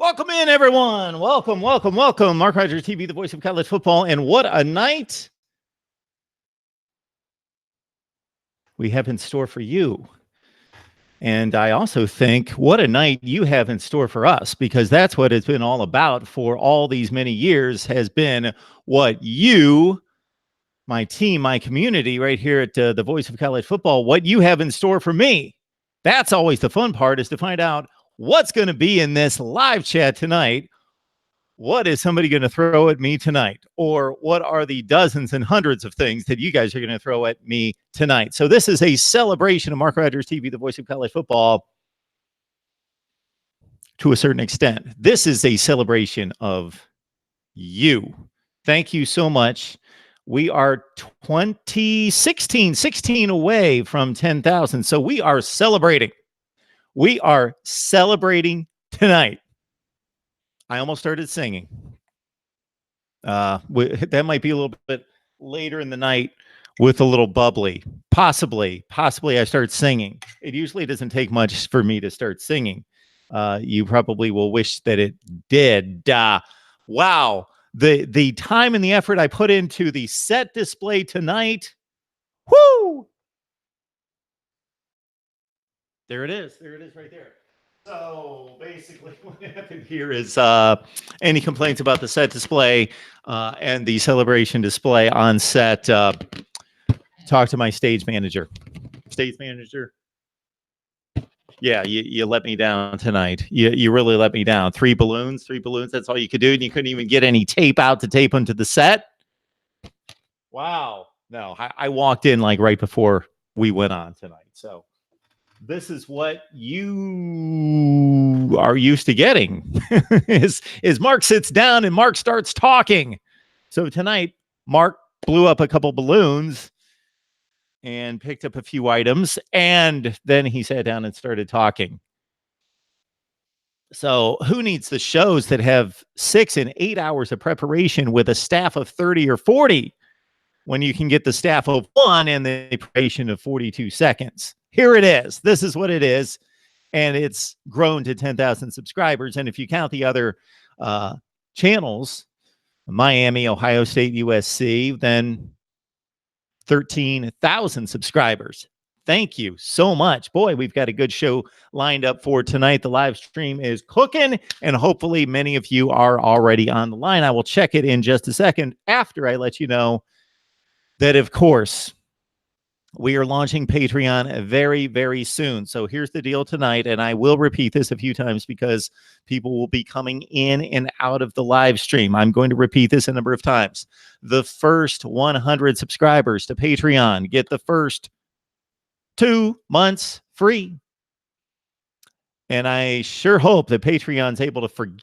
Welcome in, everyone. Welcome. Mark Rogers TV, the voice of college football. And what a night we have in store for you. And I also think what a night you have in store for us, because that's what it's been all about for all these many years, has been what you, my team, my community right here at the voice of college football, what you have in store for me. That's always the fun part, is to find out what's going to be in this live chat tonight. What is somebody going to throw at me tonight? Or what are the dozens and hundreds of things that you guys are going to throw at me tonight? So this is a celebration of Mark Rogers TV, the voice of college football, to a certain extent. This is a celebration of you. Thank you so much. We are 16 away from 10,000. So we are celebrating. We are celebrating tonight. I almost started singing. That might be a little bit later in the night with a little bubbly. Possibly I start singing. It usually doesn't take much for me to start singing. You probably will wish that it did. Wow. The time and the effort I put into the set display tonight. Whoo! There it is. There it is right there. So basically what happened here is any complaints about the set display and the celebration display on set, talk to my stage manager. Stage manager? Yeah, you let me down tonight. You really let me down. Three balloons, that's all you could do, and you couldn't even get any tape out to tape them to the set? Wow. No, I walked in like right before we went on tonight, so this is what you are used to getting. is Mark sits down and Mark starts talking. So tonight, Mark blew up a couple balloons and picked up a few items, and then he sat down and started talking. So who needs the shows that have 6 and 8 hours of preparation with a staff of 30 or 40 when you can get the staff of 1 and the preparation of 42 seconds? Here it is. This is what it is. And it's grown to 10,000 subscribers. And if you count the other channels, Miami, Ohio State, USC, then 13,000 subscribers. Thank you so much. Boy, we've got a good show lined up for tonight. The live stream is cooking, and hopefully many of you are already on the line. I will check it in just a second after I let you know that, of course, we are launching Patreon very, very soon. So here's the deal tonight, and I will repeat this a few times because people will be coming in and out of the live stream. I'm going to repeat this a number of times. The first 100 subscribers to Patreon get the first 2 months free. And I sure hope that Patreon's able to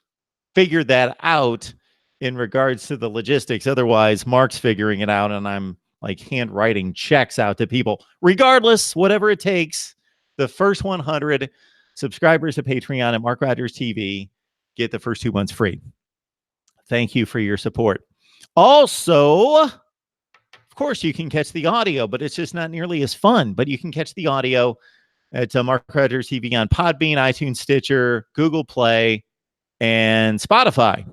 figure that out in regards to the logistics. Otherwise, Mark's figuring it out, and I'm like handwriting checks out to people. Regardless, whatever it takes, the first 100 subscribers to Patreon at Mark Rogers TV get the first 2 months free. Thank you for your support. Also, of course, you can catch the audio, but it's just not nearly as fun. But you can catch the audio at Mark Rogers TV on Podbean, iTunes, Stitcher, Google Play, and Spotify.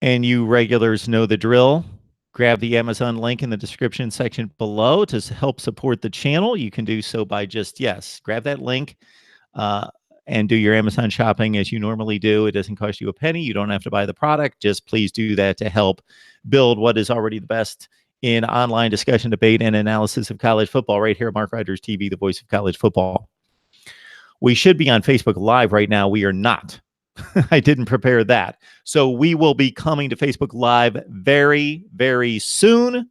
And you regulars know the drill. Grab the Amazon link in the description section below to help support the channel. You can do so by just, grab that link and do your Amazon shopping as you normally do. It doesn't cost you a penny. You don't have to buy the product. Just please do that to help build what is already the best in online discussion, debate, and analysis of college football right here at Mark Rogers TV, the voice of college football. We should be on Facebook Live right now. We are not. I didn't prepare that. So we will be coming to Facebook Live very, very soon.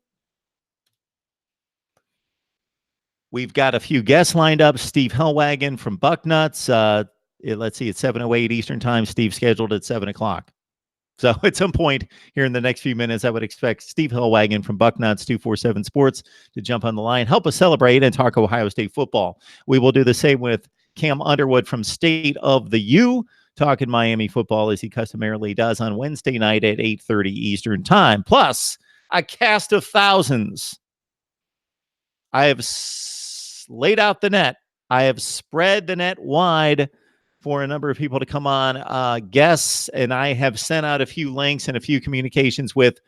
We've got a few guests lined up. Steve Helwagen from Bucknuts. Let's see, it's 7:08 Eastern Time. Steve scheduled at 7 o'clock. So at some point here in the next few minutes, I would expect Steve Helwagen from Bucknuts 247 Sports to jump on the line, help us celebrate and talk Ohio State football. We will do the same with Cam Underwood from State of the U, talking Miami football as he customarily does on Wednesday night at 8:30 Eastern Time. Plus, a cast of thousands. I have laid out the net I have spread the net wide for a number of people to come on, guests, and I have sent out a few links and a few communications with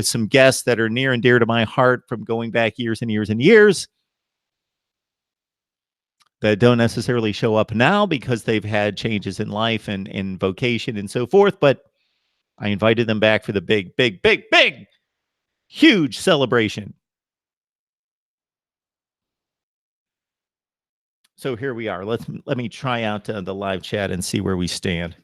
some guests that are near and dear to my heart from going back years and years and years that don't necessarily show up now because they've had changes in life and in vocation and so forth. But I invited them back for the big, big, big, big, huge celebration. So here we are. Let me try out the live chat and see where we stand.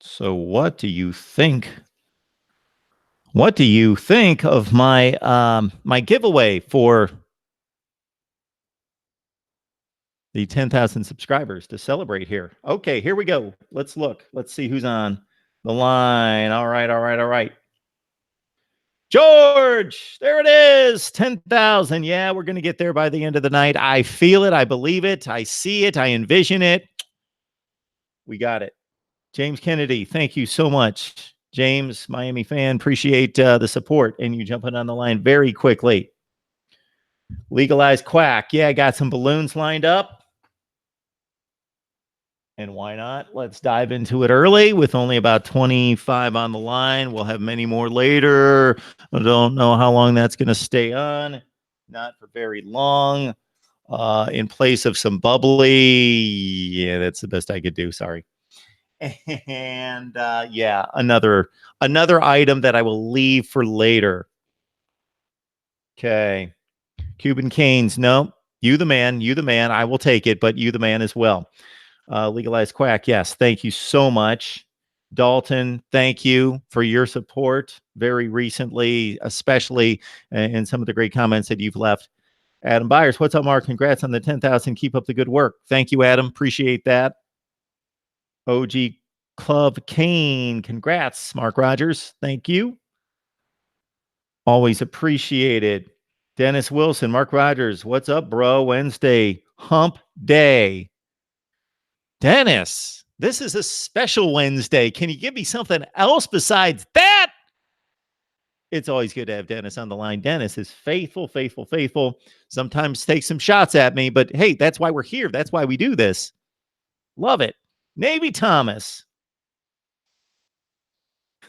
So what do you think? What do you think of my my giveaway for the 10,000 subscribers to celebrate here? Okay, here we go. Let's look. Let's see who's on the line. All right, all right, all right. George, there it is. 10,000. Yeah, we're going to get there by the end of the night. I feel it. I believe it. I see it. I envision it. We got it. James Kennedy, thank you so much. James, Miami fan, appreciate the support and you jumping on the line very quickly. Legalized Quack. Yeah, I got some balloons lined up. And why not? Let's dive into it early with only about 25 on the line. We'll have many more later. I don't know how long that's going to stay on. Not for very long. In place of some bubbly. Yeah, that's the best I could do. Sorry. And yeah, another item that I will leave for later. Okay. Cuban Canes. No, you the man. I will take it, but you the man as well. Legalized Quack. Yes. Thank you so much. Dalton, thank you for your support very recently, especially in some of the great comments that you've left. Adam Byers, what's up, Mark? Congrats on the 10,000. Keep up the good work. Thank you, Adam. Appreciate that. OG Club Kane, congrats, Mark Rogers. Thank you. Always appreciated. Dennis Wilson, Mark Rogers, what's up, bro? Wednesday, hump day. Dennis, this is a special Wednesday. Can you give me something else besides that? It's always good to have Dennis on the line. Dennis is faithful, faithful, faithful. Sometimes takes some shots at me, but hey, that's why we're here. That's why we do this. Love it. Navy Thomas.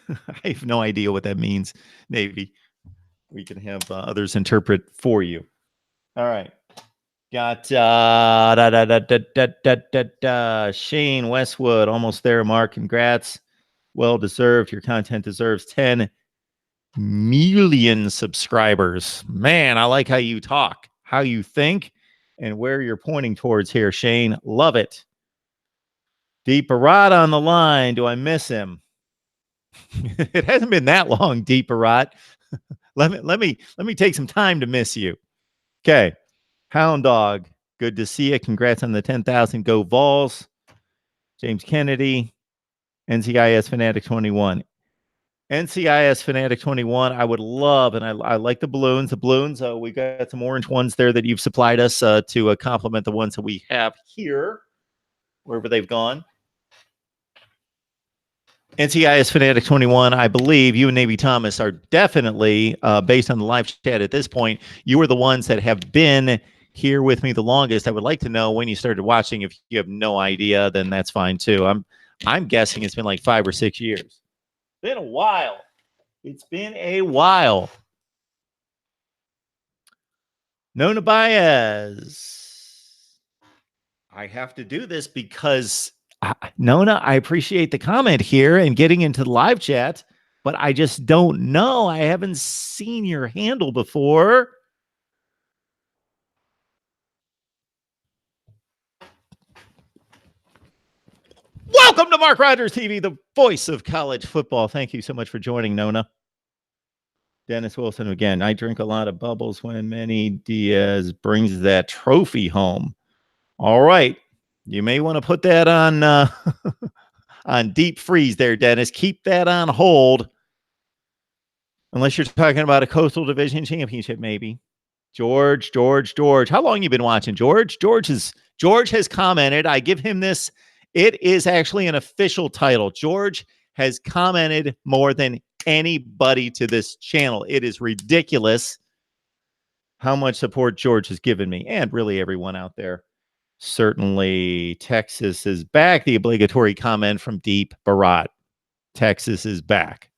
I have no idea what that means, Navy. We can have others interpret for you. All right. Got Shane Westwood, almost there, Mark. Congrats. Well deserved. Your content deserves 10 million subscribers. Man, I like how you talk, how you think, and where you're pointing towards here, Shane. Love it. Deep Barat on the line. Do I miss him? It hasn't been that long, Deep Barat. Let me take some time to miss you. Okay. Hound Dog, good to see you. Congrats on the 10,000. Go Vols. James Kennedy, NCIS Fanatic 21. NCIS Fanatic 21, I would love, and I like the balloons. The balloons, we got some orange ones there that you've supplied us to complement the ones that we have here, wherever they've gone. NCIS Fanatic 21, I believe you and Navy Thomas are definitely, based on the live chat at this point, you are the ones that have been here with me the longest. I would like to know when you started watching. If you have no idea, then that's fine too. I'm guessing it's been like 5 or 6 years. It's been a while. It's been a while. Nona Baez. I have to do this because Nona, I appreciate the comment here and getting into the live chat, but I just don't know. I haven't seen your handle before. Welcome to Mark Rogers TV, the voice of college football. Thank you so much for joining, Nona. Dennis Wilson again. I drink a lot of bubbles when Manny Diaz brings that trophy home. All right. You may want to put that on on deep freeze there, Dennis. Keep that on hold. Unless you're talking about a Coastal Division championship, maybe. George. How long you been watching, George? George has commented. I give him this. It is actually an official title. George has commented more than anybody to this channel. It is ridiculous how much support George has given me, and really everyone out there. Certainly, Texas is back. The obligatory comment from Deep Barat. Texas is back.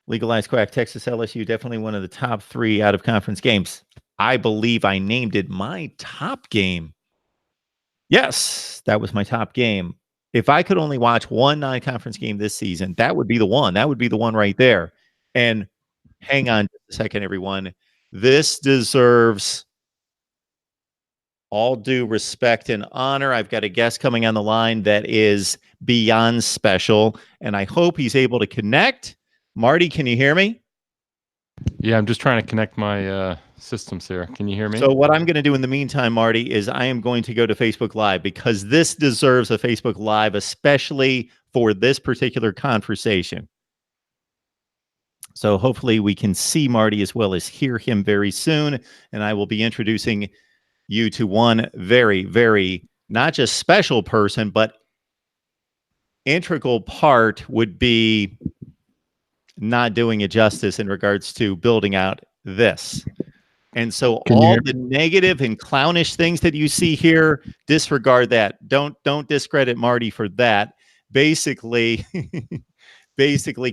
Legalized Quack, Texas LSU, definitely one of the top 3 out-of-conference games. I believe I named it my top game. Yes, that was my top game. If I could only watch one non-conference game this season, that would be the one. That would be the one right there. And hang on just a second, everyone. This deserves all due respect and honor. I've got a guest coming on the line that is beyond special, and I hope he's able to connect. Marty, can you hear me? Yeah, I'm just trying to connect my systems here. Can you hear me? So what I'm going to do in the meantime, Marty, is I am going to go to Facebook Live because this deserves a Facebook Live, especially for this particular conversation. So hopefully we can see Marty as well as hear him very soon, and I will be introducing you to one very, very not just special person, but integral part would be not doing it justice in regards to building out this. And so all the negative and clownish things that you see here, disregard that. Don't discredit Marty for that. Basically,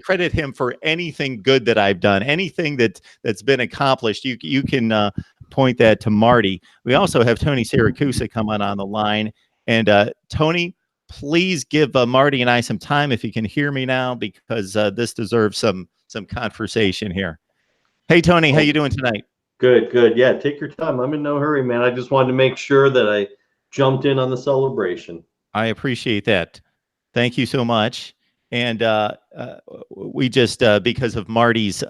credit him for anything good that I've done, anything that's been accomplished. You can point that to Marty. We also have Tony Siracusa come on the line. And Tony, please give Marty and I some time if you can hear me now, because this deserves some conversation here. Hey, Tony, how you doing tonight? Good. Yeah, take your time. I'm in no hurry, man. I just wanted to make sure that I jumped in on the celebration. I appreciate that. Thank you so much. And we just, because of Marty's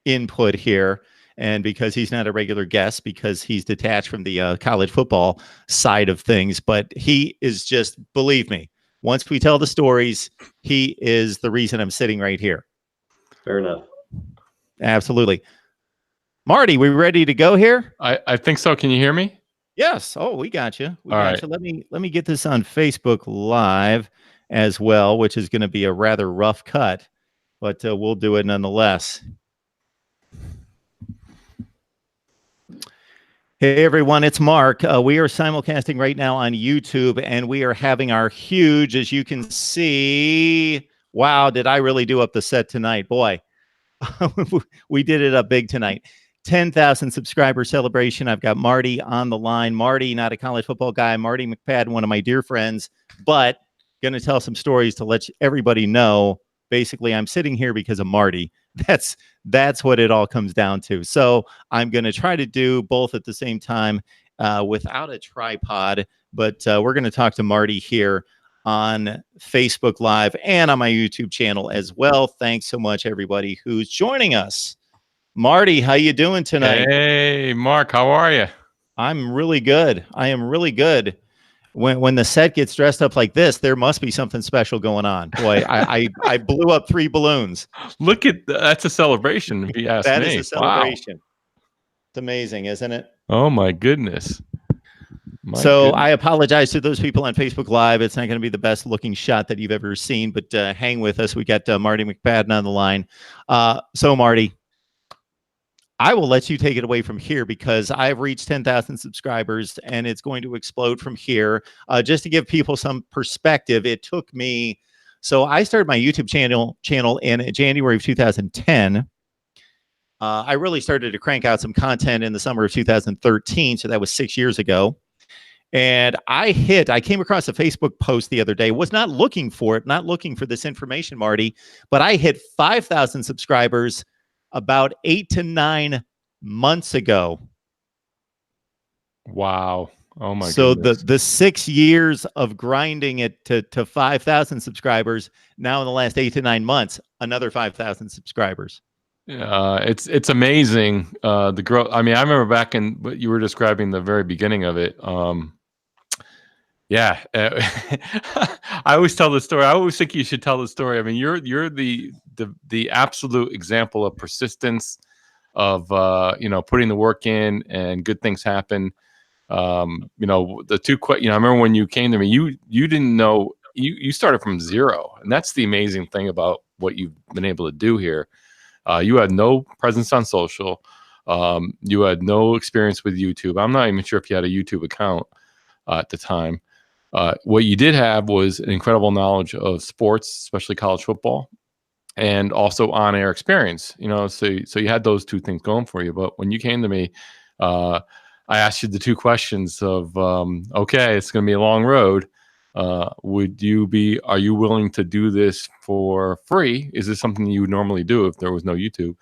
input here, and because he's not a regular guest, because he's detached from the college football side of things, but he is just, believe me, once we tell the stories, he is the reason I'm sitting right here. Fair enough. Absolutely. Marty, we ready to go here? I think so. Can you hear me? Yes. Oh, we got you. All right. Let me get this on Facebook Live as well, which is going to be a rather rough cut, but we'll do it nonetheless. Hey, everyone, it's Mark. We are simulcasting right now on YouTube, and we are having our huge, as you can see, wow, did I really do up the set tonight? Boy, we did it up big tonight. 10,000 subscriber celebration. I've got Marty on the line. Marty, not a college football guy. Marty McCadden, one of my dear friends, but going to tell some stories to let everybody know. Basically, I'm sitting here because of Marty. That's what it all comes down to. So I'm going to try to do both at the same time without a tripod, but we're going to talk to Marty here on Facebook Live and on my YouTube channel as well. Thanks so much, everybody who's joining us. Marty, how you doing tonight? Hey, Mark, how are you? I'm really good. I am really good. When the set gets dressed up like this, there must be something special going on. Boy, I blew up 3 balloons. Look at that's a celebration, if you ask me. That is a celebration. Wow. It's amazing, isn't it? Oh my goodness. I apologize to those people on Facebook Live. It's not going to be the best looking shot that you've ever seen, but hang with us. We got Marty McCadden on the line. So Marty, I will let you take it away from here because I've reached 10,000 subscribers and it's going to explode from here. Just to give people some perspective, it took me, so I started my YouTube channel in January of 2010. I really started to crank out some content in the summer of 2013. So that was 6 years ago. And I came across a Facebook post the other day, was not looking for it, not looking for this information, Marty, but I hit 5,000 subscribers about 8 to 9 months ago. Wow. Oh my so goodness. the 6 years of grinding it to 5,000 subscribers, now in the last 8 to 9 months, another 5,000 subscribers. It's amazing, the growth. I mean, I remember back in what you were describing, the very beginning of it. Yeah, I always tell the story. I always think you should tell the story. I mean, you're the absolute example of persistence, of putting the work in, and good things happen. The I remember when you came to me, you didn't know, you started from zero, and that's the amazing thing about what you've been able to do here. You had no presence on social. You had no experience with YouTube. I'm not even sure if you had a YouTube account at the time. What you did have was an incredible knowledge of sports, especially college football, and also on-air experience. So you had those two things going for you. But when you came to me, I asked you the two questions of, okay, it's going to be a long road. Are you willing to do this for free? Is this something you would normally do if there was no YouTube?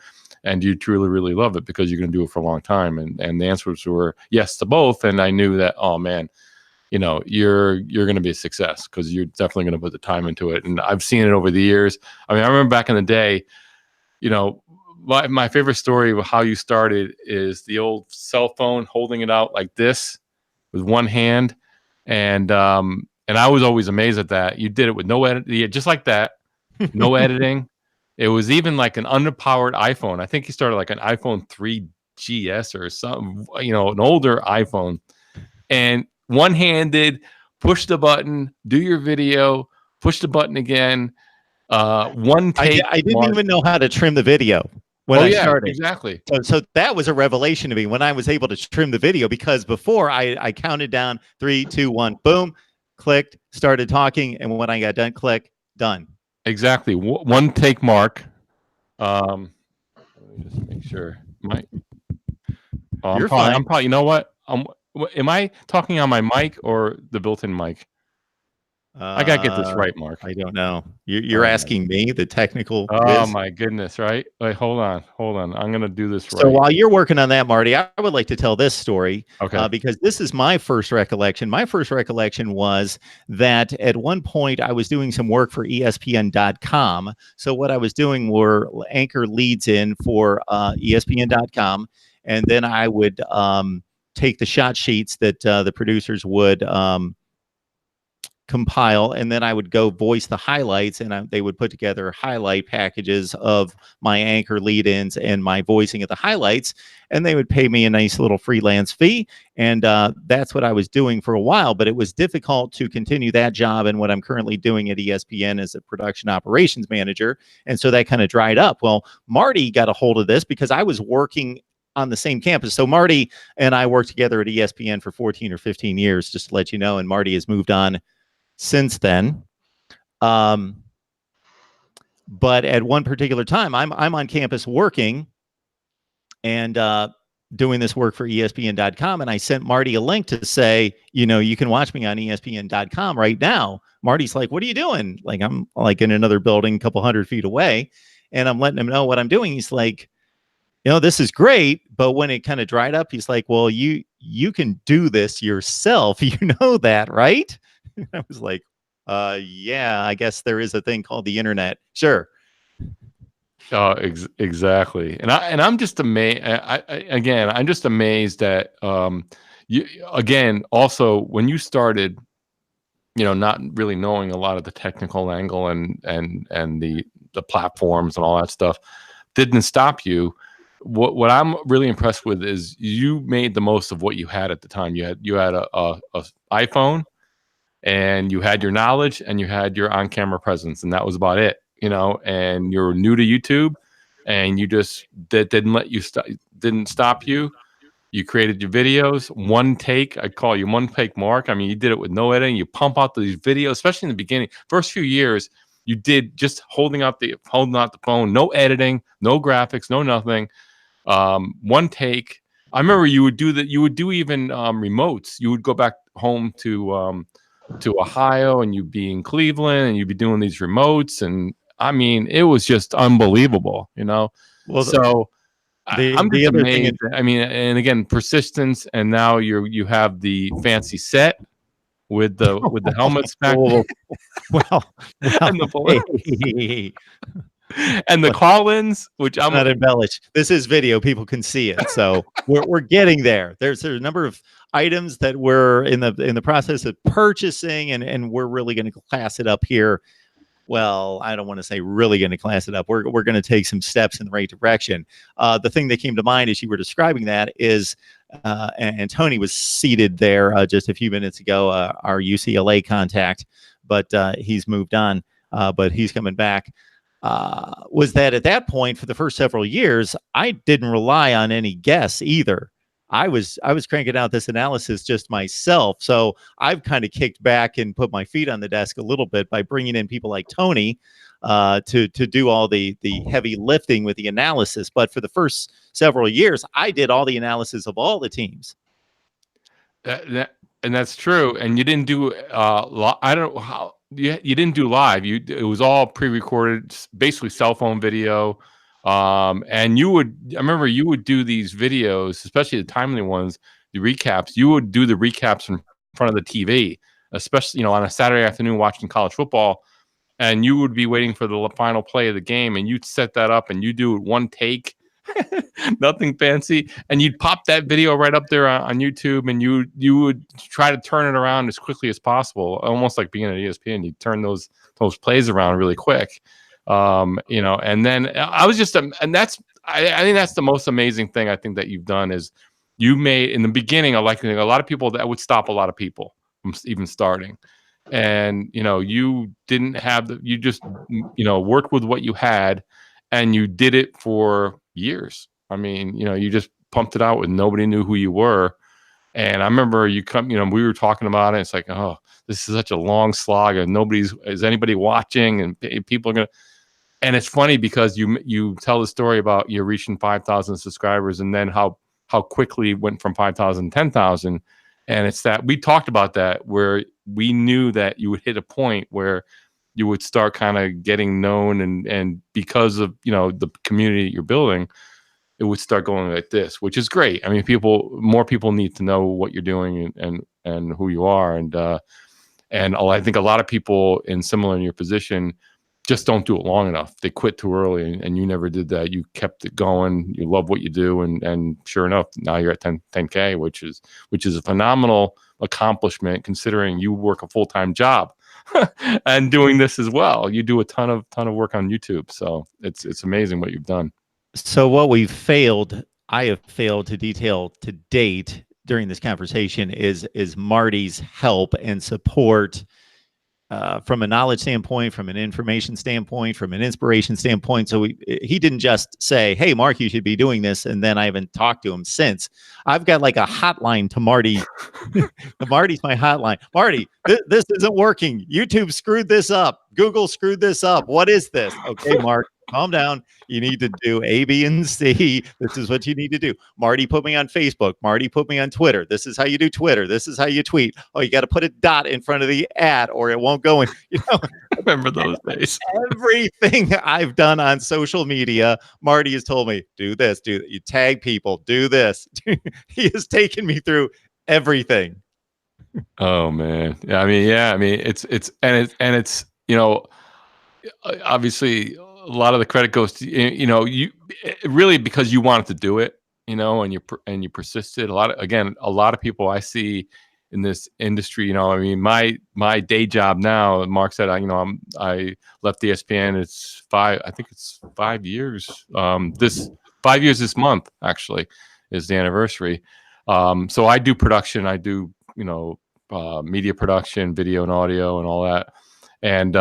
And do you truly, really love it because you're going to do it for a long time? And the answers were yes to both. And I knew that, oh man, you're going to be a success because you're definitely going to put the time into it. And I've seen it over the years. I mean, I remember back in the day, my favorite story of how you started is the old cell phone, holding it out like this with one hand. And I was always amazed at that. You did it with no edit, just like that, no editing. It was even like an underpowered iPhone. I think you started like an iPhone 3GS or something, an older iPhone. And one-handed, push the button, do your video, push the button again. One take. I didn't even know how to trim the video when I started. Exactly. So that was a revelation to me when I was able to trim the video, because before I counted down 3, 2, 1, boom, clicked, started talking, and when I got done, click, done. Exactly. One take, Mark. Let me just make sure. You're fine. I'm probably. You know what? Am I talking on my mic or the built-in mic? I gotta get this right, Mark. I don't know. You're asking me the technical. Oh my goodness! Right? Wait, hold on. I'm gonna do this right. So while you're working on that, Marty, I would like to tell this story. Okay. Because this is my first recollection. My first recollection was that at one point I was doing some work for ESPN.com. So what I was doing were anchor leads in for ESPN.com, and then I would take the shot sheets that the producers would compile, and then I would go voice the highlights, and they would put together highlight packages of my anchor lead-ins and my voicing of the highlights, and they would pay me a nice little freelance fee, and that's what I was doing for a while. But it was difficult to continue that job and what I'm currently doing at ESPN as a production operations manager, and so that kind of dried up. Well, Marty got a hold of this because I was working on the same campus. So Marty and I worked together at ESPN for 14 or 15 years, just to let you know, and Marty has moved on since then. But at one particular time, I'm on campus working and doing this work for ESPN.com, and I sent Marty a link to say, you can watch me on ESPN.com right now. Marty's like, what are you doing? Like, I'm like in another building a couple 100 feet away, and I'm letting him know what I'm doing. He's like, this is great, but when it kind of dried up, he's like, well, you can do this yourself. You know that, right? I was like, yeah, I guess there is a thing called the internet. Sure. Exactly. And I'm just amazed. I'm just amazed that you, again, also when you started, not really knowing a lot of the technical angle and the platforms and all that stuff didn't stop you. What I'm really impressed with is you made the most of what you had at the time. You had a iPhone, and you had your knowledge, and you had your on-camera presence, and that was about it. And you're new to YouTube, and you just didn't stop you. You created your videos, one take. I call you one take, Mark. I mean, you did it with no editing. You pump out these videos, especially in the beginning, first few years. You did just holding out the phone, no editing, no graphics, no nothing. One take. I remember you would do that. You would do even remotes. You would go back home to Ohio, and you'd be in Cleveland, and you'd be doing these remotes, and I mean, it was just unbelievable, Well, so I'm just amazed. I mean, and again, persistence, and now you have the fancy set with the helmets back. Well, and the And the call-ins, which I'm not embellished. This is video; people can see it. So we're getting there. There's a number of items that we're in the process of purchasing, and we're really going to class it up here. Well, I don't want to say really going to class it up. We're going to take some steps in the right direction. The thing that came to mind as you were describing that is, and Tony was seated there just a few minutes ago, our UCLA contact, but he's moved on, but he's coming back. Was that at that point for the first several years, I didn't rely on any guests either. I was cranking out this analysis just myself. So I've kind of kicked back and put my feet on the desk a little bit by bringing in people like Tony to do all the heavy lifting with the analysis. But for the first several years, I did all the analysis of all the teams. And that's true. And you didn't do I don't know how you didn't do live. It was all pre-recorded, basically cell phone video. And I remember you would do these videos, especially the timely ones, the recaps. You would do the recaps in front of the TV, especially, on a Saturday afternoon watching college football, and you would be waiting for the final play of the game, and you'd set that up and you do one take, nothing fancy, and you'd pop that video right up there on YouTube, and you would try to turn it around as quickly as possible, almost like being at ESPN. You'd turn those plays around really quick. And then I was just, and I think that's the most amazing thing I think that you've done is you made in the beginning, a lot of people that would stop a lot of people from even starting. And, you didn't have you just, worked with what you had and you did it for years. I mean, you just pumped it out when nobody knew who you were. And I remember we were talking about it. It's like, oh, this is such a long slog and is anybody watching and people are going to. And it's funny because you tell the story about you reaching 5,000 subscribers and then how quickly it went from 5,000 to 10,000. And it's that we talked about that where we knew that you would hit a point where you would start kind of getting known and because of, the community you're building, it would start going like this, which is great. I mean, more people need to know what you're doing and who you are. And I think a lot of people similar in your position just don't do it long enough. They quit too early, and you never did that. You kept it going. You love what you do, and sure enough, now you're at 10K, which is a phenomenal accomplishment considering you work a full-time job and doing this as well. You do a ton of work on YouTube, so it's amazing what you've done. So what I have failed to detail to date during this conversation is Marty's help and support. From a knowledge standpoint, from an information standpoint, from an inspiration standpoint. So he didn't just say, hey, Mark, you should be doing this. And then I haven't talked to him since. I've got like a hotline to Marty. Marty's my hotline. Marty, this isn't working. YouTube screwed this up. Google screwed this up. What is this? Okay, Mark, calm down. You need to do A, B, and C. This is what you need to do. Marty put me on Facebook. Marty put me on Twitter. This is how you do Twitter. This is how you tweet. Oh, you got to put a dot in front of the ad or it won't go in. I remember those days. Everything I've done on social media, Marty has told me, do this, do that. You tag people, do this. He has taken me through everything. Oh man. I mean, it's obviously a lot of the credit goes to you really because you wanted to do it, and you persisted. A lot of people I see in this industry, I mean, my day job now, Mark said, I left ESPN. I think it's 5 years. 5 years this month actually is the anniversary. So I do production. I do media production, video and audio, and all that. And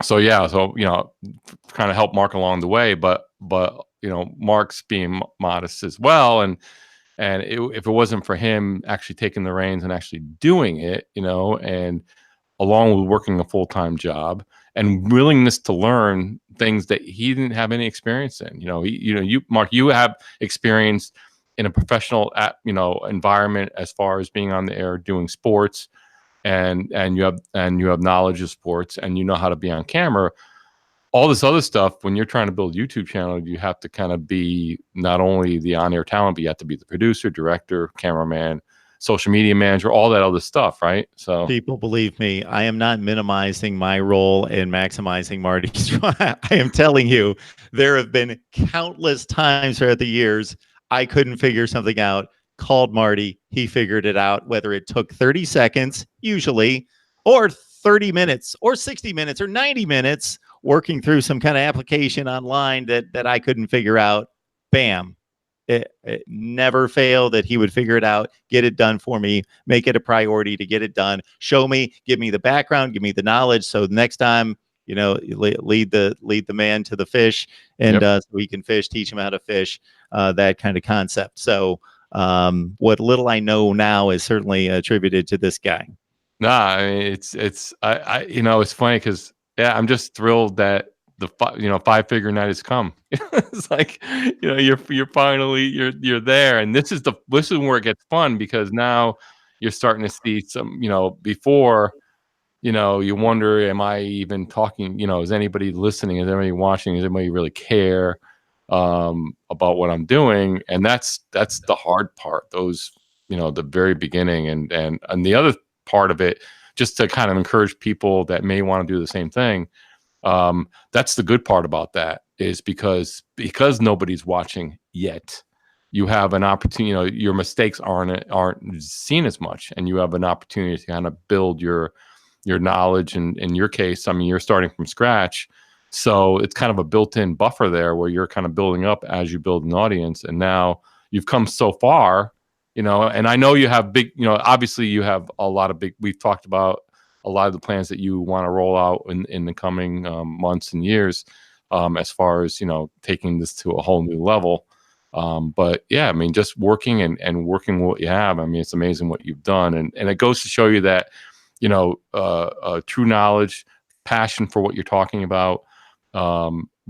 so kind of help Mark along the way, but Mark's being modest as well, and if it wasn't for him actually taking the reins and actually doing it, and along with working a full-time job and willingness to learn things that he didn't have any experience in, you Mark, you have experience in a professional environment as far as being on the air doing sports. And you have knowledge of sports and you know how to be on camera. All this other stuff, when you're trying to build a YouTube channel, you have to kind of be not only the on-air talent, but you have to be the producer, director, cameraman, social media manager, all that other stuff, right? So people, believe me, I am not minimizing my role in maximizing Marty's. I am telling you, there have been countless times throughout the years I couldn't figure something out. Called Marty, he figured it out, whether it took 30 seconds, usually, or 30 minutes, or 60 minutes, or 90 minutes, working through some kind of application online that I couldn't figure out. Bam. It never failed that he would figure it out, get it done for me, make it a priority to get it done, show me, give me the background, give me the knowledge. So next time, lead the man to the fish, and so he can fish, teach him how to fish, that kind of concept. So what little I know now is certainly attributed to this guy. Nah, I mean, it's it's funny because I'm just thrilled that the 5-figure night has come. It's like, you're finally you're there, and this is where it gets fun, because now you're starting to see some, before, you wonder, am I even talking, is anybody listening, is anybody watching, does anybody really care about what I'm doing? And that's the hard part, those, the very beginning, and the other part of it, just to kind of encourage people that may want to do the same thing. That's the good part about that, is because nobody's watching yet, you have an opportunity, your mistakes aren't seen as much, and you have an opportunity to kind of build your knowledge. And in your case, I mean, you're starting from scratch, so it's kind of a built-in buffer there where you're kind of building up as you build an audience. And now you've come so far, and I know you have big, obviously you have a lot of we've talked about a lot of the plans that you want to roll out in the coming months and years, as far as, taking this to a whole new level. But yeah, I mean, just working and working what you have. I mean, it's amazing what you've done. And it goes to show you that, true knowledge, passion for what you're talking about,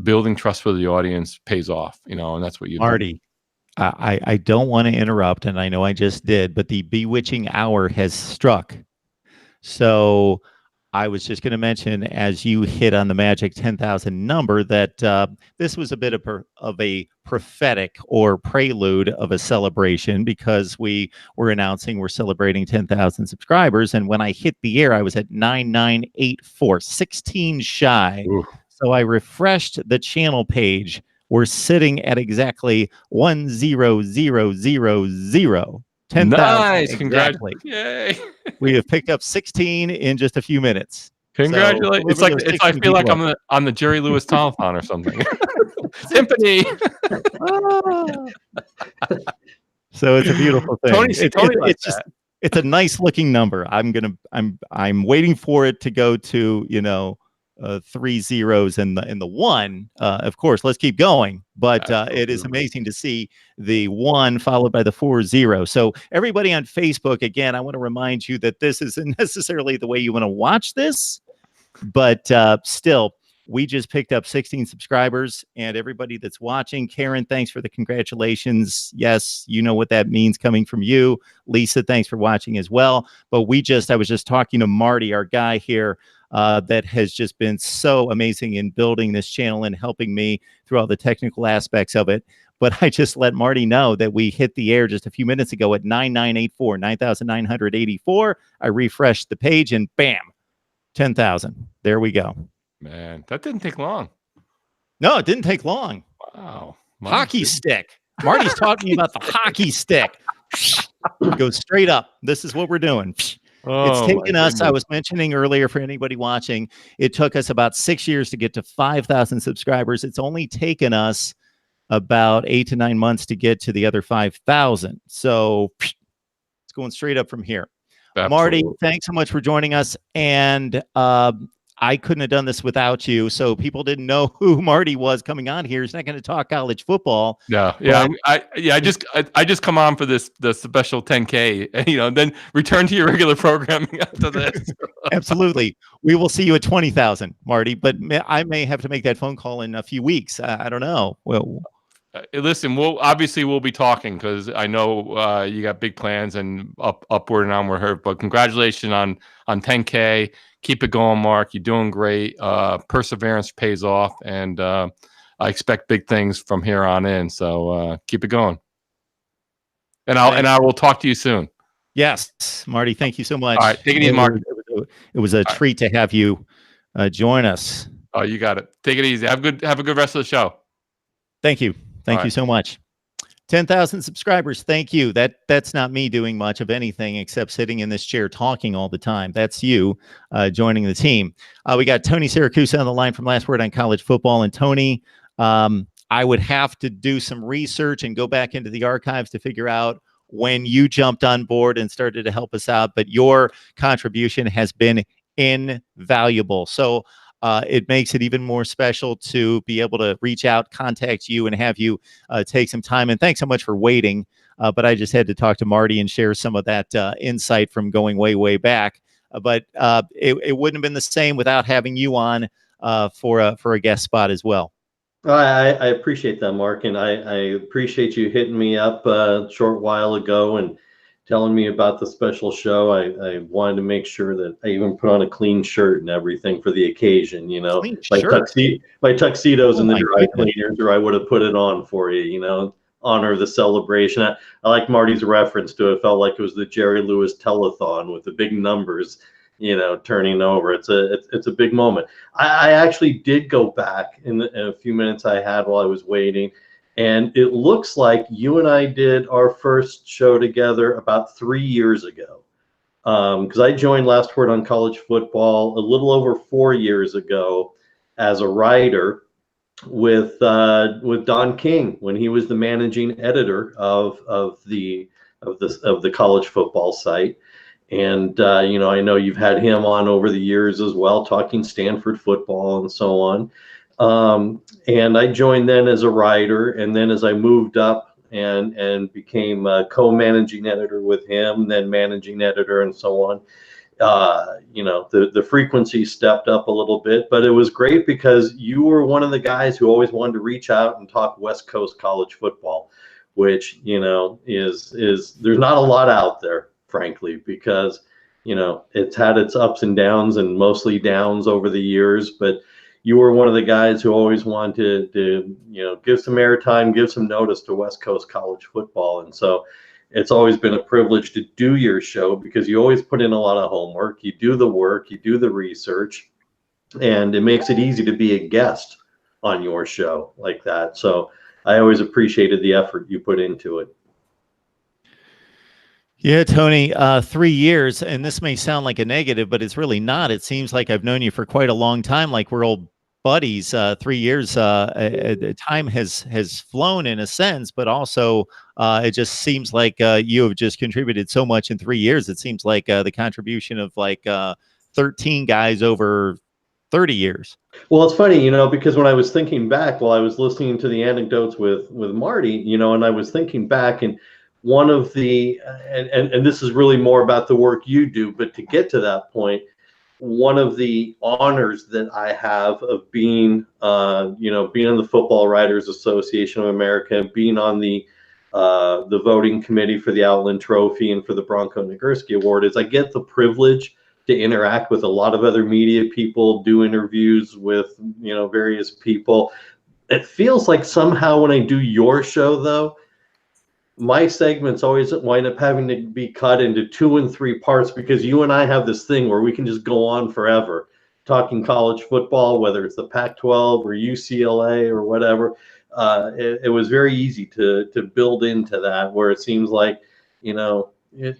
building trust with the audience pays off, and that's what you do. Marty, I don't want to interrupt, and I know I just did, but the bewitching hour has struck. So I was just going to mention, as you hit on the magic 10,000 number, that this was a bit of a prophetic or prelude of a celebration, because we were announcing we're celebrating 10,000 subscribers. And when I hit the air, I was at 9984, 16 shy. Ooh. So I refreshed the channel page. We're sitting at exactly 10000. 10,000. Nice. Exactly. Yay. We have picked up 16 in just a few minutes. Congratulations. So, I feel like I'm on the Jerry Lewis telethon or something. Symphony. So it's a beautiful thing. It's a nice looking number. I'm waiting for it to go to, 3 zeros and the 1. Of course, let's keep going. But it is amazing to see the 1 followed by the 40. So everybody on Facebook, again, I want to remind you that this isn't necessarily the way you want to watch this, but still, we just picked up 16 subscribers, and everybody that's watching, Karen, thanks for the congratulations. Yes, you know what that means coming from you. Lisa, thanks for watching as well. But I was just talking to Marty, our guy here, that has just been so amazing in building this channel and helping me through all the technical aspects of it. But I just let Marty know that we hit the air just a few minutes ago at 9984, 9,984. I refreshed the page, and bam, 10,000. There we go. Man, that didn't take long. No, it didn't take long. Wow. Hockey stick. Marty's taught me about the hockey stick. Go straight up. This is what we're doing. It's taken us, I was mentioning earlier for anybody watching, it took us about 6 years to get to 5,000 subscribers. It's only taken us about 8 to 9 months to get to the other 5,000. So it's going straight up from here. Absolutely. Marty, thanks so much for joining us. And I couldn't have done this without you. So people didn't know who Marty was coming on here. He's not going to talk college football. Yeah. I just come on for the special 10K, and then return to your regular programming after this. Absolutely. We will see you at 20,000, Marty, but I may have to make that phone call in a few weeks. I don't know. Well, listen, we'll be talking, because I know you got big plans and upward and onward. But congratulations on 10K. Keep it going, Mark. You're doing great. Perseverance pays off, and I expect big things from here on in. So keep it going. And I will talk to you soon. Yes, Marty, thank you so much. All right, take it easy, Mark. It was a treat to have you join us. Oh, you got it. Take it easy. Have a good rest of the show. Thank you. Thank All you right. so much. 10,000 subscribers. Thank you. That's not me doing much of anything except sitting in this chair talking all the time. That's you joining the team. We got Tony Siracusa on the line from Last Word on College Football. And Tony, I would have to do some research and go back into the archives to figure out when you jumped on board and started to help us out. But your contribution has been invaluable. So it makes it even more special to be able to reach out, contact you, and have you take some time. And thanks so much for waiting. But I just had to talk to Marty and share some of that insight from going way, way back. But it wouldn't have been the same without having you on for a guest spot as well. I appreciate that, Mark, and I appreciate you hitting me up a short while ago and telling me about the special show. I wanted to make sure that I even put on a clean shirt and everything for the occasion. You know, my tuxedos in the dry cleaners, or I would have put it on for you. You know, honor the celebration. I like Marty's reference to it. It felt like it was the Jerry Lewis telethon with the big numbers, you know, turning over. It's a big moment. I actually did go back in a few minutes I had while I was waiting, and it looks like you and I did our first show together about 3 years ago. Because I joined Last Word on College Football a little over 4 years ago as a writer with Don King when he was the managing editor of the college football site. And, you know, I know you've had him on over the years as well, talking Stanford football and so on. And I joined then as a writer. And then as I moved up and became a co-managing editor with him, then managing editor and so on, you know, the frequency stepped up a little bit. But it was great because you were one of the guys who always wanted to reach out and talk West Coast college football, which, you know, is there's not a lot out there, frankly, because, you know, it's had its ups and downs and mostly downs over the years. But you were one of the guys who always wanted to, you know, give some airtime, give some notice to West Coast college football. And so it's always been a privilege to do your show because you always put in a lot of homework. You do the work, you do the research, and it makes it easy to be a guest on your show like that. So I always appreciated the effort you put into it. Yeah, Tony, 3 years, and this may sound like a negative, but it's really not. It seems like I've known you for quite a long time, like we're old buddies. 3 years, time has flown in a sense, but also it just seems like you have just contributed so much in 3 years. It seems like the contribution of like 13 guys over 30 years. Well, it's funny, you know, because when I was thinking back while I was listening to the anecdotes with Marty, you know, and I was thinking back, and one of the and this is really more about the work you do, but to get to that point, one of the honors that I have of being, you know, being on the Football Writers Association of America, being on the voting committee for the Outland Trophy and for the Bronco Nagurski Award, is I get the privilege to interact with a lot of other media people, do interviews with, you know, various people. It feels like somehow when I do your show, though, my segments always wind up having to be cut into 2 and 3 parts because you and I have this thing where we can just go on forever talking college football, whether it's the Pac-12 or UCLA or whatever. It was very easy to build into that, where it seems like, you know,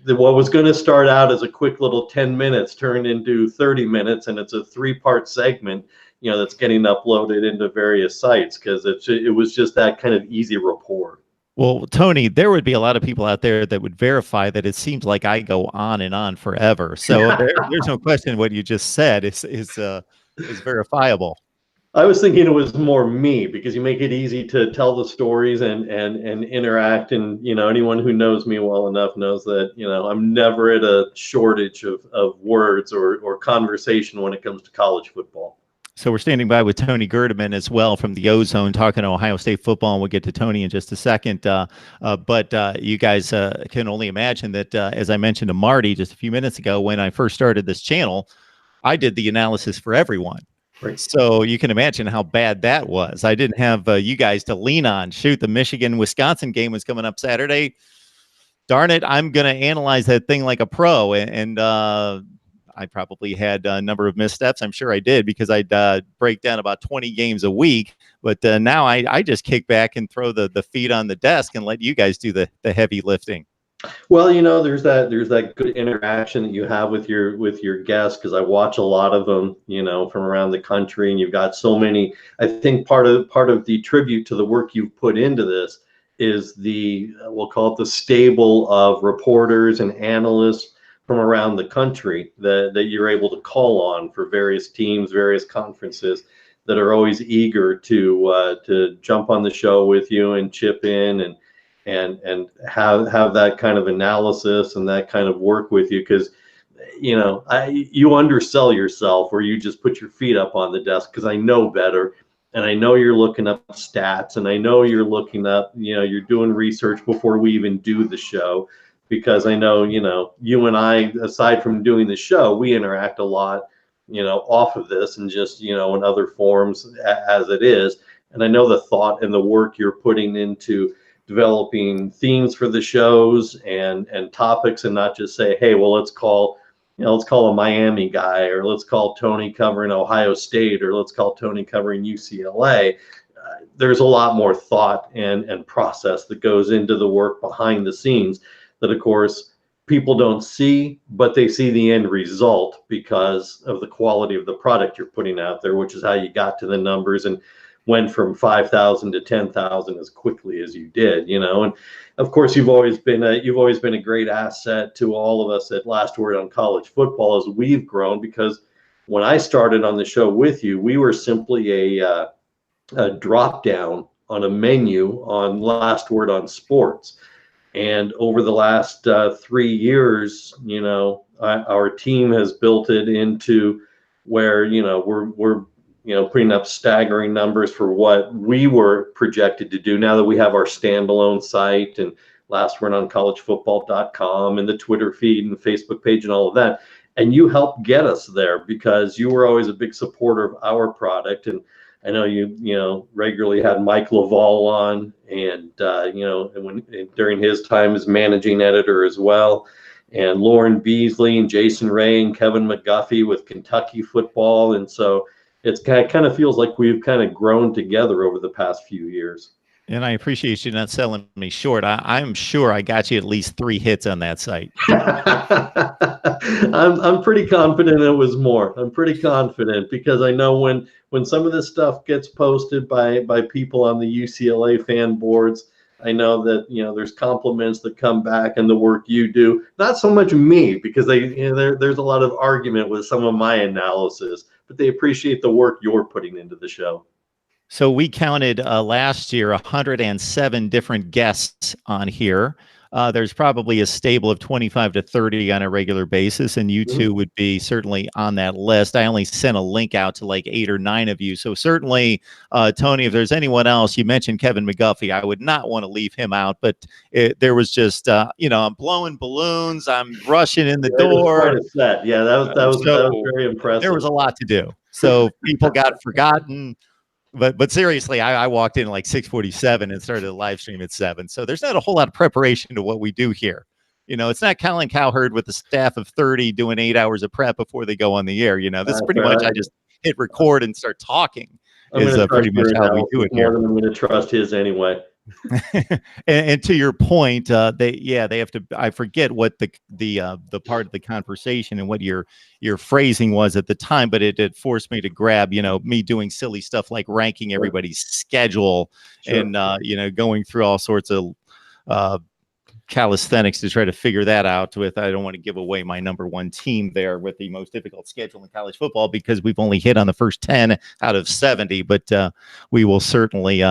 what was going to start out as a quick little 10 minutes turned into 30 minutes, and it's a 3-part segment, you know, that's getting uploaded into various sites because it was just that kind of easy rapport. Well, Tony, there would be a lot of people out there that would verify that it seems like I go on and on forever. So there's no question what you just said is verifiable. I was thinking it was more me because you make it easy to tell the stories and interact. And, you know, anyone who knows me well enough knows that, you know, I'm never at a shortage of words or conversation when it comes to college football. So we're standing by with Tony Gerdeman as well from the Ozone, talking Ohio State football, and we'll get to Tony in just a second. But you guys can only imagine that, as I mentioned to Marty just a few minutes ago, when I first started this channel, I did the analysis for everyone. Right. So you can imagine how bad that was. I didn't have you guys to lean on. Shoot, the Michigan-Wisconsin game was coming up Saturday. darn it, I'm going to analyze that thing like a pro. And I probably had a number of missteps. I'm sure I did, because I'd break down about 20 games a week. But now I just kick back and throw the feet on the desk and let you guys do the heavy lifting. Well, there's that good interaction that you have with your guests, because I watch a lot of them, from around the country, and you've got so many. I think part of the tribute to the work you've put into this is we'll call it the stable of reporters and analysts from around the country that you're able to call on for various teams, various conferences, that are always eager to jump on the show with you and chip in and have that kind of analysis and that kind of work with you, because you undersell yourself, or you just put your feet up on the desk, because I know better, and I know you're looking up stats, and I know you're looking up, you're doing research before we even do the show, because I know you and I, aside from doing the show, we interact a lot off of this, and just in other forums as it is, and I know the thought and the work you're putting into developing themes for the shows and topics, and not just say, hey, well, let's call a Miami guy, or let's call Tony covering Ohio State, or let's call Tony covering UCLA. There's a lot more thought and process that goes into the work behind the scenes that, of course, people don't see, but they see the end result because of the quality of the product you're putting out there, which is how you got to the numbers and went from 5,000 to 10,000 as quickly as you did, and of course you've always been a great asset to all of us at Last Word on College Football as we've grown, because when I started on the show with you, we were simply a drop down on a menu on Last Word on Sports, and over the last 3 years, our team has built it into where we're putting up staggering numbers for what we were projected to do, now that we have our standalone site and Last Word on collegefootball.com and the Twitter feed and the Facebook page and all of that. And you helped get us there, because you were always a big supporter of our product. And I know you regularly had Mike Laval on, and during his time as managing editor as well, and Lauren Beasley and Jason Ray and Kevin McGuffey with Kentucky football. And so it kind of feels like we've kind of grown together over the past few years. And I appreciate you not selling me short. I'm sure I got you at least 3 hits on that site. I'm pretty confident it was more. I'm pretty confident, because I know when some of this stuff gets posted by people on the UCLA fan boards, I know that there's compliments that come back and the work you do. Not so much me, because there's a lot of argument with some of my analysis, but they appreciate the work you're putting into the show. So we counted last year 107 different guests on here. There's probably a stable of 25 to 30 on a regular basis, and you two would be certainly on that list. I only sent a link out to like 8 or 9 of you. So certainly, Tony, if there's anyone else, you mentioned Kevin McGuffey. I would not want to leave him out, but there was just, I'm blowing balloons. I'm rushing in the door. Yeah, that was very impressive. There was a lot to do. So people got forgotten. But seriously, I walked in like 6:47 and started the live stream at 7. So there's not a whole lot of preparation to what we do here. It's not Colin Cowherd with a staff of 30 doing 8 hours of prep before they go on the air. This is pretty much I just hit record and start talking. Is pretty much how we do it here. I'm going to trust his anyway. and to your point, they have to. I forget what the part of the conversation and what your phrasing was at the time, but it forced me to grab me doing silly stuff like ranking everybody's schedule. Sure. And going through all sorts of calisthenics to try to figure that out. I don't want to give away my number 1 team there with the most difficult schedule in college football, because we've only hit on the first 10 out of 70, but we will certainly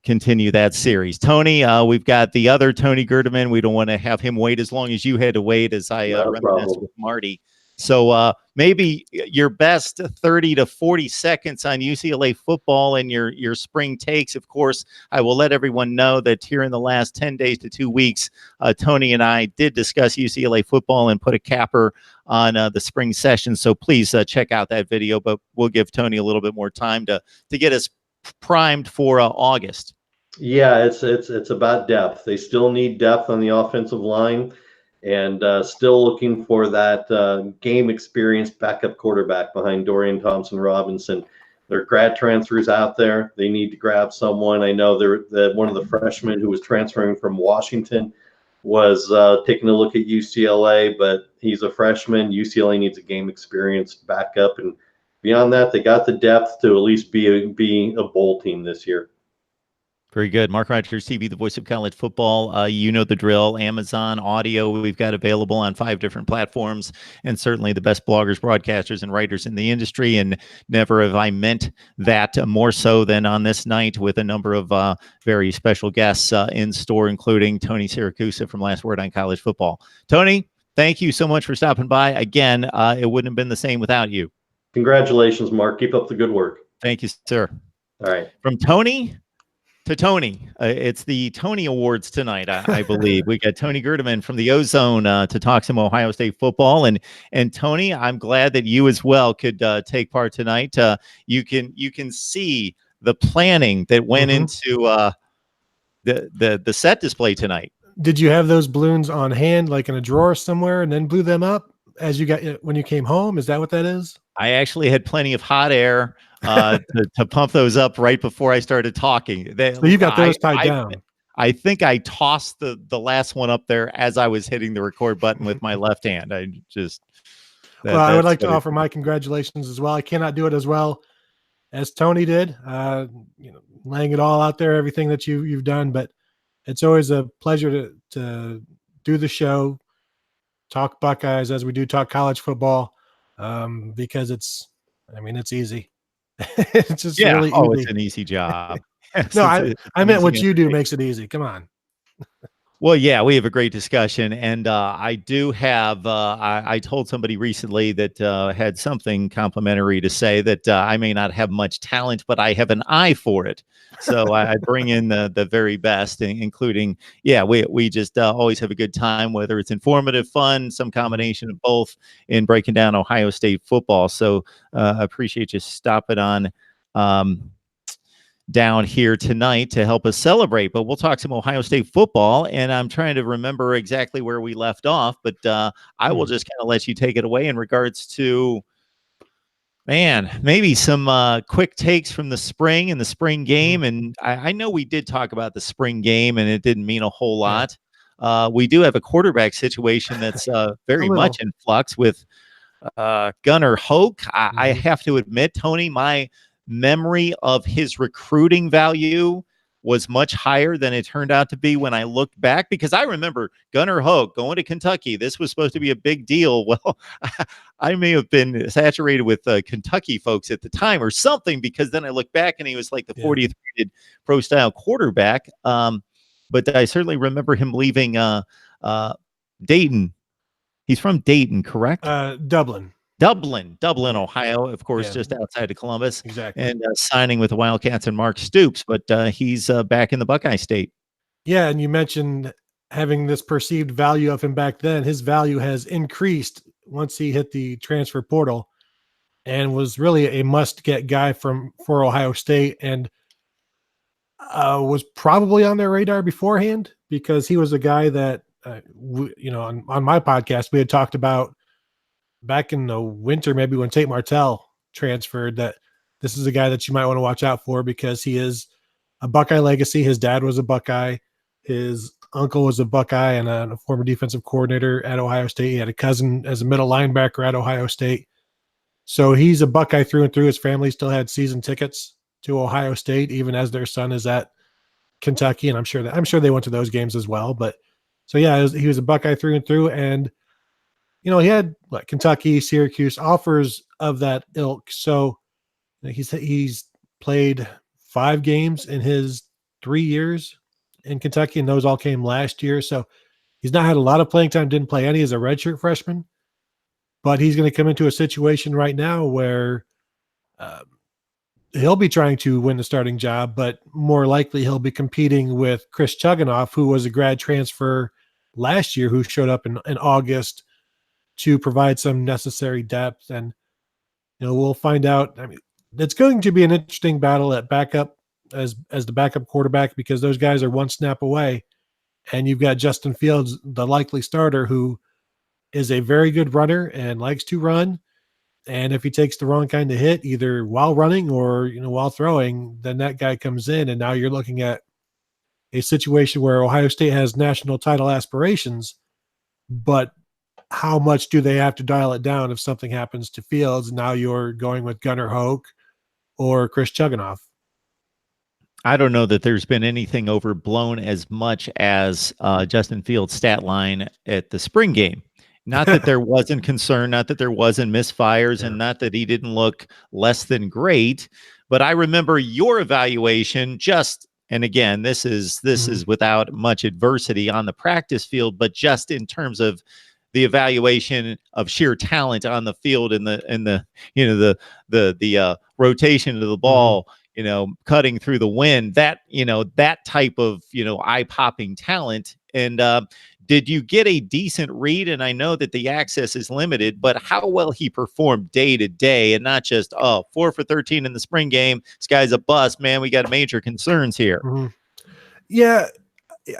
continue that series. Tony, we've got the other Tony Gerdeman. We don't want to have him wait as long as you had to wait, as I reminisce with Marty. So maybe your best 30 to 40 seconds on UCLA football and your spring takes. Of course, I will let everyone know that here in the last 10 days to 2 weeks, Tony and I did discuss UCLA football and put a capper on the spring session. So please check out that video, but we'll give Tony a little bit more time to get us primed for August. Yeah, it's about depth. They still need depth on the offensive line, and still looking for that game experience backup quarterback behind Dorian Thompson-Robinson. There are grad transfers out there. They need to grab someone. I know that one of the freshmen who was transferring from Washington was taking a look at UCLA, but he's a freshman. UCLA needs a game experience backup, and beyond that, they got the depth to at least be a bowl team this year. Very good. Mark Rogers TV, the voice of college football. You know the drill. Amazon audio we've got available on 5 different platforms, and certainly the best bloggers, broadcasters, and writers in the industry. And never have I meant that more so than on this night, with a number of very special guests in store, including Tony Siracusa from Last Word on College Football. Tony, thank you so much for stopping by. Again, it wouldn't have been the same without you. Congratulations, Mark. Keep up the good work. Thank you, sir. All right. From Tony to Tony. It's the Tony Awards tonight, I believe. We got Tony Gerdeman from the Ozone to talk some Ohio State football. And Tony, I'm glad that you as well could take part tonight. You can see the planning that went into the set display tonight. Did you have those balloons on hand, like in a drawer somewhere, and then blew them up as you got when you came home? Is that what that is? I actually had plenty of hot air to pump those up right before I started talking. So you got those tied down. I think I tossed the last one up there as I was hitting the record button with my left hand. I would like to offer my congratulations as well. I cannot do it as well as Tony did, laying it all out there, everything that you've done, but it's always a pleasure to do the show, talk Buckeyes as we do talk college football, because it's easy. It's just really easy. It's an easy job. No, I meant what you do makes it easy. Come on. Well, yeah, we have a great discussion, and I do have. I told somebody recently that had something complimentary to say, that I may not have much talent, but I have an eye for it. So I bring in the very best, including, we just always have a good time, whether it's informative, fun, some combination of both, in breaking down Ohio State football. So I appreciate you stopping on down here tonight to help us celebrate. But we'll talk some Ohio State football, and I'm trying to remember exactly where we left off, but I will just kind of let you take it away in regards to, maybe some quick takes from the spring and the spring game. And I know we did talk about the spring game, and it didn't mean a whole lot. We do have a quarterback situation that's very much in flux with Gunnar Hoke. I have to admit, Tony, my memory of his recruiting value was much higher than it turned out to be when I looked back, because I remember Gunnar Hoke going to Kentucky. This was supposed to be a big deal. Well, I may have been saturated with Kentucky folks at the time or something, because then I look back and he was like the 40th rated pro style quarterback. But I certainly remember him leaving Dayton. He's from Dayton, correct? Dublin, Ohio, of course, just outside of Columbus. Exactly. And signing with the Wildcats and Mark Stoops, but he's back in the Buckeye State. Yeah, and you mentioned having this perceived value of him back then. His value has increased once he hit the transfer portal, and was really a must-get guy for Ohio State, and was probably on their radar beforehand, because he was a guy that, on my podcast, we had talked about back in the winter, maybe when Tate Martell transferred, that this is a guy that you might want to watch out for, because he is a Buckeye legacy. His dad was a Buckeye. His uncle was a Buckeye and a former defensive coordinator at Ohio State. He had a cousin as a middle linebacker at Ohio State. So he's a Buckeye through and through. His family still had season tickets to Ohio State, even as their son is at Kentucky. And I'm sure they went to those games as well. But so, he was a Buckeye through and through. And he had Kentucky, Syracuse offers of that ilk. So he's played 5 games in his 3 years in Kentucky, and those all came last year. So he's not had a lot of playing time, didn't play any as a redshirt freshman, but he's going to come into a situation right now where he'll be trying to win the starting job, but more likely he'll be competing with Chris Chuganoff, who was a grad transfer last year, who showed up in August to provide some necessary depth. And we'll find out. It's going to be an interesting battle at backup as the backup quarterback because those guys are one snap away, and you've got Justin Fields, the likely starter, who is a very good runner and likes to run. And if he takes the wrong kind of hit, either while running or while throwing, then that guy comes in, and now you're looking at a situation where Ohio State has national title aspirations, but how much do they have to dial it down if something happens to Fields? Now you're going with Gunnar Hoke or Chris Chuganoff. I don't know that there's been anything overblown as much as Justin Fields' stat line at the spring game. Not that there wasn't concern, not that there wasn't misfires, and not that he didn't look less than great. But I remember your evaluation and again, this is without much adversity on the practice field, but just in terms of the evaluation of sheer talent on the field and the rotation of the ball, cutting through the wind, that type of, eye-popping talent. And did you get a decent read? And I know that the access is limited, but how well he performed day to day, and not just 4 for 13 in the spring game. This guy's a bust, man. We got major concerns here. Mm-hmm. Yeah,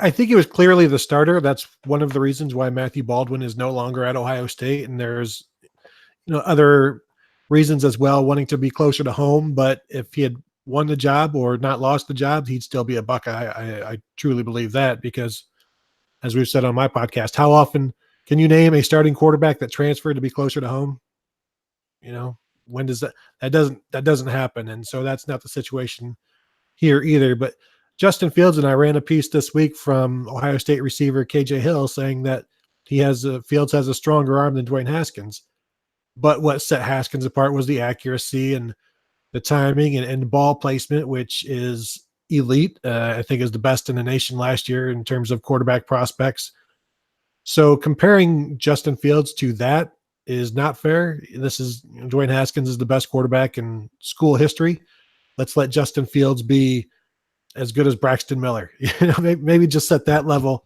I think he was clearly the starter. That's one of the reasons why Matthew Baldwin is no longer at Ohio State. And there's, other reasons as well, wanting to be closer to home. But if he had won the job or not lost the job, he'd still be a Buckeye. I truly believe that, because as we've said on my podcast, how often can you name a starting quarterback that transferred to be closer to home? When does that doesn't happen. And so that's not the situation here either. But Justin Fields, and I ran a piece this week from Ohio State receiver KJ Hill saying that Fields has a stronger arm than Dwayne Haskins. But what set Haskins apart was the accuracy and the timing and ball placement, which is elite. I think is the best in the nation last year in terms of quarterback prospects. So comparing Justin Fields to that is not fair. Dwayne Haskins is the best quarterback in school history. Let's let Justin Fields be as good as Braxton Miller. Maybe just set that level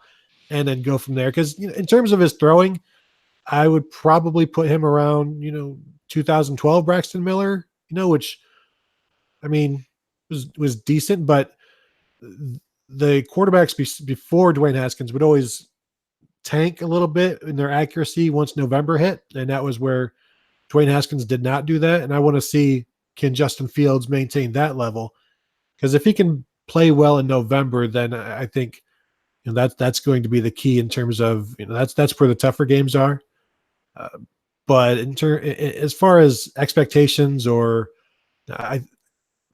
and then go from there. Because in terms of his throwing, I would probably put him around 2012 Braxton Miller. Which was decent, but the quarterbacks before Dwayne Haskins would always tank a little bit in their accuracy once November hit, and that was where Dwayne Haskins did not do that. And I want to see, can Justin Fields maintain that level? Because if he can play well in November, then I think that's going to be the key in terms of that's where the tougher games are. But as far as expectations,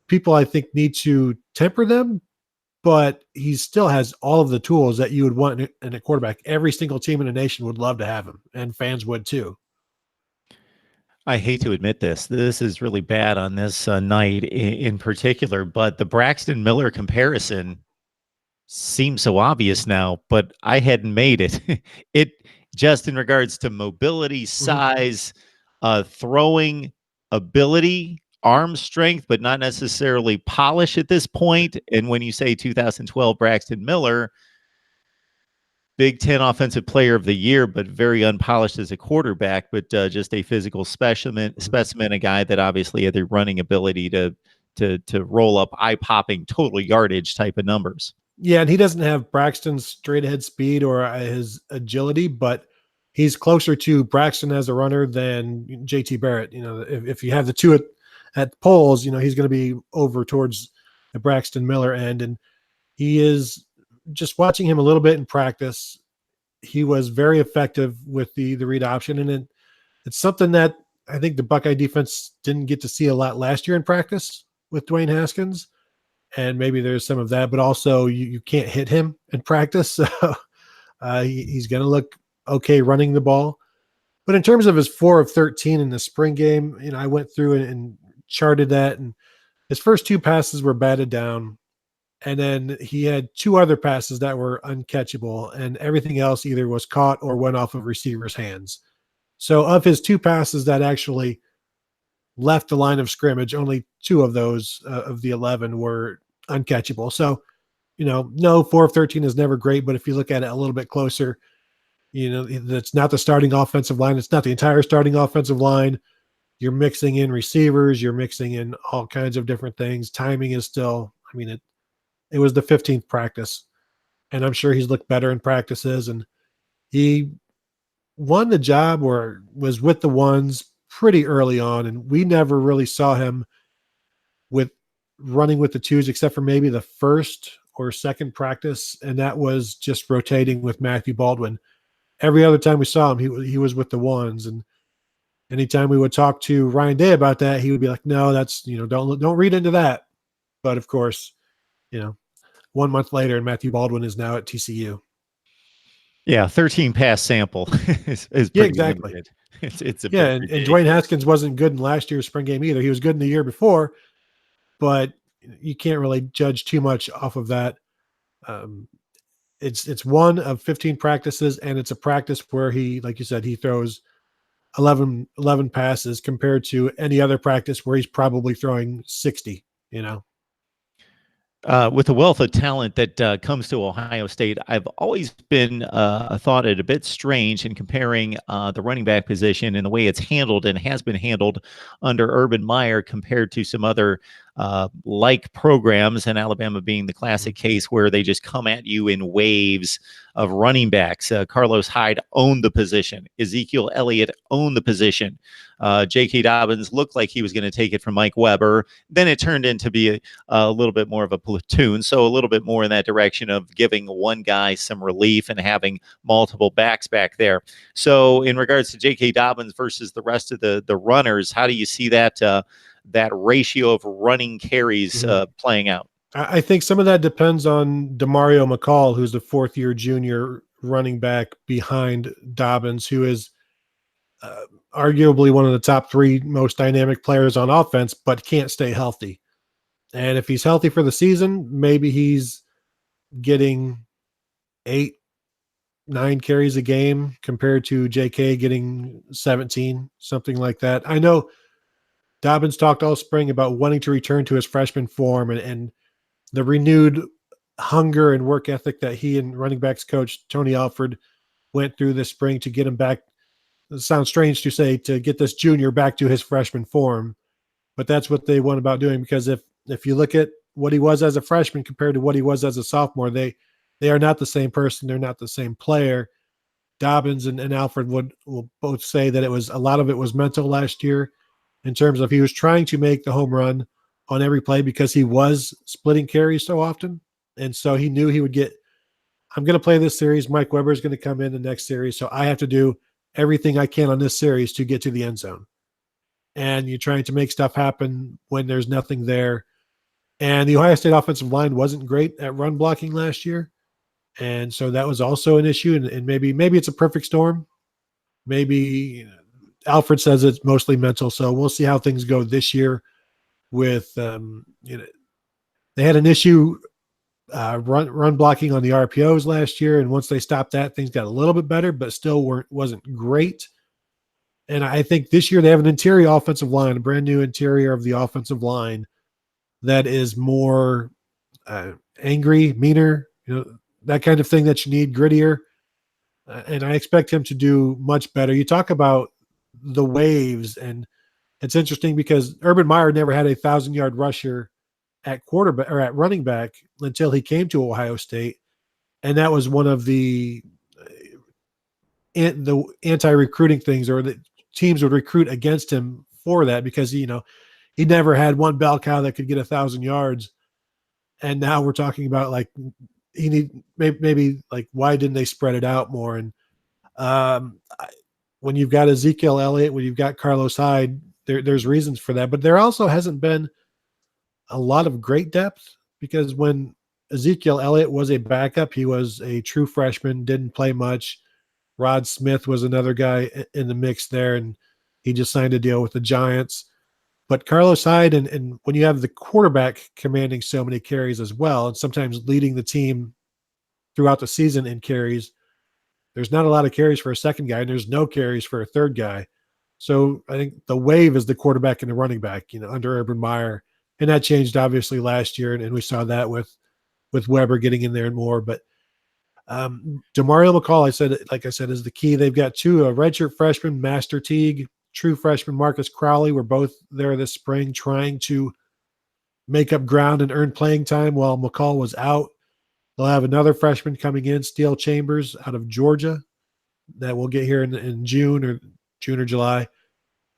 people I think need to temper them, but he still has all of the tools that you would want in a quarterback. Every single team in the nation would love to have him, and fans would too. I hate to admit this. This is really bad on this night in particular, but the Braxton Miller comparison seems so obvious now, but I hadn't made it. It just in regards to mobility, size, throwing ability, arm strength, but not necessarily polish at this point. And when you say 2012 Braxton Miller, Big Ten Offensive Player of the Year, but very unpolished as a quarterback, but just a physical specimen, a guy that obviously had the running ability to roll up eye-popping total yardage type of numbers. Yeah, and he doesn't have Braxton's straight-ahead speed or his agility, but he's closer to Braxton as a runner than JT Barrett. If you have the two at polls, he's going to be over towards the Braxton Miller end. And he is, just watching him a little bit in practice, he was very effective with the read option. And it's something that I think the Buckeye defense didn't get to see a lot last year in practice with Dwayne Haskins. And maybe there's some of that, but also you can't hit him in practice. So he's going to look okay running the ball. But in terms of his 4 of 13 in the spring game, I went through and charted that, and his first 2 passes were batted down. And then he had 2 other passes that were uncatchable, and everything else either was caught or went off of receivers' hands. So of his 2 passes that actually left the line of scrimmage, only 2 of those of the 11 were uncatchable. So, no, 4 of 13 is never great, but if you look at it a little bit closer, that's not the starting offensive line. It's not the entire starting offensive line. You're mixing in receivers. You're mixing in all kinds of different things. Timing is still I mean, it was the 15th practice, and I'm sure he's looked better in practices, and he won the job or was with the ones pretty early on, and we never really saw him with running with the twos except for maybe the first or second practice, and that was just rotating with Matthew Baldwin. Every other time we saw him, he was with the ones, and anytime we would talk to Ryan Day about that, he would be like, "No, that's don't read into that." But of course, 1 month later, and Matthew Baldwin is now at TCU. Yeah, 13 pass sample is pretty exactly. limited. It's a and Dwayne Haskins wasn't good in last year's spring game either. He was good in the year before, but you can't really judge too much off of that. It's one of 15 practices, and it's a practice where he, like you said, he throws 11 passes compared to any other practice where he's probably throwing 60. With the wealth of talent that comes to Ohio State, I've always been thought it a bit strange in comparing the running back position and the way it's handled and has been handled under Urban Meyer compared to some other like programs, and Alabama being the classic case where they just come at you in waves of running backs. Carlos Hyde owned the position. Ezekiel Elliott owned the position. J.K. Dobbins looked like he was going to take it from Mike Weber. Then it turned into be a little bit more of a platoon, so a little bit more in that direction of giving one guy some relief and having multiple backs back there. So in regards to J.K. Dobbins versus the rest of the runners, how do you see that that ratio of running carries playing out? I think some of that depends on Demario McCall, who's the fourth-year junior running back behind Dobbins, who is arguably one of the top three most dynamic players on offense, but can't stay healthy. And if he's healthy for the season, maybe he's getting 8-9 carries a game compared to JK getting 17, something like that. I know Dobbins talked all spring about wanting to return to his freshman form and the renewed hunger and work ethic that he and running backs coach Tony Alford went through this spring to get him back. It sounds strange to say, to get this junior back to his freshman form, but that's what they went about doing, because if you look at what he was as a freshman compared to what he was as a sophomore, they are not the same person. They're not the same player. Dobbins and Alford will both say that a lot of it was mental last year, in terms of he was trying to make the home run on every play because he was splitting carries so often. And so he knew he would get, I'm going to play this series. Mike Weber is going to come in the next series. So I have to do everything I can on this series to get to the end zone. And you're trying to make stuff happen when there's nothing there. And the Ohio State offensive line wasn't great at run blocking last year. And so that was also an issue. And maybe it's a perfect storm. Maybe Alfred says it's mostly mental. So we'll see how things go this year with, they had an issue run blocking on the RPOs last year. And once they stopped that, things got a little bit better, but still wasn't great. And I think this year they have an interior offensive line, a brand new interior of the offensive line that is more angry, meaner, that kind of thing that you need, grittier. And I expect him to do much better. You talk about the waves, and it's interesting because Urban Meyer never had a 1,000-yard rusher at quarterback or at running back until he came to Ohio State. And that was one of the anti-recruiting things, or the teams would recruit against him for that, because, he never had one bell cow that could get 1,000 yards. And now we're talking about like, maybe like, why didn't they spread it out more? And when you've got Ezekiel Elliott, when you've got Carlos Hyde, there's reasons for that. But there also hasn't been a lot of great depth, because when Ezekiel Elliott was a backup, he was a true freshman, didn't play much. Rod Smith was another guy in the mix there, and he just signed a deal with the Giants. But Carlos Hyde, and when you have the quarterback commanding so many carries as well, and sometimes leading the team throughout the season in carries, there's not a lot of carries for a second guy, and there's no carries for a third guy. So I think the wave is the quarterback and the running back, under Urban Meyer. And that changed obviously last year, and we saw that with Weber getting in there and more. But Demario McCall, like I said, is the key. They've got two redshirt freshmen, Master Teague, true freshman Marcus Crowley, were both there this spring trying to make up ground and earn playing time while McCall was out. They'll have another freshman coming in, Steele Chambers out of Georgia, that we'll get here in June or July.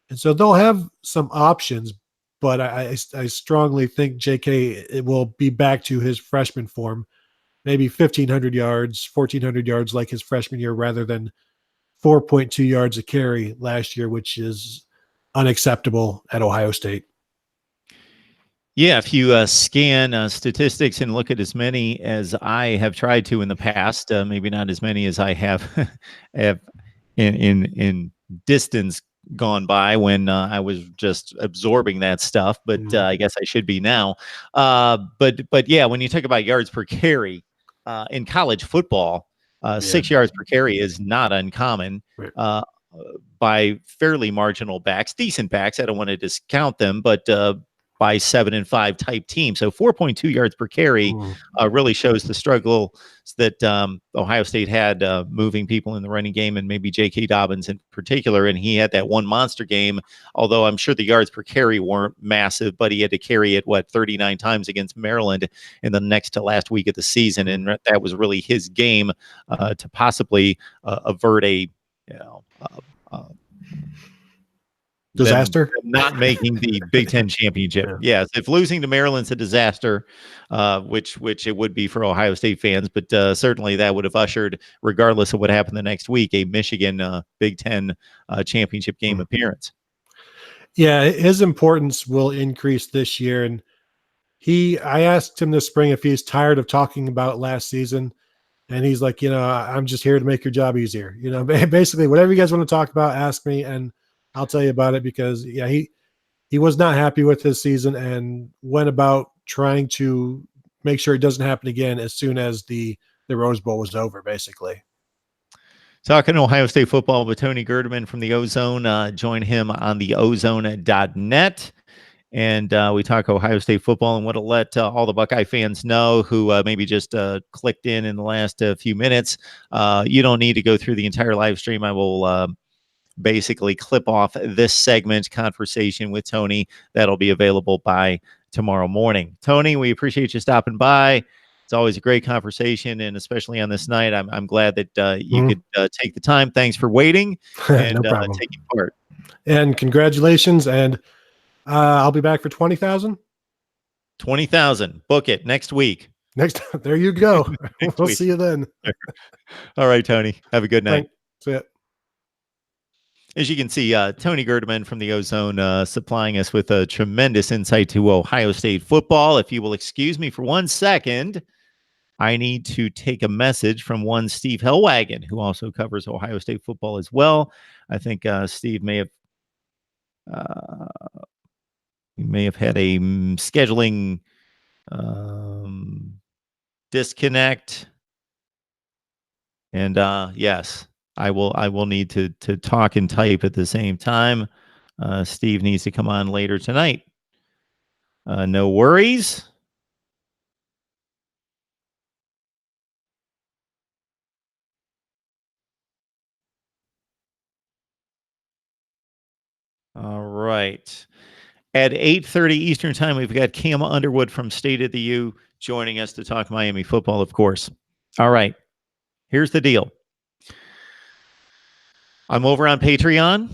And so they'll have some options, but I strongly think JK it will be back to his freshman form, maybe 1,500 yards, 1,400 yards like his freshman year rather than 4.2 yards a carry last year, which is unacceptable at Ohio State. Yeah, if you scan statistics and look at as many as I have tried to in the past, maybe not as many as I have, have in distance gone by when I was just absorbing that stuff, but I guess I should be now. But yeah, when you talk about yards per carry in college football, 6 yards per carry is not uncommon by fairly marginal backs, decent backs. I don't want to discount them, but by 7 and 5 type team. So 4.2 yards per carry really shows the struggle that Ohio State had moving people in the running game, and maybe J.K. Dobbins in particular. And he had that one monster game, although I'm sure the yards per carry weren't massive, but he had to carry it, 39 times against Maryland in the next to last week of the season. And that was really his game to possibly avert a, disaster, not making the Big Ten championship. Yes, if losing to Maryland's a disaster, which it would be for Ohio State fans, but certainly that would have ushered, regardless of what happened the next week, a Michigan Big Ten championship game appearance. Yeah, his importance will increase this year, and I asked him this spring if he's tired of talking about last season, and he's like, I'm just here to make your job easier. Basically, whatever you guys want to talk about, ask me, and I'll tell you about it, because he was not happy with his season and went about trying to make sure it doesn't happen again as soon as the Rose Bowl was over, basically. Talking Ohio State football with Tony Gerdeman from the Ozone. Join him on the ozone.net. And we talk Ohio State football and what to let all the Buckeye fans know who maybe just clicked in the last few minutes. You don't need to go through the entire live stream. I will basically clip off this segment conversation with Tony. That'll be available by tomorrow morning. Tony, we appreciate you stopping by. It's always a great conversation, and especially on this night, I'm glad that you could take the time. Thanks for waiting and no taking part. And congratulations. And I'll be back for 20,000. 20,000. Book it next week. There you go. We'll see you then. All right, Tony. Have a good night. See ya. As you can see, Tony Gerdeman from the Ozone supplying us with a tremendous insight to Ohio State football. If you will excuse me for 1 second, I need to take a message from one Steve Helwagen, who also covers Ohio State football as well. I think Steve may have had a scheduling disconnect. And yes, I will need to talk and type at the same time. Steve needs to come on later tonight. No worries. All right. At 8:30 Eastern time, we've got Cam Underwood from State of the U joining us to talk Miami football, of course. All right. Here's the deal. I'm over on Patreon,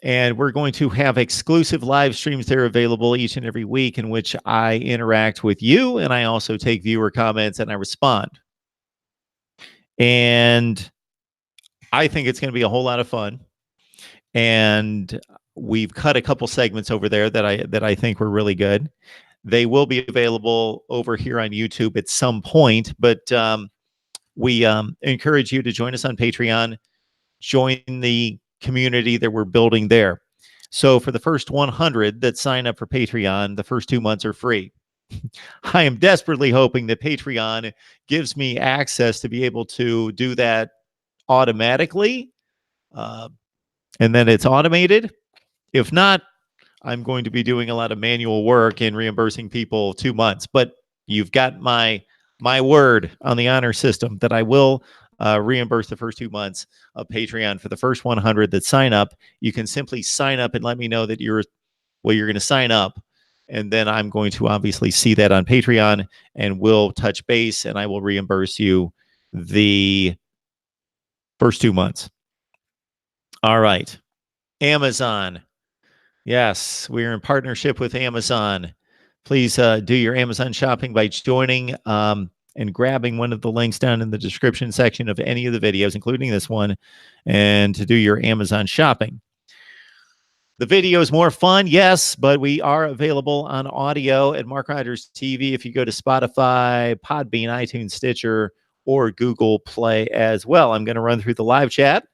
and we're going to have exclusive live streams there available each and every week in which I interact with you, and I also take viewer comments and I respond. And I think it's going to be a whole lot of fun. And we've cut a couple segments over there that I think were really good. They will be available over here on YouTube at some point, but we encourage you to join us on Patreon. Join the community that we're building there. So for the first 100 that sign up for Patreon, the first 2 months are free. I am desperately hoping that Patreon gives me access to be able to do that automatically. And then it's automated. If not, I'm going to be doing a lot of manual work and reimbursing people 2 months. But you've got my word on the honor system that I will reimburse the first 2 months of Patreon. For the first 100 that sign up, you can simply sign up and let me know that you're going to sign up. And then I'm going to obviously see that on Patreon, and we'll touch base, and I will reimburse you the first 2 months. All right. Amazon. Yes, we are in partnership with Amazon. Please do your Amazon shopping by joining and grabbing one of the links down in the description section of any of the videos, including this one, and to do your Amazon shopping. The video is more fun, yes, but we are available on audio at Mark Rogers TV if you go to Spotify, Podbean, iTunes, Stitcher, or Google Play as well. I'm going to run through the live chat.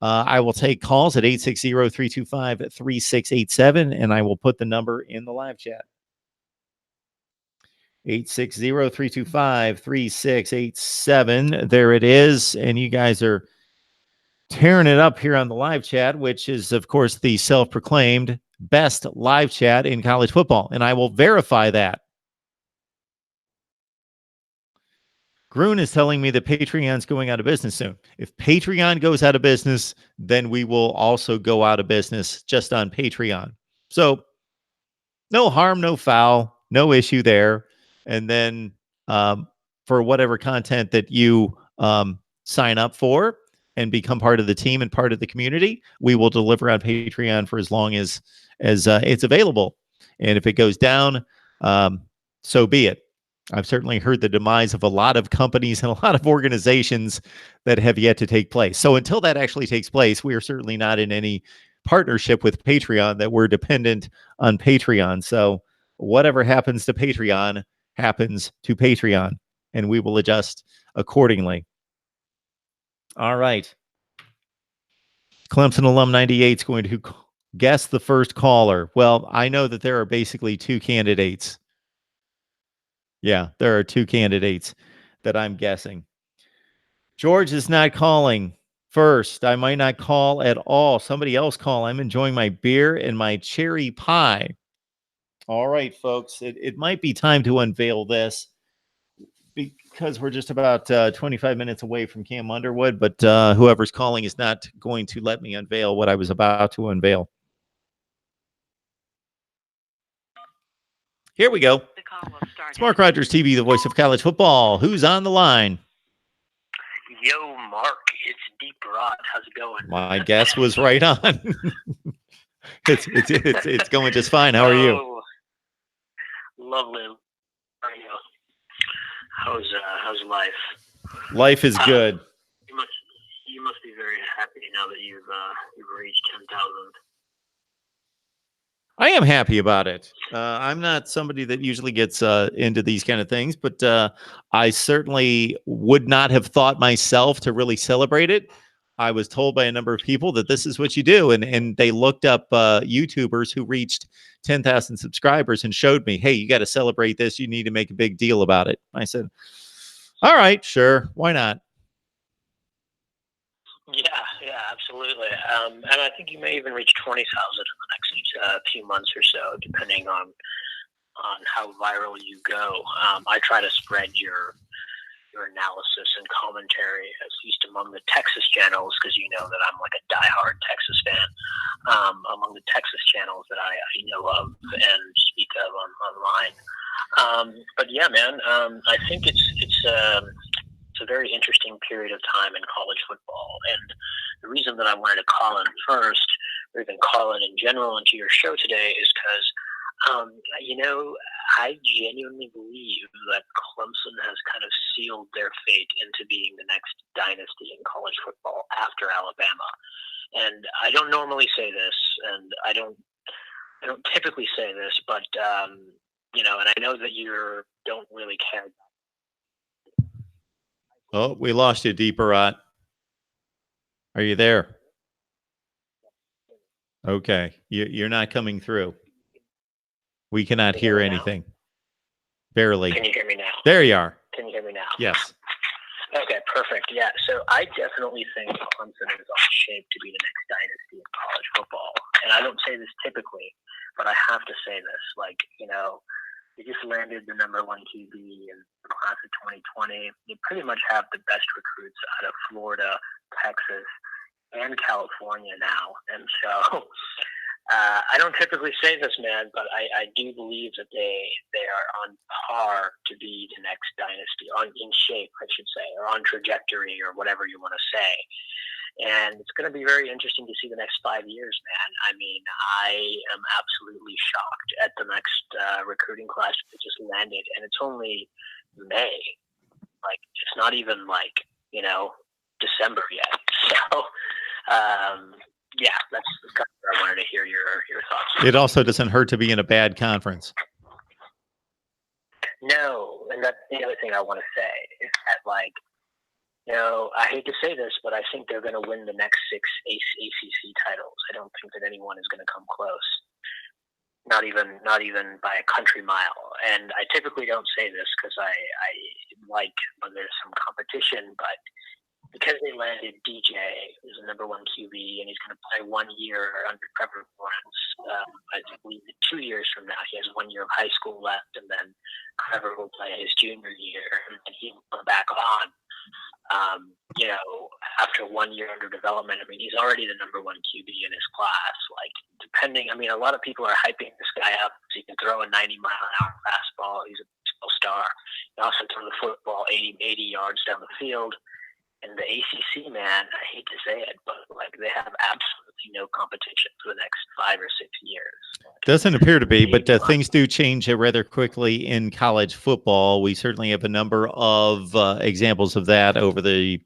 I will take calls at 860-325-3687, and I will put the number in the live chat. 860-325-3687. There it is. And you guys are tearing it up here on the live chat, which is, of course, the self-proclaimed best live chat in college football. And I will verify that. Grun is telling me that Patreon's going out of business soon. If Patreon goes out of business, then we will also go out of business just on Patreon. So no harm, no foul, no issue there. And then for whatever content that you sign up for and become part of the team and part of the community, we will deliver on Patreon for as long as it's available. And if it goes down, so be it. I've certainly heard the demise of a lot of companies and a lot of organizations that have yet to take place. So until that actually takes place, we are certainly not in any partnership with Patreon that we're dependent on Patreon. So whatever happens to Patreon happens to Patreon, and we will adjust accordingly. All right. Clemson alum 98 is going to guess the first caller. Well, I know that there are basically two candidates. Yeah, there are two candidates that I'm guessing. George is not calling first. I might not call at all. Somebody else call. I'm enjoying my beer and my cherry pie. All right, folks. It might be time to unveil this because we're just about 25 minutes away from Cam Underwood, but whoever's calling is not going to let me unveil what I was about to unveil. Here we go. It's Mark Rogers TV, the voice of college football. Who's on the line? Yo, Mark, it's Deep Rod. How's it going? My guess was right on. it's going just fine. How are you? Lovely. How's life? Life is good. You must be very happy now that you've reached 10,000. I am happy about it. I'm not somebody that usually gets into these kind of things, but I certainly would not have thought myself to really celebrate it. I was told by a number of people that this is what you do, and they looked up YouTubers who reached 10,000 subscribers and showed me, hey, you got to celebrate this. You need to make a big deal about it. I said, all right, sure. Why not? Yeah, absolutely. And I think you may even reach 20,000 in the next few months or so, depending on how viral you go. I try to spread your analysis and commentary, at least among the Texas channels, because you know that I'm like a diehard Texas fan. Among the Texas channels that I know of and speak of online. But yeah, man, I think it's a very interesting period of time in college football. And the reason that I wanted to call in first, or even call in general into your show today, is because, I genuinely believe that Clemson has kind of sealed their fate into being the next dynasty in college football after Alabama. And I don't normally say this, and I don't typically say this, but, and I know that you don't really care. Oh, we lost you, Deeperat. Are you there? Okay. You're not coming through. We cannot hear anything. Barely. Can you hear me now? There you are. Can you hear me now? Yes. Okay, perfect. Yeah, so I definitely think Clemson is on shape to be the next dynasty in college football. And I don't say this typically, but I have to say this. They just landed the #1 QB in the class of 2020. They pretty much have the best recruits out of Florida, Texas, and California now. And so I don't typically say this, man, but I do believe that they are on par to be the next dynasty, in shape, I should say, or on trajectory, or whatever you want to say. And it's going to be very interesting to see the next 5 years, man. I mean, I am absolutely shocked at the next recruiting class that just landed, and it's only May. Like, it's not even like, December yet. So, yeah, that's kind of where I wanted to hear your thoughts. It also doesn't hurt to be in a bad conference. No, and that's the other thing I want to say is that, like, I hate to say this, but I think they're going to win the next 6 ACC titles. I don't think that anyone is going to come close. Not even by a country mile. And I typically don't say this because I like when there's some competition, but because they landed DJ, who's the number 1 QB, and he's going to play 1 year under Trevor Lawrence. I believe 2 years from now, he has 1 year of high school left, and then Trevor will play his junior year, and then he will come back on. After 1 year under development, I mean, he's already the number 1 QB in his class. Like, a lot of people are hyping this guy up because he can throw a 90-mile-an-hour fastball. He's a baseball star. He also throw the football 80 yards down the field. And the ACC, man, I hate to say it, but like they have absolutely no competition for the next 5 or 6 years. Doesn't appear to be, but things do change rather quickly in college football. We certainly have a number of examples of that over the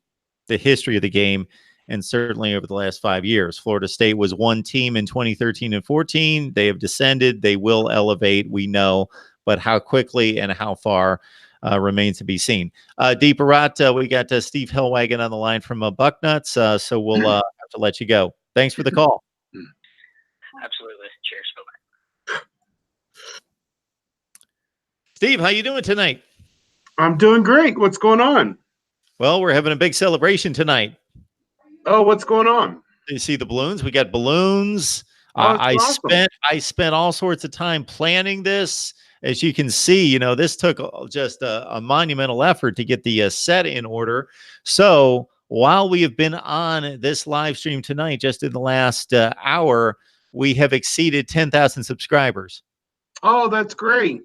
history of the game, and certainly over the last 5 years. Florida State was one team in 2013 and 14. They have descended. They will elevate, we know, but how quickly and how far remains to be seen. Deep Barat, we got Steve Helwagen on the line from Bucknuts, so we'll have to let you go. Thanks for the call. Absolutely. Cheers. Bye-bye. Steve, how you doing tonight? I'm doing great. What's going on? Well, we're having a big celebration tonight. Oh, what's going on? You see the balloons? We got balloons. Oh, awesome. I spent all sorts of time planning this. As you can see, this took just a monumental effort to get the set in order. So while we have been on this live stream tonight, just in the last hour, we have exceeded 10,000 subscribers. Oh, that's great.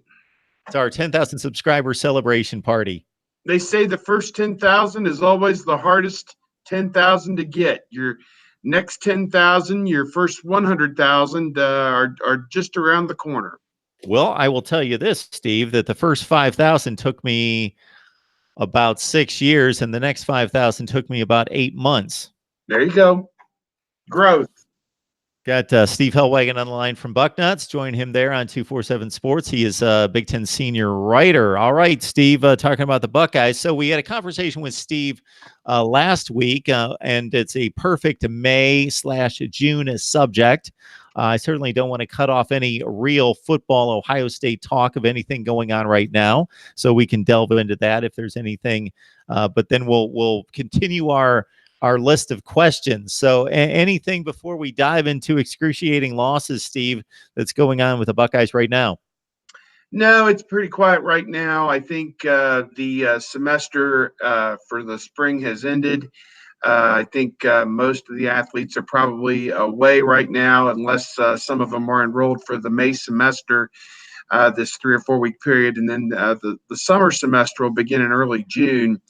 It's our 10,000 subscriber celebration party. They say the first 10,000 is always the hardest 10,000 to get. Your next 10,000, your first 100,000 are just around the corner. Well, I will tell you this, Steve, that the first 5,000 took me about 6 years, and the next 5,000 took me about 8 months. There you go. Growth. Got Steve Helwagen on the line from Bucknuts. Join him there on 247 Sports. He is a Big Ten senior writer. All right, Steve, talking about the Buckeyes. So we had a conversation with Steve last week, and it's a perfect May/June subject. I certainly don't want to cut off any real football Ohio State talk of anything going on right now, so we can delve into that if there's anything. But then we'll continue our list of questions. So anything before we dive into excruciating losses, Steve, that's going on with the Buckeyes right now? No, it's pretty quiet right now. I think the semester for the spring has ended. I think most of the athletes are probably away right now, unless some of them are enrolled for the May semester, this 3 or 4 week period. And then the summer semester will begin in early June.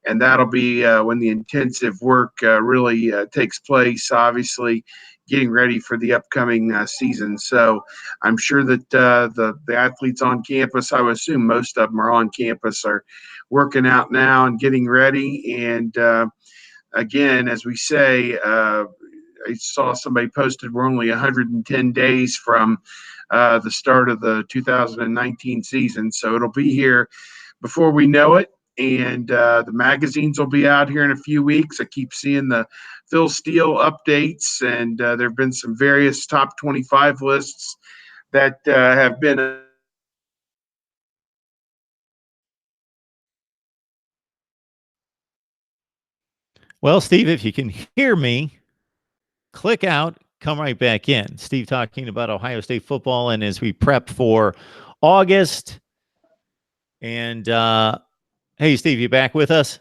And that'll be when the intensive work really takes place, obviously getting ready for the upcoming season. So I'm sure that the athletes on campus, I would assume most of them are on campus, are working out now and getting ready. And again, as we say, I saw somebody posted we're only 110 days from the start of the 2019 season. So it'll be here before we know it. And the magazines will be out here in a few weeks. I keep seeing the Phil Steele updates, and there have been some various top 25 lists that have been. Well, Steve, if you can hear me, click out, come right back in. Steve talking about Ohio State football, and as we prep for August. And hey, Steve, you back with us?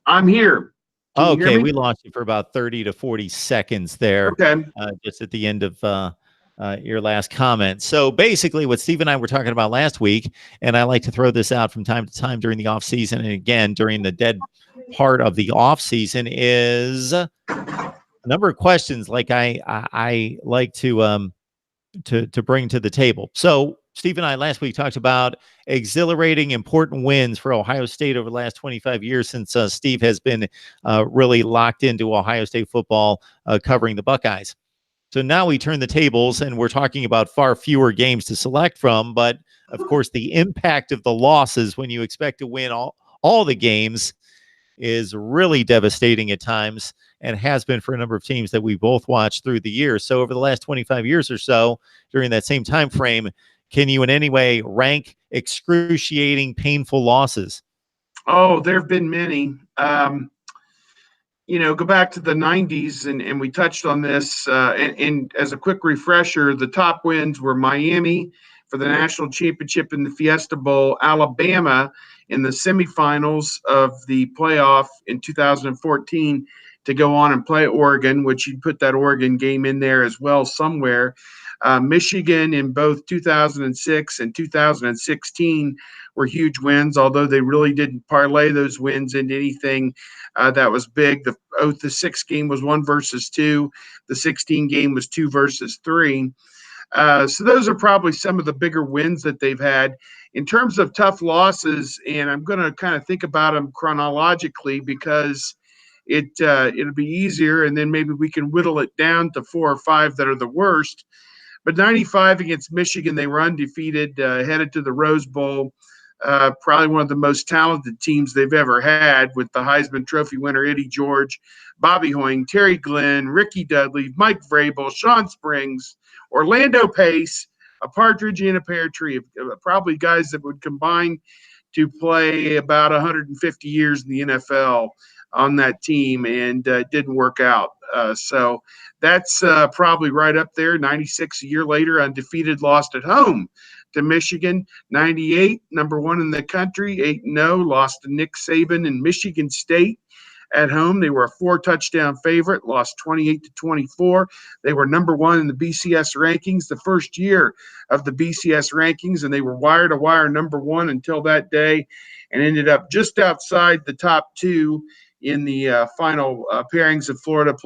I'm here. Okay, we lost you for about 30 to 40 seconds there. Okay. Just at the end of your last comment. So basically what Steve and I were talking about last week, and I like to throw this out from time to time during the off season, and again during the dead part of the off season, is a number of questions like I like to bring to the table. So Steve and I last week talked about exhilarating, important wins for Ohio State over the last 25 years since Steve has been really locked into Ohio State football, covering the Buckeyes. So now we turn the tables and we're talking about far fewer games to select from. But of course, the impact of the losses when you expect to win all the games is really devastating at times, and has been for a number of teams that we both watched through the years. So over the last 25 years or so, during that same time frame, can you in any way rank excruciating, painful losses? Oh, there have been many. Go back to the 90s, and we touched on this. And as a quick refresher, the top wins were Miami for the national championship in the Fiesta Bowl, Alabama in the semifinals of the playoff in 2014 to go on and play Oregon, which you'd put that Oregon game in there as well somewhere. Michigan in both 2006 and 2016 were huge wins, although they really didn't parlay those wins into anything that was big. The 6 game was 1 versus 2. The 16 game was 2 versus 3. So those are probably some of the bigger wins that they've had. In terms of tough losses, and I'm going to kind of think about them chronologically because it'll be easier, and then maybe we can whittle it down to 4 or 5 that are the worst. But 95 against Michigan, they were undefeated, headed to the Rose Bowl. Probably one of the most talented teams they've ever had, with the Heisman Trophy winner Eddie George, Bobby Hoying, Terry Glenn, Ricky Dudley, Mike Vrabel, Sean Springs, Orlando Pace, a partridge in a pear tree of probably guys that would combine to play about 150 years in the NFL on that team, and didn't work out. So that's probably right up there. 96, a year later, undefeated, lost at home to Michigan. 98, number 1 in the country, 8-0, lost to Nick Saban and Michigan State. At home, they were a 4-touchdown favorite, lost 28-24. They were number 1 in the BCS rankings the first year of the BCS rankings, and they were wire-to-wire number 1 until that day, and ended up just outside the top 2 in the final pairings of Florida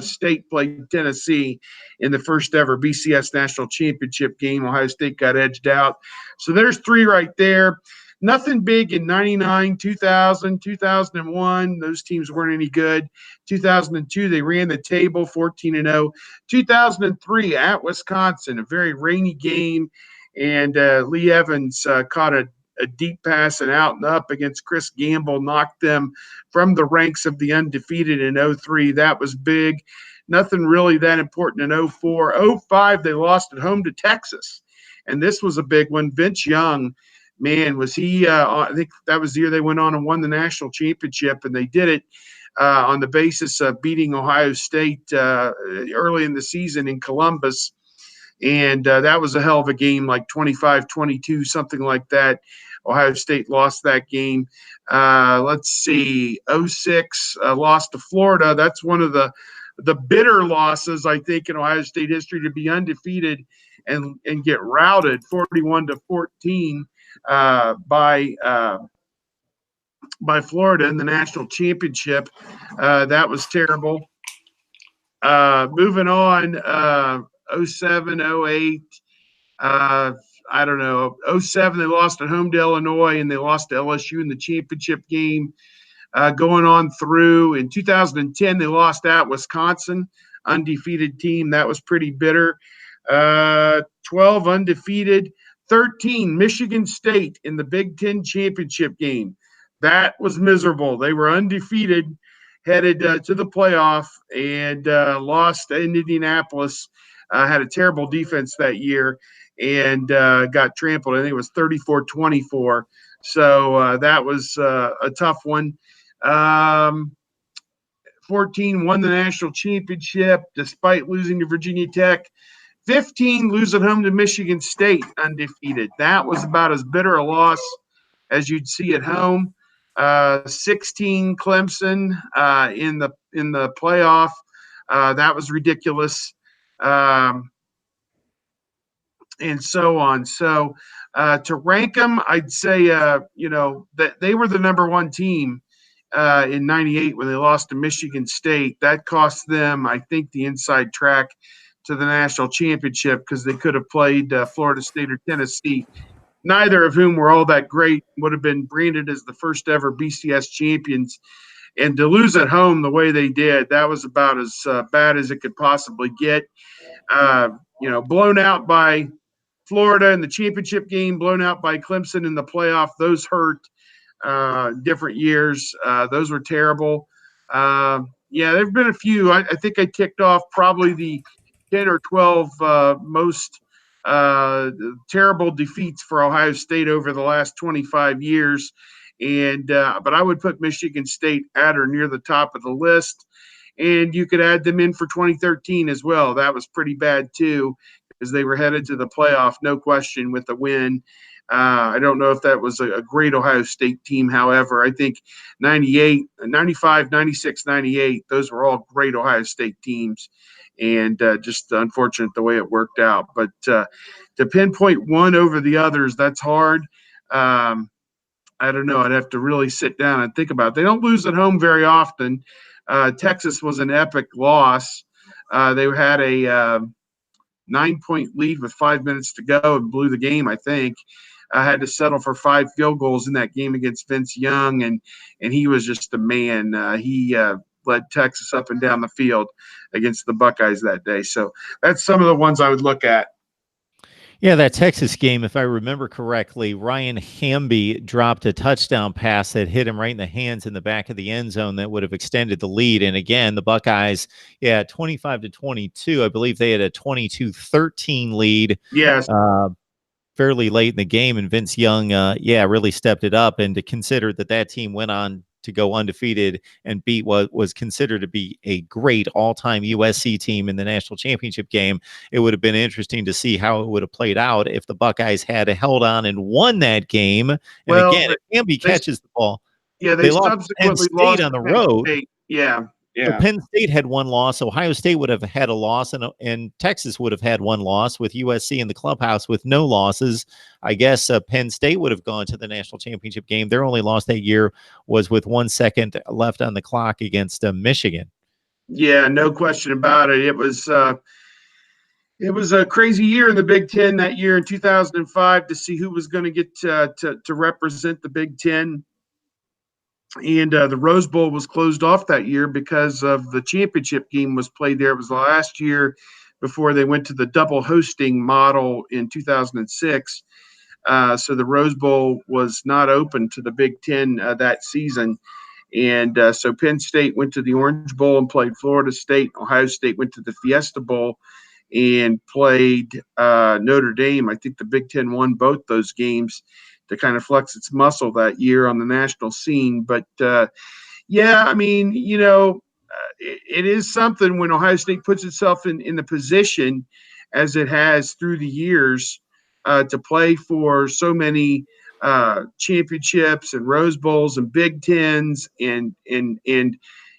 State played Tennessee in the first ever BCS national championship game. Ohio State got edged out. So there's 3 right there. Nothing big in 99, 2000, 2001. Those teams weren't any good. 2002, they ran the table 14-0. 2003 at Wisconsin, a very rainy game. And Lee Evans caught a deep pass and out and up against Chris Gamble, knocked them from the ranks of the undefeated in 03. That was big. Nothing really that important in 04. 05, they lost at home to Texas. And this was a big one. Vince Young, man, was he I think that was the year they went on and won the national championship, and they did it on the basis of beating Ohio State early in the season in Columbus. And that was a hell of a game, like 25-22, something like that. Ohio State lost that game. Let's see, 06, lost to Florida. That's one of the bitter losses, I think, in Ohio State history, to be undefeated and get routed 41-14 by Florida in the national championship. That was terrible. Moving on, 07, 08, I don't know. 07, they lost at home to Illinois, and they lost to LSU in the championship game. Going on through, in 2010, they lost at Wisconsin, undefeated team. That was pretty bitter. 12, undefeated. 13, Michigan State in the Big Ten championship game. That was miserable. They were undefeated, headed to the playoff, and lost in Indianapolis. Had a terrible defense that year, and got trampled. I think it was 34-24. So that was a tough one. 14, won the national championship despite losing to Virginia Tech. 15, lose at home to Michigan State, undefeated. That was about as bitter a loss as you'd see at home. 16, Clemson in the playoff. That was ridiculous. and so on. So to rank them, I'd say, that they were the number one team in '98 when they lost to Michigan State. That cost them, I think, the inside track to the national championship because they could have played Florida State or Tennessee, neither of whom were all that great, would have been branded as the first ever BCS champions. And to lose at home the way they did, that was about as bad as it could possibly get. Blown out by Florida in the championship game, blown out by Clemson in the playoff. Those hurt. Different years. Those were terrible. There have been a few. I think I ticked off probably the 10 or 12 most terrible defeats for Ohio State over the last 25 years. But I would put Michigan State at or near the top of the list. And you could add them in for 2013 as well. That was pretty bad too, because they were headed to the playoff, no question, with the win. I don't know if that was a great Ohio State team. However, I think 98, 95, 96, 98, those were all great Ohio State teams, and just unfortunate the way it worked out. But to pinpoint one over the others, that's hard. I don't know. I'd have to really sit down and think about it. They don't lose at home very often. Texas was an epic loss. They had a 9-point lead with 5 minutes to go and blew the game, I think. Had to settle for 5 field goals in that game against Vince Young, and he was just a man. He led Texas up and down the field against the Buckeyes that day. So that's some of the ones I would look at. Yeah, that Texas game, if I remember correctly, Ryan Hamby dropped a touchdown pass that hit him right in the hands in the back of the end zone that would have extended the lead. And again, the Buckeyes, 25-22. I believe they had a 22-13 lead. Yes. Fairly late in the game, and Vince Young, really stepped it up. And to consider that team went on to go undefeated and beat what was considered to be a great all-time USC team in the national championship game, it would have been interesting to see how it would have played out if the Buckeyes had held on and won that game. And again, if Hamby catches the ball, they subsequently lost on the road. State. Yeah. So Penn State had one loss. Ohio State would have had a loss, and Texas would have had one loss, with USC in the clubhouse with no losses. I guess Penn State would have gone to the national championship game. Their only loss that year was with 1 second left on the clock against Michigan. Yeah, no question about it. It was a crazy year in the Big Ten that year in 2005 to see who was going to get to represent the Big Ten. And the Rose Bowl was closed off that year because of the championship game was played there. It was the last year before they went to the double hosting model in 2006. So the Rose Bowl was not open to the Big Ten that season. And so Penn State went to the Orange Bowl and played Florida State. Ohio State went to the Fiesta Bowl and played Notre Dame. I think the Big Ten won both those games to kind of flex its muscle that year on the national scene. But it is something when Ohio State puts itself in the position as it has through the years to play for so many championships and Rose Bowls and Big Tens and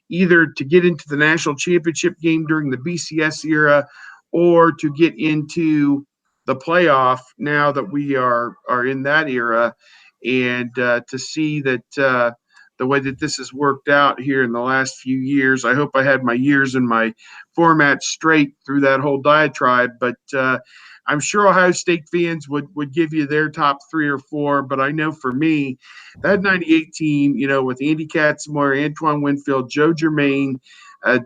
either to get into the national championship game during the BCS era or to get into the playoff now that we are in that era, and to see that the way that this has worked out here in the last few years. I hope I had my years and my format straight through that whole diatribe, but I'm sure Ohio State fans would give you their top 3 or 4, but I know for me, that 98 team, with Andy Katzenmoyer, Antoine Winfield, Joe Germain,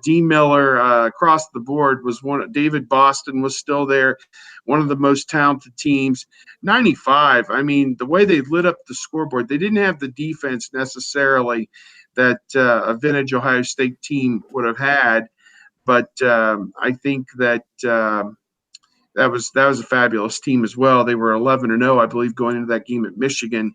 D. Miller, across the board was one. David Boston was still there, one of the most talented teams. 95, I mean, the way they lit up the scoreboard, they didn't have the defense necessarily that a vintage Ohio State team would have had, but I think that that was a fabulous team as well. They were 11-0, I believe, going into that game at Michigan.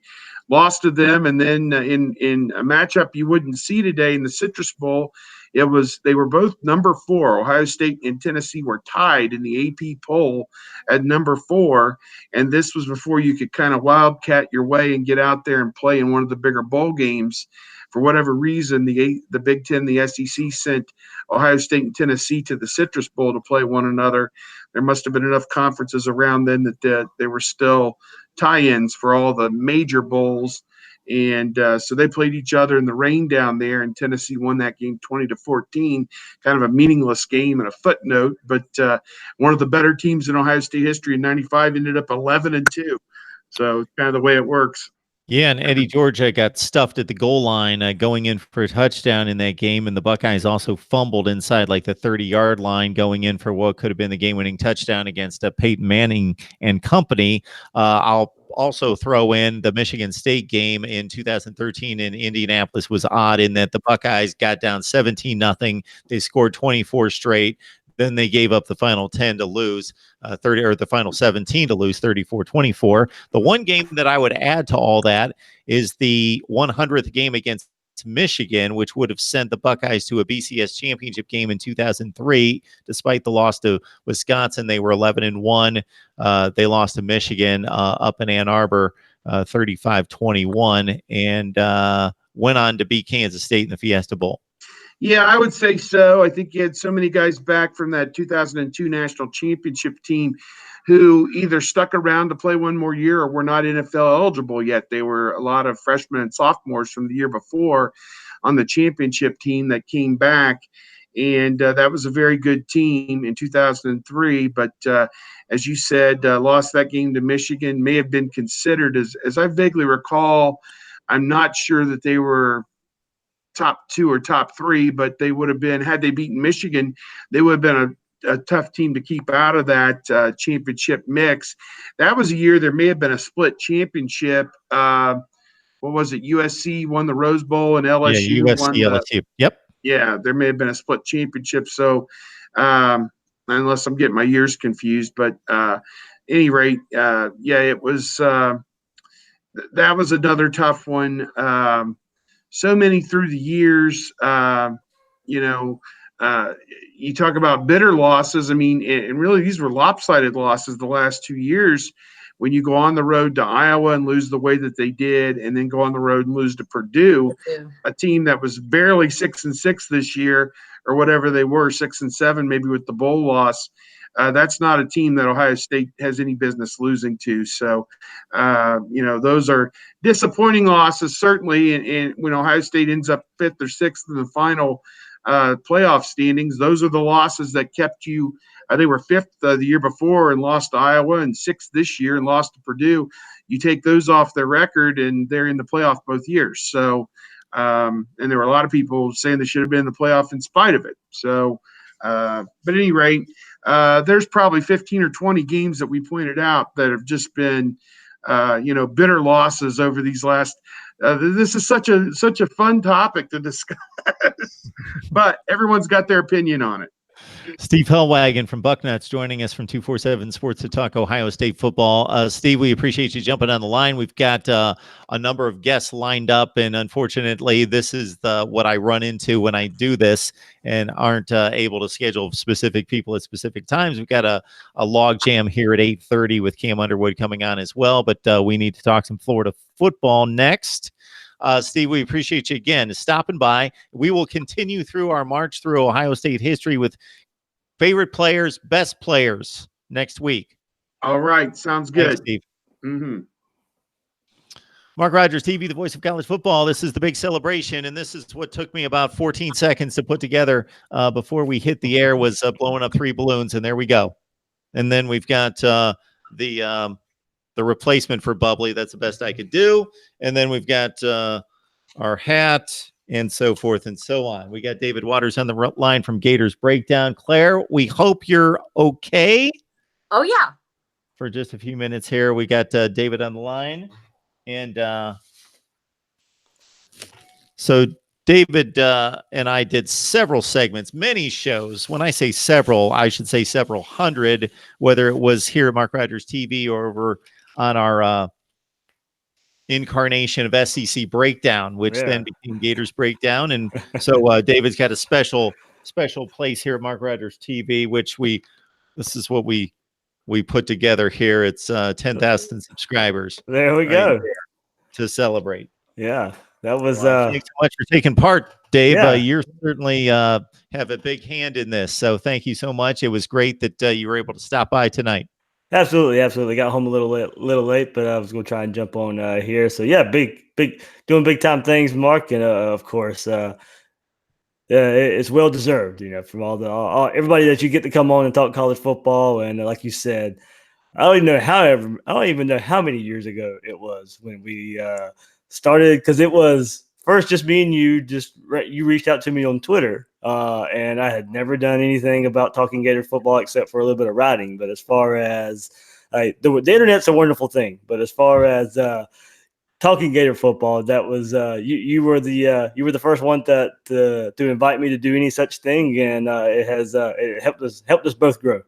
Lost to them, and then in a matchup you wouldn't see today in the Citrus Bowl, they were both number 4. Ohio State and Tennessee were tied in the AP poll at number 4, and this was before you could kind of wildcat your way and get out there and play in one of the bigger bowl games for whatever reason, the Big Ten, the SEC sent Ohio State and Tennessee to the Citrus Bowl to play one another. There must have been enough conferences around then that there were still tie-ins for all the major bowls. And so they played each other in the rain down there, and Tennessee won that game 20-14, kind of a meaningless game and a footnote. But one of the better teams in Ohio State history in '95 ended up 11-2. So it's kind of the way it works. Yeah, and Eddie Georgia got stuffed at the goal line going in for a touchdown in that game, and the Buckeyes also fumbled inside like the 30-yard line going in for what could have been the game-winning touchdown against Peyton Manning and company. I'll also throw in the Michigan State game in 2013 in Indianapolis was odd in that the Buckeyes got down 17-0. They scored 24 straight. Then they gave up the final 10 to lose 30, or the final 17 to lose 34-24. The one game that I would add to all that is the 100th game against Michigan, which would have sent the Buckeyes to a BCS championship game in 2003. Despite the loss to Wisconsin, they were 11-1. They lost to Michigan up in Ann Arbor 35-21, and went on to beat Kansas State in the Fiesta Bowl. Yeah, I would say so. I think you had so many guys back from that 2002 national championship team who either stuck around to play one more year or were not NFL eligible yet. They were a lot of freshmen and sophomores from the year before on the championship team that came back. And that was a very good team in 2003. But as you said, lost that game to Michigan, may have been considered, as I vaguely recall, I'm not sure that they were top 2 or top 3, but they would have been, had they beaten Michigan, they would have been a tough team to keep out of that championship mix. That was a year there may have been a split championship. What was it? USC won the Rose Bowl and LSU won the LSU. Yep. Yeah, there may have been a split championship. So unless I'm getting my years confused, but any rate, yeah, it was that was another tough one. So many through the years, you talk about bitter losses. I mean, and really these were lopsided losses the last 2 years. When you go on the road to Iowa and lose the way that they did, and then go on the road and lose to Purdue, a team that was barely 6-6 this year, or whatever they were, 6-7, maybe with the bowl loss. That's not a team that Ohio State has any business losing to. So, those are disappointing losses, certainly. And when Ohio State ends up 5th or 6th in the final playoff standings, those are the losses that kept you. They were 5th the year before and lost to Iowa, and 6th this year and lost to Purdue. You take those off their record, and they're in the playoff both years. So, and there were a lot of people saying they should have been in the playoff in spite of it. So, but at any rate, there's probably 15 or 20 games that we pointed out that have just been, bitter losses over these last. This is such a fun topic to discuss, but everyone's got their opinion on it. Steve Helwagen from Bucknuts joining us from 247 Sports to talk Ohio State football. Steve, we appreciate you jumping on the line. We've got a number of guests lined up, and unfortunately, this is what I run into when I do this and aren't able to schedule specific people at specific times. We've got a log jam here at 8:30 with Cam Underwood coming on as well, but we need to talk some Florida football next. Steve, we appreciate you again stopping by. We will continue through our march through Ohio State history with favorite players, best players next week. All right. Sounds good. Thanks, Steve. Mm-hmm. Mark Rogers TV, the voice of college football. This is the big celebration, and this is what took me about 14 seconds to put together before we hit the air, was blowing up 3 balloons, and there we go. And then we've got the replacement for Bubbly. That's the best I could do. And then we've got our hat and so forth and so on. We got David Waters on the line from Gators Breakdown. Claire, we hope you're okay. Oh, yeah. For just a few minutes here, we got David on the line. And so David and I did several segments, many shows. When I say several, I should say several hundred, whether it was here at Mark Rogers TV or over on our incarnation of SEC Breakdown, which then became Gators Breakdown. And so David's got a special place here at Mark Rogers TV, which this is what we put together here. It's 10,000 subscribers. There we go. To celebrate. Yeah. That was Thanks so much for taking part, Dave. Yeah. You certainly have a big hand in this, so thank you so much. It was great that you were able to stop by tonight. absolutely. Got home a little late, but I was going to try and jump on here. So yeah, big doing big time things, Mark, and of course, it's well deserved. From all everybody that you get to come on and talk college football, and like you said. I don't even know how many years ago it was when we started, because it was first just me and you. You reached out to me on Twitter, and I had never done anything about Talking Gator football except for a little bit of writing. But as far as the internet's a wonderful thing, but as far as Talking Gator football, that was you were the first one to invite me to do any such thing, and it helped us both grow.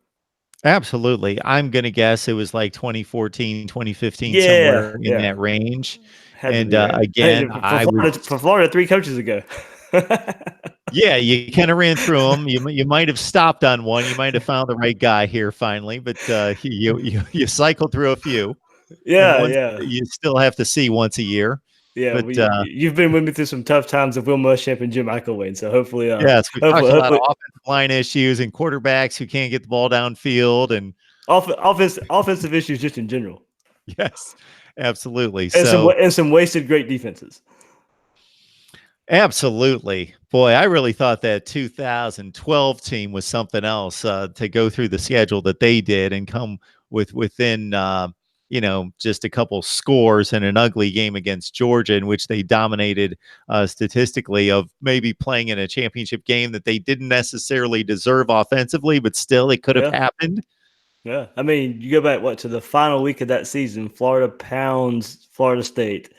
Absolutely. I'm going to guess it was like 2014, 2015, Yeah, somewhere in yeah. that range. Had to And be, right? again, for Florida 3 coaches ago. Yeah, you kind of ran through them. You might have stopped on one. You might have found the right guy here finally, but you cycled through a few. Yeah, and yeah. You still have to see once a year. Yeah, but you've been with me through some tough times of Will Muschamp and Jim Eichelwain, so hopefully, yes, we talked a lot of offensive line issues and quarterbacks who can't get the ball downfield and offensive issues just in general. Yes, absolutely. And some wasted great defenses. Absolutely. Boy, I really thought that 2012 team was something else to go through the schedule that they did and come within just a couple scores in an ugly game against Georgia in which they dominated statistically, of maybe playing in a championship game that they didn't necessarily deserve offensively, but still it could have happened. Yeah. I mean, you go back to the final week of that season, Florida pounds Florida State,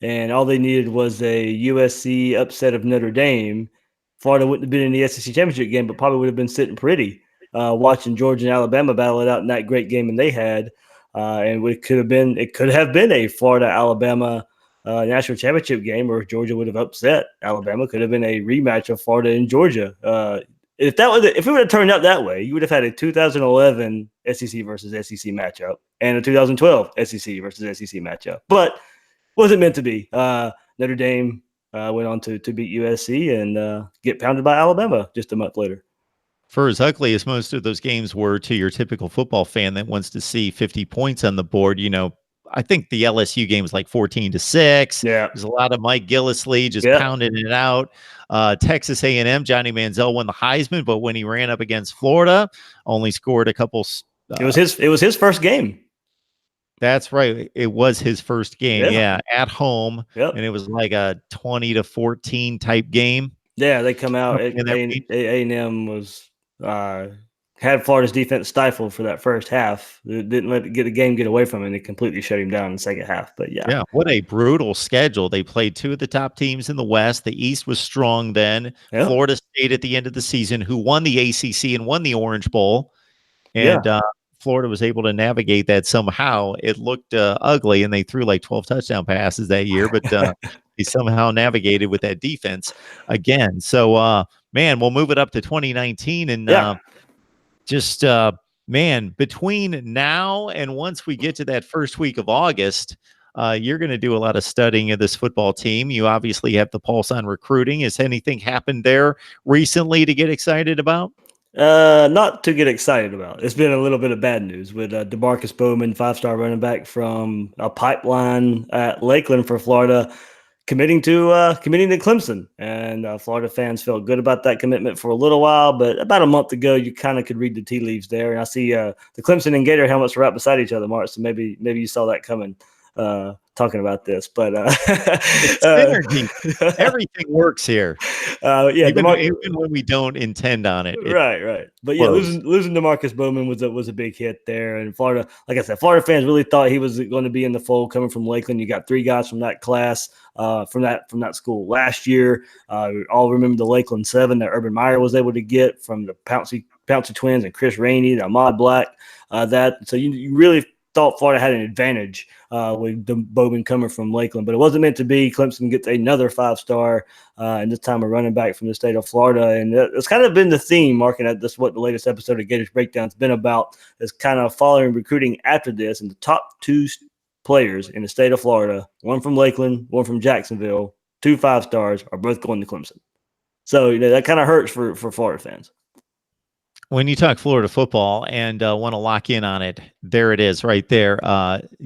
and all they needed was a USC upset of Notre Dame. Florida wouldn't have been in the SEC championship game, but probably would have been sitting pretty watching Georgia and Alabama battle it out in that great game and they had. And it could have been a Florida-Alabama national championship game, or Georgia would have upset Alabama. Could have been a rematch of Florida and Georgia. If it would have turned out that way, you would have had a 2011 SEC versus SEC matchup and a 2012 SEC versus SEC matchup. But wasn't meant to be. Notre Dame went on to beat USC and get pounded by Alabama just a month later. For as ugly as most of those games were to your typical football fan that wants to see 50 points on the board, I think the LSU game was like 14-6. Yeah, there's a lot of Mike Gillislee just pounding it out. Texas A&M, Johnny Manziel won the Heisman, but when he ran up against Florida, only scored a couple. It was his first game. That's right. It was his first game. Yeah, at home, and it was like a 20-14 type game. Yeah, they come out. A&M was had Florida's defense stifled for that first half. It didn't let the game get away from him. They completely shut him down in the second half. But yeah, what a brutal schedule. They played 2 of the top teams in the West. The East was strong then. Yeah. Florida State at the end of the season, who won the ACC and won the Orange Bowl, and Florida was able to navigate that somehow. It looked ugly, and they threw like 12 touchdown passes that year, but they somehow navigated with that defense again. So, man, we'll move it up to 2019 and between now and once we get to that first week of August, you're going to do a lot of studying of this football team. You obviously have the pulse on recruiting. Has anything happened there recently to get excited about? Not to get excited about. It's been a little bit of bad news with DeMarcus Bowman, 5-star running back from a pipeline at Lakeland for Florida, committing to Clemson. And Florida fans felt good about that commitment for a little while, but about a month ago, you kind of could read the tea leaves there. And I see the Clemson and Gator helmets right beside each other, Mark. So maybe you saw that coming. Talking about this, but it's synergy. Everything works here. Even when we don't intend on it. Right. But yeah, losing DeMarcus Bowman was a big hit there. And Florida, like I said, Florida fans really thought he was going to be in the fold coming from Lakeland. You got 3 guys from that class, from that school last year. All remember the Lakeland 7 that Urban Meyer was able to get from the Pouncey twins and Chris Rainey, the Ahmad Black. So you really thought Florida had an advantage with the Bowman coming from Lakeland, but it wasn't meant to be. Clemson gets another 5-star, and this time a running back from the state of Florida. And it's kind of been the theme, Mark, and that's what the latest episode of Gators Breakdown has been about, is kind of following recruiting after this. And the top 2 players in the state of Florida, one from Lakeland, one from Jacksonville, 2 5-stars are both going to Clemson. So, that kind of hurts for Florida fans. When you talk Florida football and want to lock in on it, there it is right there.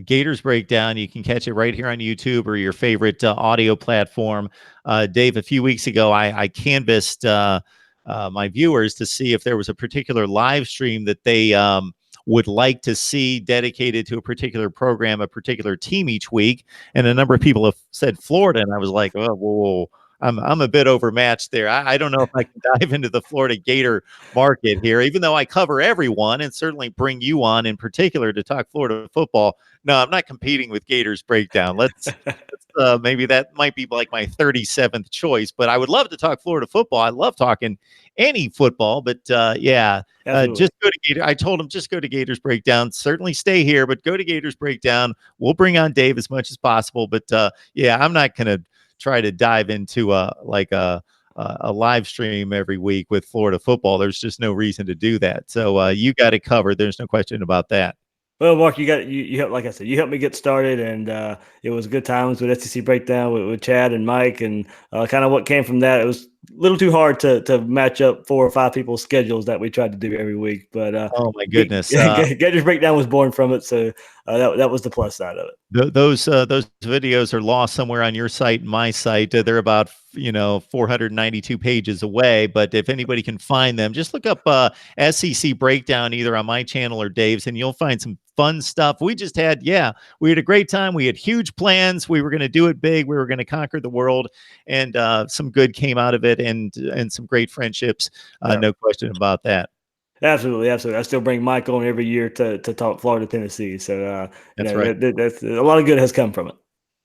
Gators Breakdown. You can catch it right here on YouTube or your favorite audio platform. Dave, a few weeks ago, I canvassed my viewers to see if there was a particular live stream that they would like to see dedicated to a particular program, a particular team each week. And a number of people have said Florida. And I was like, oh, whoa. I'm a bit overmatched there. I don't know if I can dive into the Florida Gator market here, even though I cover everyone and certainly bring you on in particular to talk Florida football. No, I'm not competing with Gators Breakdown. Let's maybe that might be like my 37th choice, but I would love to talk Florida football. I love talking any football, but just go to Gator. I told him just go to Gators Breakdown. Certainly stay here, but go to Gators Breakdown. We'll bring on Dave as much as possible, but I'm not going to try to dive into a live stream every week with Florida football. There's just no reason to do that. So you got it covered. There's no question about that. Well, Mark, you helped, like I said, you helped me get started, and it was good times with SEC Breakdown with Chad and Mike, and kind of what came from that. It was a little too hard to match up 4 or 5 people's schedules that we tried to do every week. But oh my goodness, Gators Breakdown was born from it, so that was the plus side of it. Those videos are lost somewhere on your site and my site. They're about 492 pages away, but if anybody can find them, just look up SEC Breakdown either on my channel or Dave's, and you'll find some fun stuff. We had a great time. We had huge plans. We were going to do it big. We were going to conquer the world, and some good came out of it, and some great friendships. No question about that. Absolutely. I still bring Mike on every year to talk Florida, Tennessee. So that's right. That's a lot of good has come from it.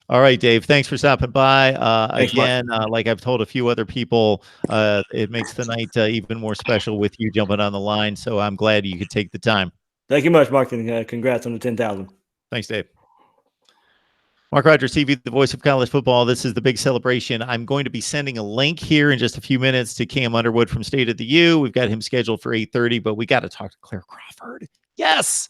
All right, Dave, thanks for stopping by. Again, like I've told a few other people, it makes the night even more special with you jumping on the line. So I'm glad you could take the time. Thank you much, Mark, and congrats on the 10,000. Thanks, Dave. Mark Rogers TV, the voice of college football. This is the big celebration. I'm going to be sending a link here in just a few minutes to Cam Underwood from State of the U. We've got him scheduled for 8:30, but we got to talk to Claire Crawford. Yes.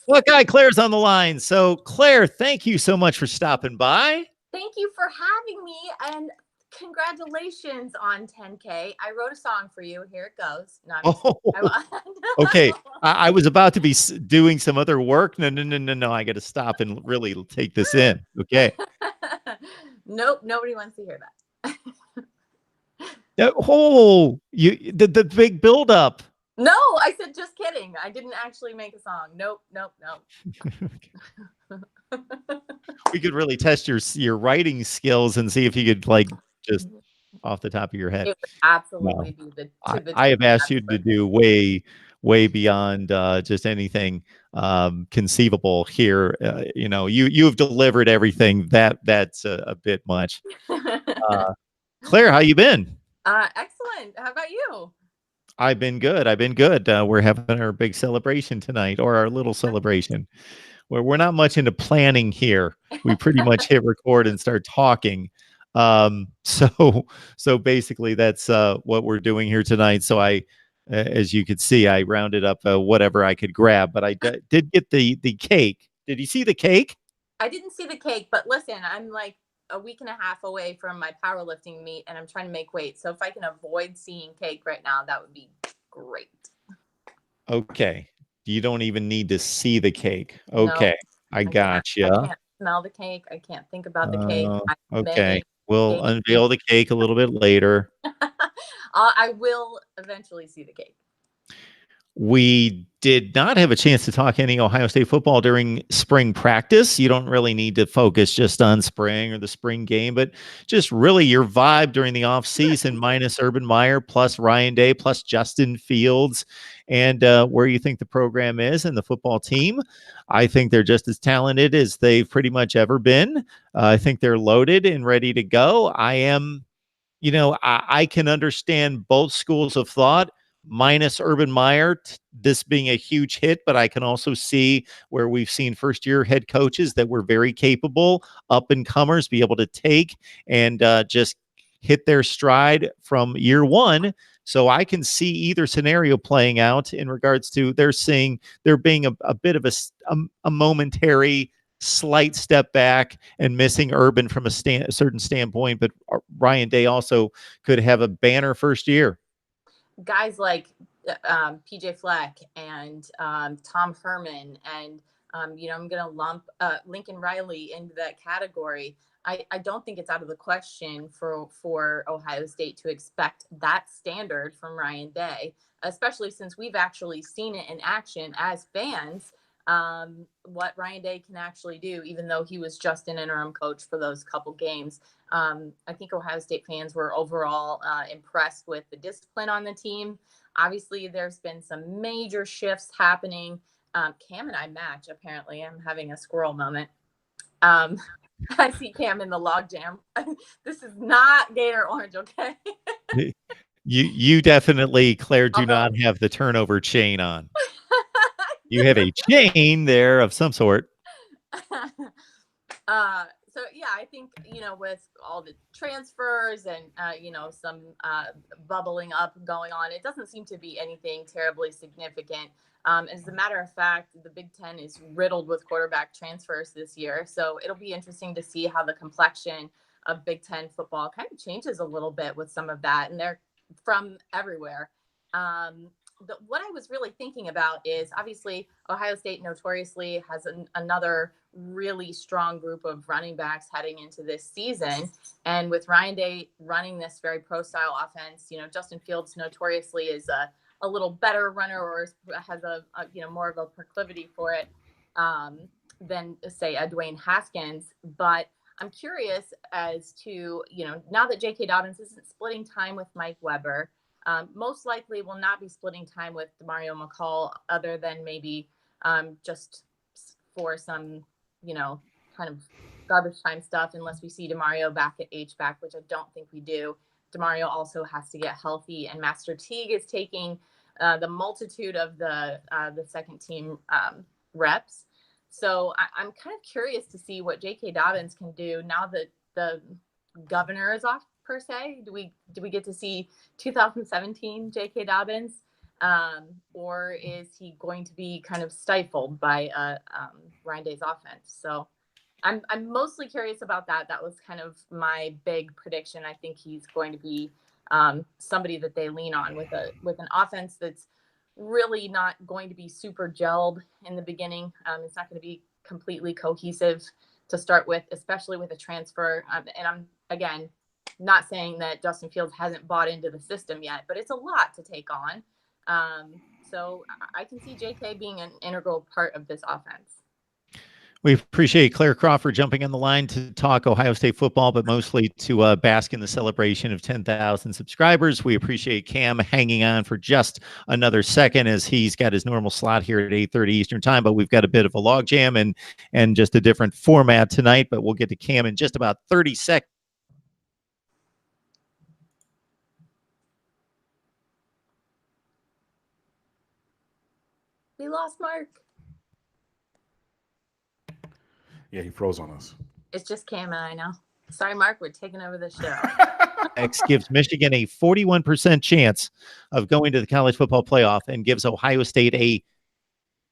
Look, Claire's on the line. So, Claire, thank you so much for stopping by. Thank you for having me, and congratulations on 10K. I wrote a song for you. Here it goes. Okay. I was about to be doing some other work. No. I got to stop and really take this in. Okay. Nope. Nobody wants to hear that. The big buildup. No, I said just kidding. I didn't actually make a song. Nope. We could really test your writing skills and see if you could just off the top of your head. It would absolutely be I have asked you to do way beyond just anything conceivable here. You have delivered everything. That's a bit much. Claire, how you been? Excellent. How about you? I've been good. We're having our big celebration tonight, or our little celebration. Where we're not much into planning here. We pretty much hit record and start talking. So basically that's what we're doing here tonight. So as you could see, I rounded up whatever I could grab, but I did get the cake. Did you see the cake? I didn't see the cake, but listen, I'm like a week and a half away from my powerlifting meet, and I'm trying to make weight. So if I can avoid seeing cake right now, that would be great. Okay. You don't even need to see the cake. Okay. No, I gotcha. I can't smell the cake. I can't think about the cake. Okay. We'll unveil the cake a little bit later. I will eventually see the cake. We did not have a chance to talk any Ohio State football during spring practice. You don't really need to focus just on spring or the spring game, but just really your vibe during the offseason minus Urban Meyer plus Ryan Day plus Justin Fields, and where you think the program is and the football team. I think they're just as talented as they've pretty much ever been. I think they're loaded and ready to go. I am, I can understand both schools of thought. Minus Urban Meyer, this being a huge hit, but I can also see where we've seen first-year head coaches that were very capable, up-and-comers, be able to take and just hit their stride from year one. So I can see either scenario playing out in regards to there being a bit of a momentary slight step back and missing Urban from a certain standpoint, but Ryan Day also could have a banner first year. Guys like PJ Fleck and Tom Herman and I'm going to lump Lincoln Riley into that category. I don't think it's out of the question for Ohio State to expect that standard from Ryan Day, especially since we've actually seen it in action as fans, what Ryan Day can actually do, even though he was just an interim coach for those couple games. I think Ohio State fans were overall impressed with the discipline on the team. Obviously, there's been some major shifts happening. Cam and I match, apparently. I'm having a squirrel moment. I see Cam in the log jam. This is not Gator Orange, okay? You definitely, Claire, do not have the turnover chain on. You have a chain there of some sort. So yeah, I think, with all the transfers and, some bubbling up going on, it doesn't seem to be anything terribly significant. As a matter of fact, the Big Ten is riddled with quarterback transfers this year. So it'll be interesting to see how the complexion of Big Ten football kind of changes a little bit with some of that. And they're from everywhere. What I was really thinking about is obviously Ohio State notoriously has another really strong group of running backs heading into this season. And with Ryan Day running this very pro style offense, Justin Fields notoriously is a little better runner or has a more of a proclivity for it than say a Dwayne Haskins. But I'm curious as to, now that J.K. Dobbins isn't splitting time with Mike Weber, most likely will not be splitting time with DeMario McCall other than maybe just for some, kind of garbage time stuff, unless we see DeMario back at H-back, which I don't think we do. DeMario also has to get healthy, and Master Teague is taking the multitude of the second team reps. So I'm kind of curious to see what J.K. Dobbins can do now that the governor is off, per se. Do we get to see 2017 J.K. Dobbins, or is he going to be kind of stifled by Ryan Day's offense? So I'm mostly curious about that. That was kind of my big prediction. I think he's going to be somebody that they lean on with an offense that's really not going to be super gelled in the beginning. It's not going to be completely cohesive to start with, especially with a transfer. And I'm, again, not saying that Justin Fields hasn't bought into the system yet, but it's a lot to take on. So I can see JK being an integral part of this offense. We appreciate Claire Crawford jumping on the line to talk Ohio State football, but mostly to bask in the celebration of 10,000 subscribers. We appreciate Cam hanging on for just another second as he's got his normal slot here at 8:30 Eastern time, but we've got a bit of a logjam and just a different format tonight, but we'll get to Cam in just about 30 seconds. We lost Mark. Yeah, he froze on us. It's just Cam and I now. Sorry, Mark, we're taking over the show. X gives Michigan a 41% chance of going to the college football playoff and gives Ohio State a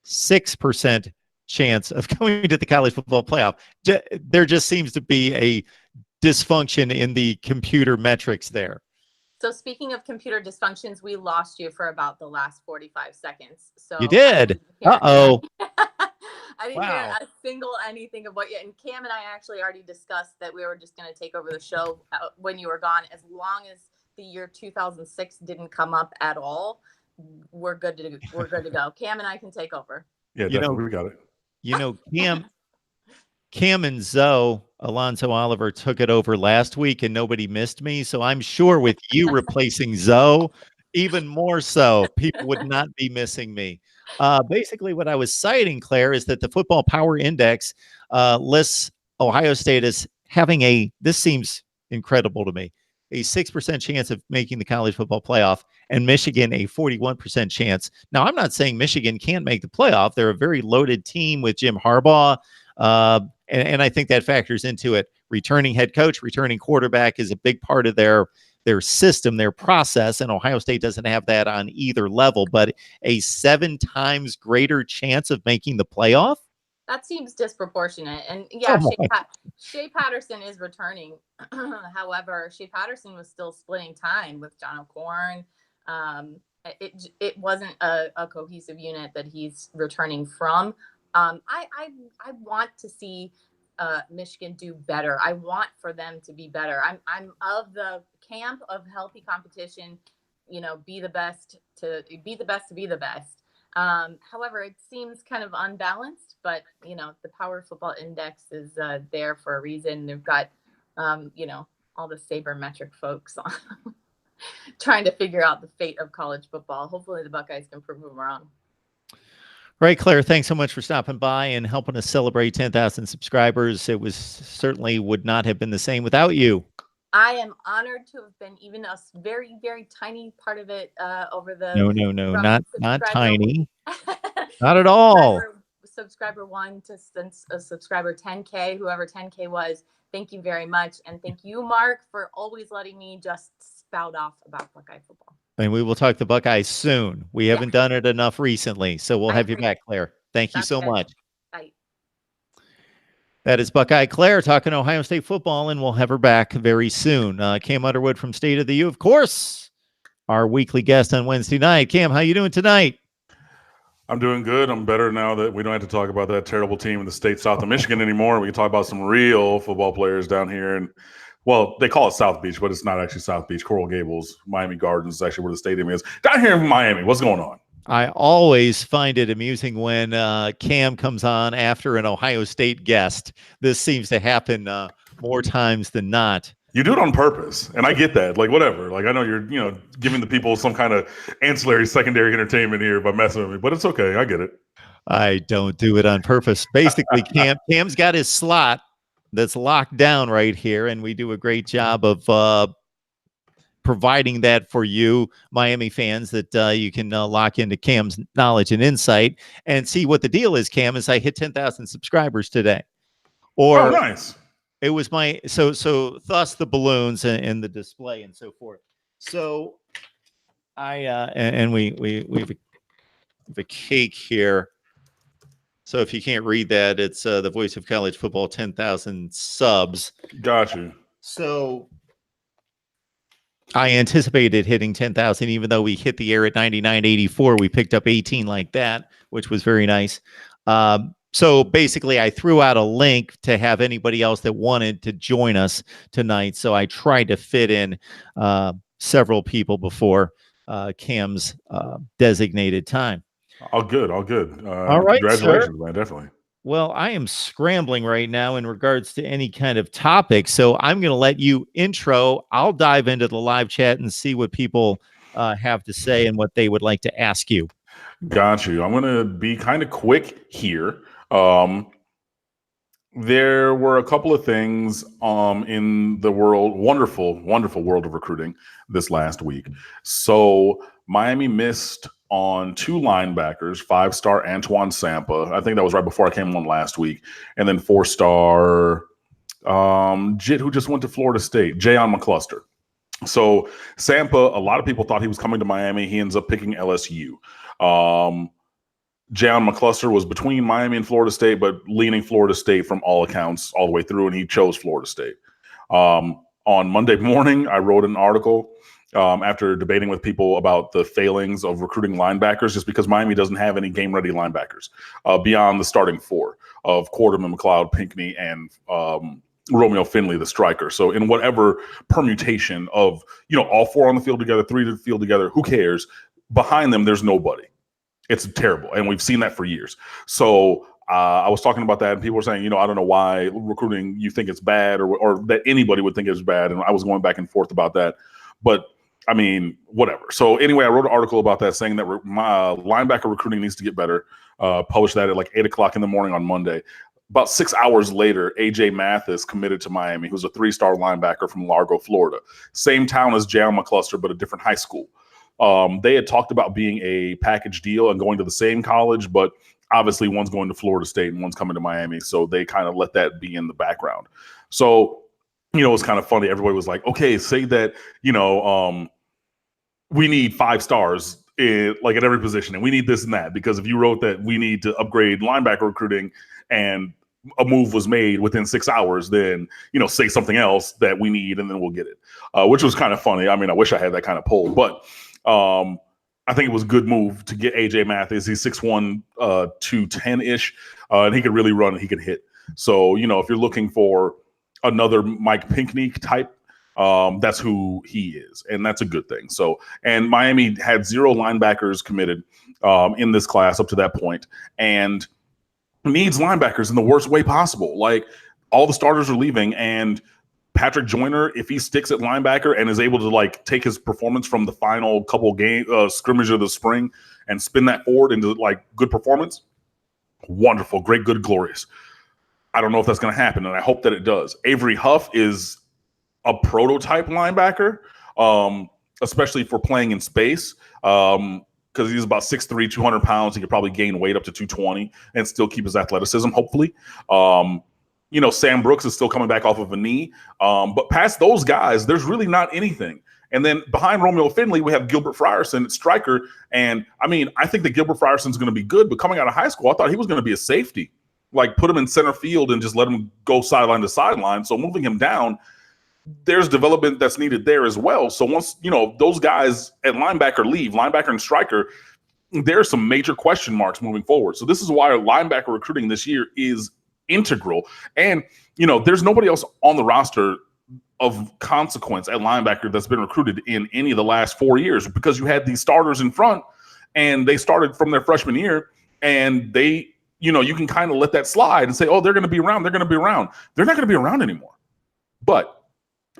6% chance of going to the college football playoff. There just seems to be a dysfunction in the computer metrics there. So speaking of computer dysfunctions, we lost you for about the last 45 seconds. So you did. Uh-oh. I didn't hear a single anything of what you, and Cam and I actually already discussed that we were just going to take over the show when you were gone. As long as the year 2006 didn't come up at all, we're good to go. Cam and I can take over. Yeah, definitely, we got it. You know, Cam and Zoe Alonso Oliver took it over last week and nobody missed me. So I'm sure with you replacing Zoe, even more so, people would not be missing me. Basically, what I was citing, Claire, is that the Football Power Index lists Ohio State as having this seems incredible to me, a 6% chance of making the college football playoff, and Michigan a 41% chance. Now, I'm not saying Michigan can't make the playoff. They're a very loaded team with Jim Harbaugh, and I think that factors into it. Returning head coach, returning quarterback is a big part of their system, their process, and Ohio State doesn't have that on either level, but a 7 times greater chance of making the playoff? That seems disproportionate. And Come Shea Patterson is returning. However, Shea Patterson was still splitting time with John O'Corn. It wasn't a cohesive unit that he's returning from. I want to see Michigan do better. I want for them to be better. I'm of the camp of healthy competition. Be the best to be the best. However, it seems kind of unbalanced, but the Power Football Index is there for a reason. They've got all the sabermetric folks on trying to figure out the fate of college football. Hopefully the Buckeyes can prove them wrong. Right, Claire, thanks so much for stopping by and helping us celebrate 10,000 subscribers. It certainly would not have been the same without you. I am honored to have been even a very, very tiny part of it over the No, not tiny. Not at all. Subscriber 1 to subscriber 10K, whoever 10K was. Thank you very much. And thank you, Mark, for always letting me just spout off about Buckeye football. And we will talk the Buckeyes soon. We haven't done it enough recently, so we'll have you back, Claire. Thank you so much. Bye. That is Buckeye Claire talking Ohio State football, and we'll have her back very soon. Cam Underwood from State of the U, of course, our weekly guest on Wednesday night. Cam, how you doing tonight? I'm doing good. I'm better now that we don't have to talk about that terrible team in the state south of Michigan anymore. We can talk about some real football players down here. And, well, they call it South Beach, but it's not actually South Beach. Coral Gables, Miami Gardens is actually where the stadium is. Down here in Miami, what's going on? I always find it amusing when Cam comes on after an Ohio State guest. This seems to happen more times than not. You do it on purpose, and I get that. Like, whatever. Like, I know you're, giving the people some kind of ancillary, secondary entertainment here by messing with me, but it's okay. I get it. I don't do it on purpose. Basically, Cam's got his slot that's locked down right here, and we do a great job of providing that for you, Miami fans, that you can lock into Cam's knowledge and insight and see what the deal is, Cam, as I hit 10,000 subscribers today. Oh, nice. It was so thus the balloons and the display and so forth. So we have a cake here. So if you can't read that, it's the Voice of College Football 10,000 subs. Got you. So I anticipated hitting 10,000, even though we hit the air at 99.84. We picked up 18 like that, which was very nice. So basically, I threw out a link to have anybody else that wanted to join us tonight. So I tried to fit in several people before Cam's designated time. All good. All right, congratulations, sir. Man, definitely. Well, I am scrambling right now in regards to any kind of topic. So I'm going to let you intro. I'll dive into the live chat and see what people have to say and what they would like to ask you. Got you. I'm going to be kind of quick here. There were a couple of things in the wonderful world of recruiting this last week. So Miami missed on 2 linebackers, 5-star Antoine Sampa. I think that was right before I came on last week. And then 4-star Jit, who just went to Florida State, Jayon McCluster. So Sampa, a lot of people thought he was coming to Miami. He ends up picking LSU. Jayon McCluster was between Miami and Florida State, but leaning Florida State from all accounts all the way through, and he chose Florida State. On Monday morning, I wrote an article after debating with people about the failings of recruiting linebackers, just because Miami doesn't have any game-ready linebackers beyond the starting 4 of Quarterman, McLeod, Pinckney, and Romeo Finley, the striker. So in whatever permutation of, all 4 on the field together, 3 to the field together, who cares? Behind them, there's nobody. It's terrible, and we've seen that for years. So I was talking about that, and people were saying, I don't know why recruiting you think it's bad or that anybody would think it's bad, and I was going back and forth about that. But, I mean, whatever. So anyway, I wrote an article about that saying that my linebacker recruiting needs to get better. Published that at like 8 o'clock in the morning on Monday. About 6 hours later, A.J. Mathis committed to Miami, who's a 3-star linebacker from Largo, Florida. Same town as Jayon McCluster, but a different high school. They had talked about being a package deal and going to the same college, but obviously one's going to Florida State and one's coming to Miami. So they kind of let that be in the background. So, it was kind of funny. Everybody was like, okay, say that, we need 5 stars like at every position, and we need this and that, because if you wrote that we need to upgrade linebacker recruiting and a move was made within 6 hours, then, you know, say something else that we need and then we'll get it, which was kind of funny. I mean, I wish I had that kind of pull, but I think it was a good move to get AJ Mathis. He's 6'1", 210-ish, and he could really run and he could hit. So, you know, if you're looking for another Mike Pinckney type, that's who he is, and that's a good thing. So, and Miami had 0 linebackers committed in this class up to that point, and needs linebackers in the worst way possible. Like, all the starters are leaving, and Patrick Joyner, if he sticks at linebacker and is able to like take his performance from the final couple game scrimmage of the spring and spin that forward into like good performance, wonderful, great, good, glorious. I don't know if that's going to happen, and I hope that it does. Avery Huff is a prototype linebacker, especially for playing in space, because he's about 6'3", 200 pounds. He could probably gain weight up to 220 and still keep his athleticism, hopefully. You know, Sam Brooks is still coming back off of a knee. But past those guys, there's really not anything. And then behind Romeo Finley, we have Gilbert Frierson at striker. And, I mean, I think that Gilbert Frierson's going to be good. But coming out of high school, I thought he was going to be a safety. Like, put him in center field and just let him go sideline to sideline. So moving him down, there's development that's needed there as well. So once, you know, those guys at linebacker leave, linebacker and striker, there's some major question marks moving forward. So this is why linebacker recruiting this year is integral. And, you know, there's nobody else on the roster of consequence at linebacker that's been recruited in any of the last 4 years, because you had these starters in front and they started from their freshman year, and they, you know, you can kind of let that slide and say, oh, they're going to be around. They're going to be around. They're not going to be around anymore. But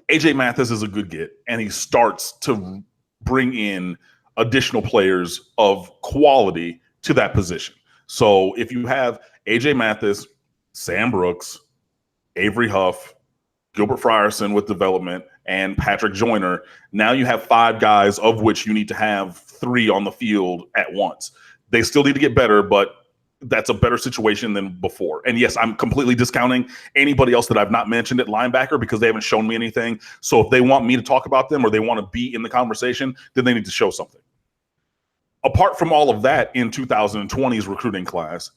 AJ Mathis is a good get, and he starts to bring in additional players of quality to that position. So if you have AJ Mathis, Sam Brooks, Avery Huff, Gilbert Frierson with development, and Patrick Joyner, now you have 5 guys, of which you need to have 3 on the field at once. They still need to get better, but that's a better situation than before. And yes, I'm completely discounting anybody else that I've not mentioned at linebacker because they haven't shown me anything. So if they want me to talk about them or they want to be in the conversation, then they need to show something. Apart from all of that, in 2020's recruiting class,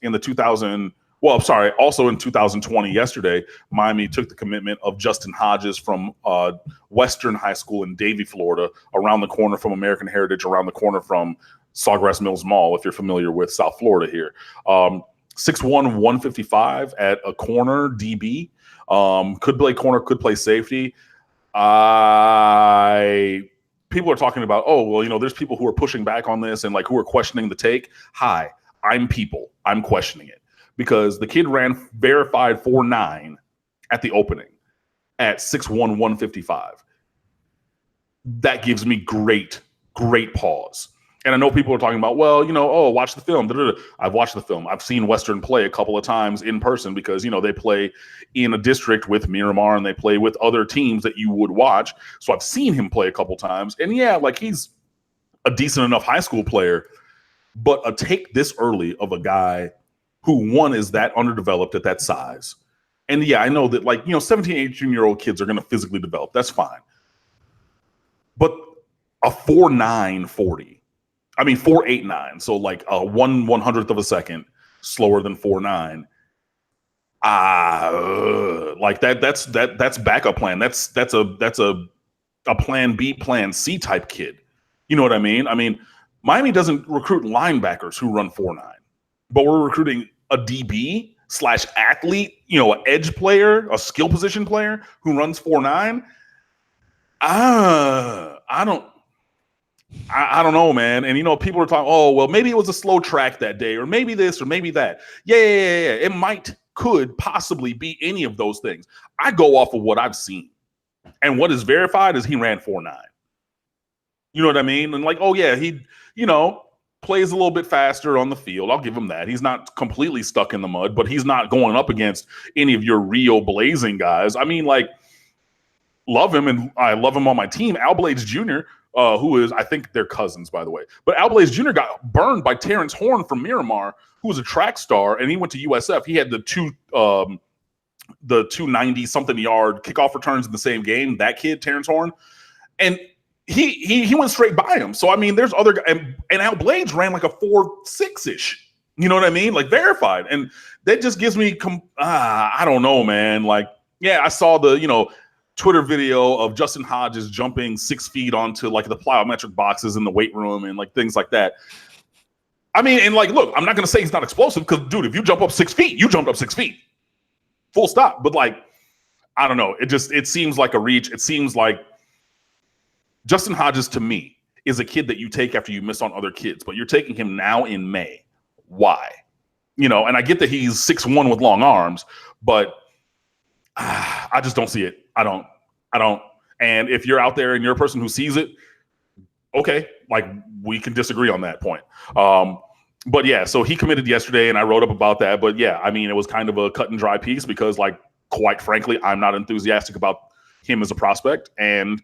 also in 2020, yesterday, Miami took the commitment of Justin Hodges from Western High School in Davie, Florida, around the corner from American Heritage, around the corner from Sawgrass Mills Mall, if you're familiar with South Florida here. 6'1", 155 at a corner DB. Could play corner, could play safety. People are talking about, oh, well, you know, there's people who are pushing back on this and like who are questioning the take. Hi, I'm people. I'm questioning it. Because the kid ran verified 4.9 at the opening at 6'1", 155. That gives me great pause. And I know people are talking about, well, you know, oh, watch the film. I've watched the film. I've seen Western play a couple of times in person because, you know, they play in a district with Miramar and they play with other teams that you would watch. So I've seen him play a couple times. And yeah, like, he's a decent enough high school player. But a take this early of a guy who, one, is that underdeveloped at that size. And yeah, I know that, like, you know, 17, 18-year-old kids are going to physically develop. That's fine. But a 4.9 40. I mean, 4.89, so like a 1/100th of a second slower than 4.9. Like that's backup plan. That's a plan B, plan C type kid. You know what I mean? I mean, Miami doesn't recruit linebackers who run 4.9, but we're recruiting a DB / athlete, you know, an edge player, a skill position player who runs 4.9. I don't know, man. And, you know, people are talking, oh, well, maybe it was a slow track that day, or maybe this, or maybe that. Yeah. It could possibly be any of those things. I go off of what I've seen. And what is verified is he ran 4.9. You know what I mean? And like, oh, yeah, he, you know, plays a little bit faster on the field. I'll give him that. He's not completely stuck in the mud, but he's not going up against any of your Rio blazing guys. I mean, like, love him, and I love him on my team. Al Blades Jr., who is, I think they're cousins, by the way. But Al Blades Jr. got burned by Terrence Horn from Miramar, who was a track star, and he went to USF. He had the 290-something yard kickoff returns in the same game, that kid, Terrence Horn. And he went straight by him. So I mean, there's other guys, and Al Blades ran like a 4.6-ish. You know what I mean? Like verified, and that just gives me I don't know, man. Like, yeah, I saw the Twitter video of Justin Hodges jumping 6 feet onto like the plyometric boxes in the weight room and like things like that. I mean, and like, look, I'm not going to say he's not explosive because, dude, if you jump up 6 feet, you jumped up 6 feet. Full stop. But like, I don't know. It seems like a reach. It seems like Justin Hodges to me is a kid that you take after you miss on other kids, but you're taking him now in May. Why? And I get that he's 6'1" with long arms, but I just don't see it. I don't. And if you're out there and you're a person who sees it, okay, like we can disagree on that point. But yeah, so he committed yesterday and I wrote up about that. But yeah, I mean, it was kind of a cut and dry piece because, like, quite frankly, I'm not enthusiastic about him as a prospect. And,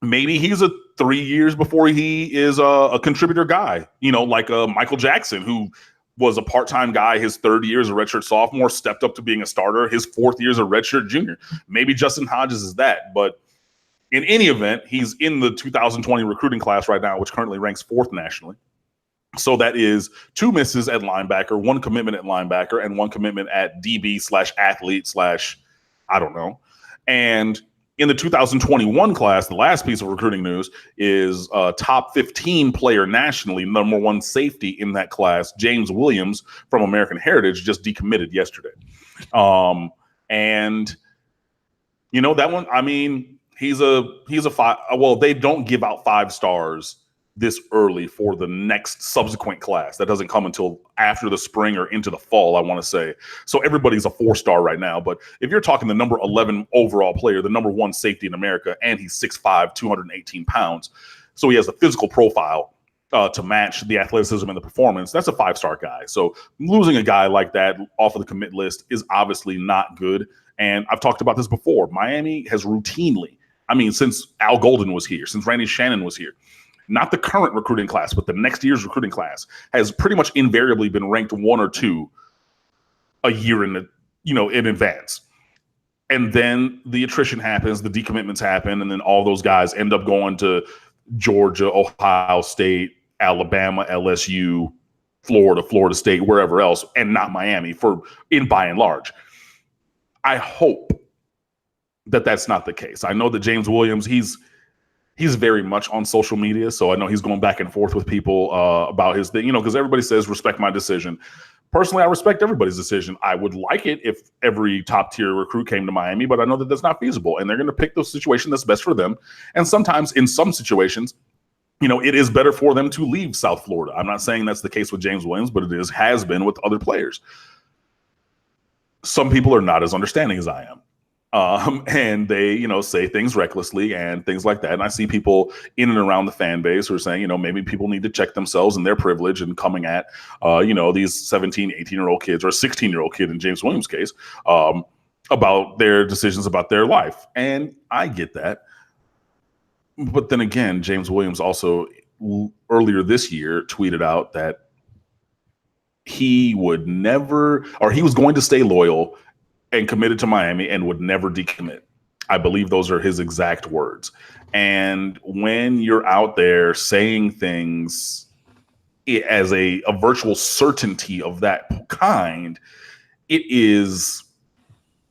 maybe he's 3 years before he is a contributor guy, like Michael Jackson, who was a part-time guy. His third year as a redshirt sophomore, stepped up to being a starter. His fourth year as a redshirt junior. Maybe Justin Hodges is that. But in any event, he's in the 2020 recruiting class right now, which currently ranks 4th nationally. So that is 2 misses at linebacker, 1 commitment at linebacker, and 1 commitment at DB/athlete/ I don't know. And in the 2021 class, the last piece of recruiting news is top 15 player nationally, number 1 safety in that class, James Williams from American Heritage, just decommitted yesterday. And that one, I mean, he's a 5. Well, they don't give out 5 stars this early for the next subsequent class. That doesn't come until after the spring or into the fall, I want to say. So everybody's a 4-star right now. But if you're talking the number 11 overall player, the number 1 safety in America, and he's 6'5", 218 pounds, so he has the physical profile to match the athleticism and the performance, that's a 5-star guy. So losing a guy like that off of the commit list is obviously not good. And I've talked about this before. Miami has routinely, I mean, since Al Golden was here, since Randy Shannon was here, not the current recruiting class, but the next year's recruiting class has pretty much invariably been ranked 1 or 2 a year in advance. And then the attrition happens, the decommitments happen, and then all those guys end up going to Georgia, Ohio State, Alabama, LSU, Florida State, wherever else, and not Miami by and large. I hope that that's not the case. I know that James Williams, he's very much on social media, so I know he's going back and forth with people about his thing, because everybody says respect my decision. Personally, I respect everybody's decision. I would like it if every top-tier recruit came to Miami, but I know that that's not feasible, and they're going to pick the situation that's best for them. And sometimes, in some situations, it is better for them to leave South Florida. I'm not saying that's the case with James Williams, but it has been with other players. Some people are not as understanding as I am. And they, say things recklessly and things like that. And I see people in and around the fan base who are saying, maybe people need to check themselves and their privilege and coming at, these 17, 18-year-old kids or a 16-year-old kid in James Williams' case about their decisions about their life. And I get that. But then again, James Williams also earlier this year tweeted out that he was going to stay loyal and committed to Miami and would never decommit. I believe those are his exact words. And when you're out there saying things as a virtual certainty of that kind, it is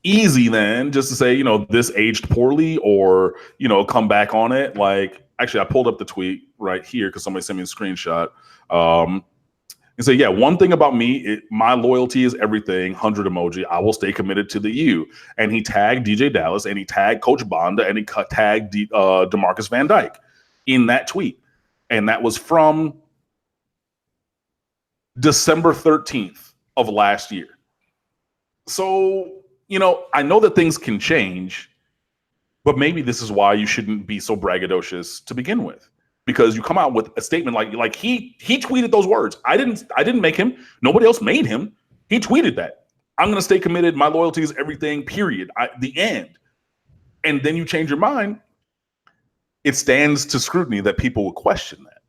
easy then just to say, this aged poorly or, come back on it. Like, actually, I pulled up the tweet right here because somebody sent me a screenshot. And say, yeah, one thing about me, my loyalty is everything, 100 emoji. I will stay committed to the U. And he tagged DJ Dallas and he tagged Coach Bonda and he tagged DeMarcus Van Dyke in that tweet. And that was from December 13th of last year. So, I know that things can change, but maybe this is why you shouldn't be so braggadocious to begin with. Because you come out with a statement like he tweeted those words. I didn't make him. Nobody else made him. He tweeted that. I'm going to stay committed. My loyalty is everything, period. The end. And then you change your mind. It stands to scrutiny that people will question that.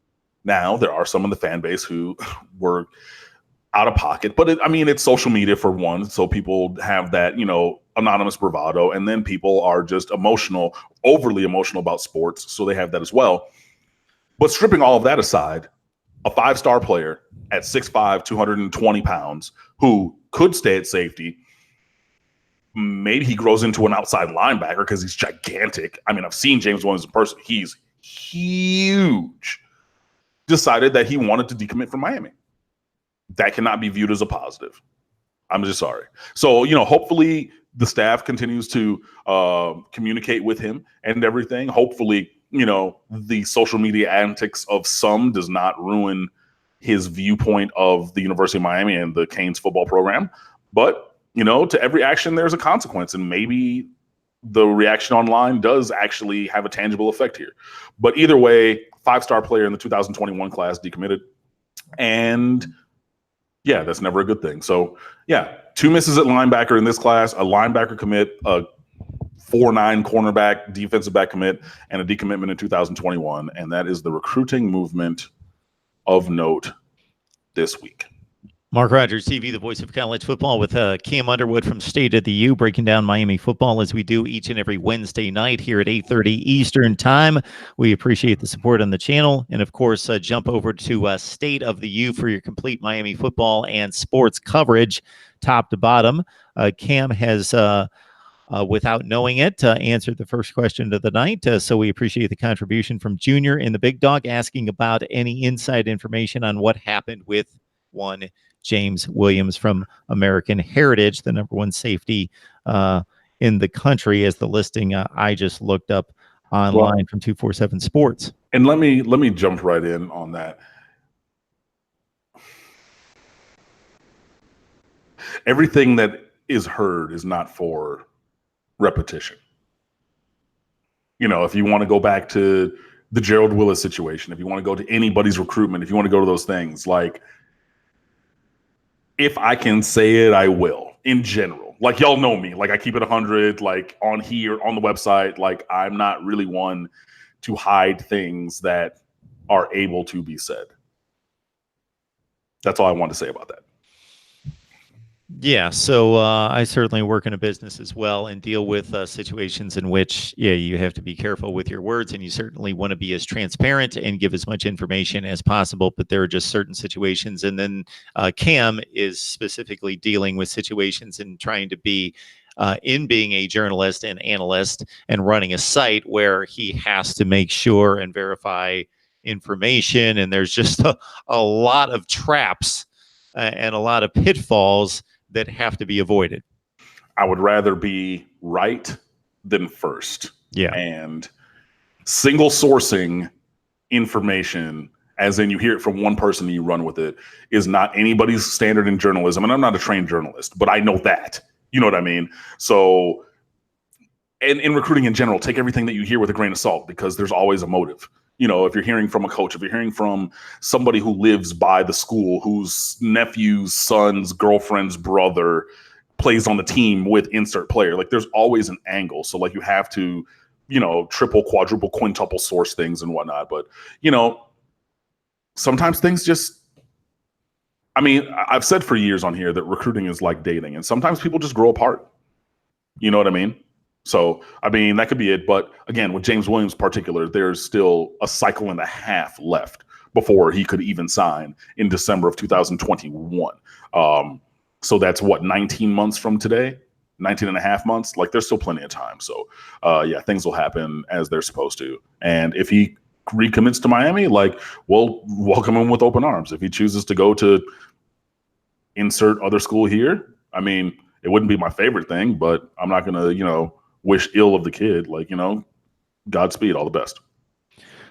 Now, there are some in the fan base who were out of pocket. But it's social media for one. So people have that, anonymous bravado, and then people are just overly emotional about sports, so they have that as well. But stripping all of that aside, a 5-star player at 6'5", 220 pounds, who could stay at safety, maybe he grows into an outside linebacker because he's gigantic. I mean, I've seen James Williams in person. He's huge. Decided that he wanted to decommit from Miami. That cannot be viewed as a positive. I'm just sorry. So, hopefully the staff continues to communicate with him and everything. Hopefully, the social media antics of some does not ruin his viewpoint of the University of Miami and the Canes football program. But, to every action, there's a consequence. And maybe the reaction online does actually have a tangible effect here. But either way, 5-star player in the 2021 class decommitted. And yeah, that's never a good thing. So yeah, 2 misses at linebacker in this class, a linebacker commit, a 4'9" cornerback, defensive back commit, and a decommitment in 2021. And that is the recruiting movement of note this week. Mark Rogers TV, the voice of college football, with Cam Underwood from State of the U, breaking down Miami football as we do each and every Wednesday night here at 8:30 Eastern Time. We appreciate the support on the channel. And, of course, jump over to State of the U for your complete Miami football and sports coverage, top to bottom. Cam has, without knowing it, answered the first question of the night. So we appreciate the contribution from Junior in the Big Dog, asking about any inside information on what happened with one James Williams from American Heritage, the #1 safety in the country, as the listing I just looked up online from 247 Sports. And let me jump right in on that. Everything that is heard is not for repetition. If you want to go back to the Gerald Willis situation, if you want to go to anybody's recruitment, if you want to go to those things, like, if I can say it, I will, in general. Like, y'all know me. Like, I keep it 100, like, on here, on the website. Like, I'm not really one to hide things that are able to be said. That's all I want to say about that. Yeah, so I certainly work in a business as well and deal with situations in which, you have to be careful with your words, and you certainly want to be as transparent and give as much information as possible. But there are just certain situations. And then Cam is specifically dealing with situations and trying to be in being a journalist and analyst and running a site where he has to make sure and verify information. And there's just a lot of traps and a lot of pitfalls that have to be avoided. I would rather be right than first. Yeah. And single sourcing information, as in you hear it from one person and you run with it, is not anybody's standard in journalism. And I'm not a trained journalist, but I know that. You know what I mean? So, and in recruiting in general, take everything that you hear with a grain of salt, because there's always a motive. If you're hearing from a coach, if you're hearing from somebody who lives by the school, whose nephew's son's girlfriend's brother plays on the team with insert player, like, there's always an angle. So, like, you have to, triple, quadruple, quintuple source things and whatnot. But, sometimes things just, I've said for years on here that recruiting is like dating, and sometimes people just grow apart. You know what I mean? So, that could be it. But again, with James Williams in particular, there's still a cycle and a half left before he could even sign in December of 2021. So that's 19 months from today, 19 and a half months. Like, there's still plenty of time. So, things will happen as they're supposed to. And if he recommits to Miami, we'll welcome him with open arms. If he chooses to go to insert other school here, it wouldn't be my favorite thing, but I'm not going to, wish ill of the kid. Godspeed, all the best.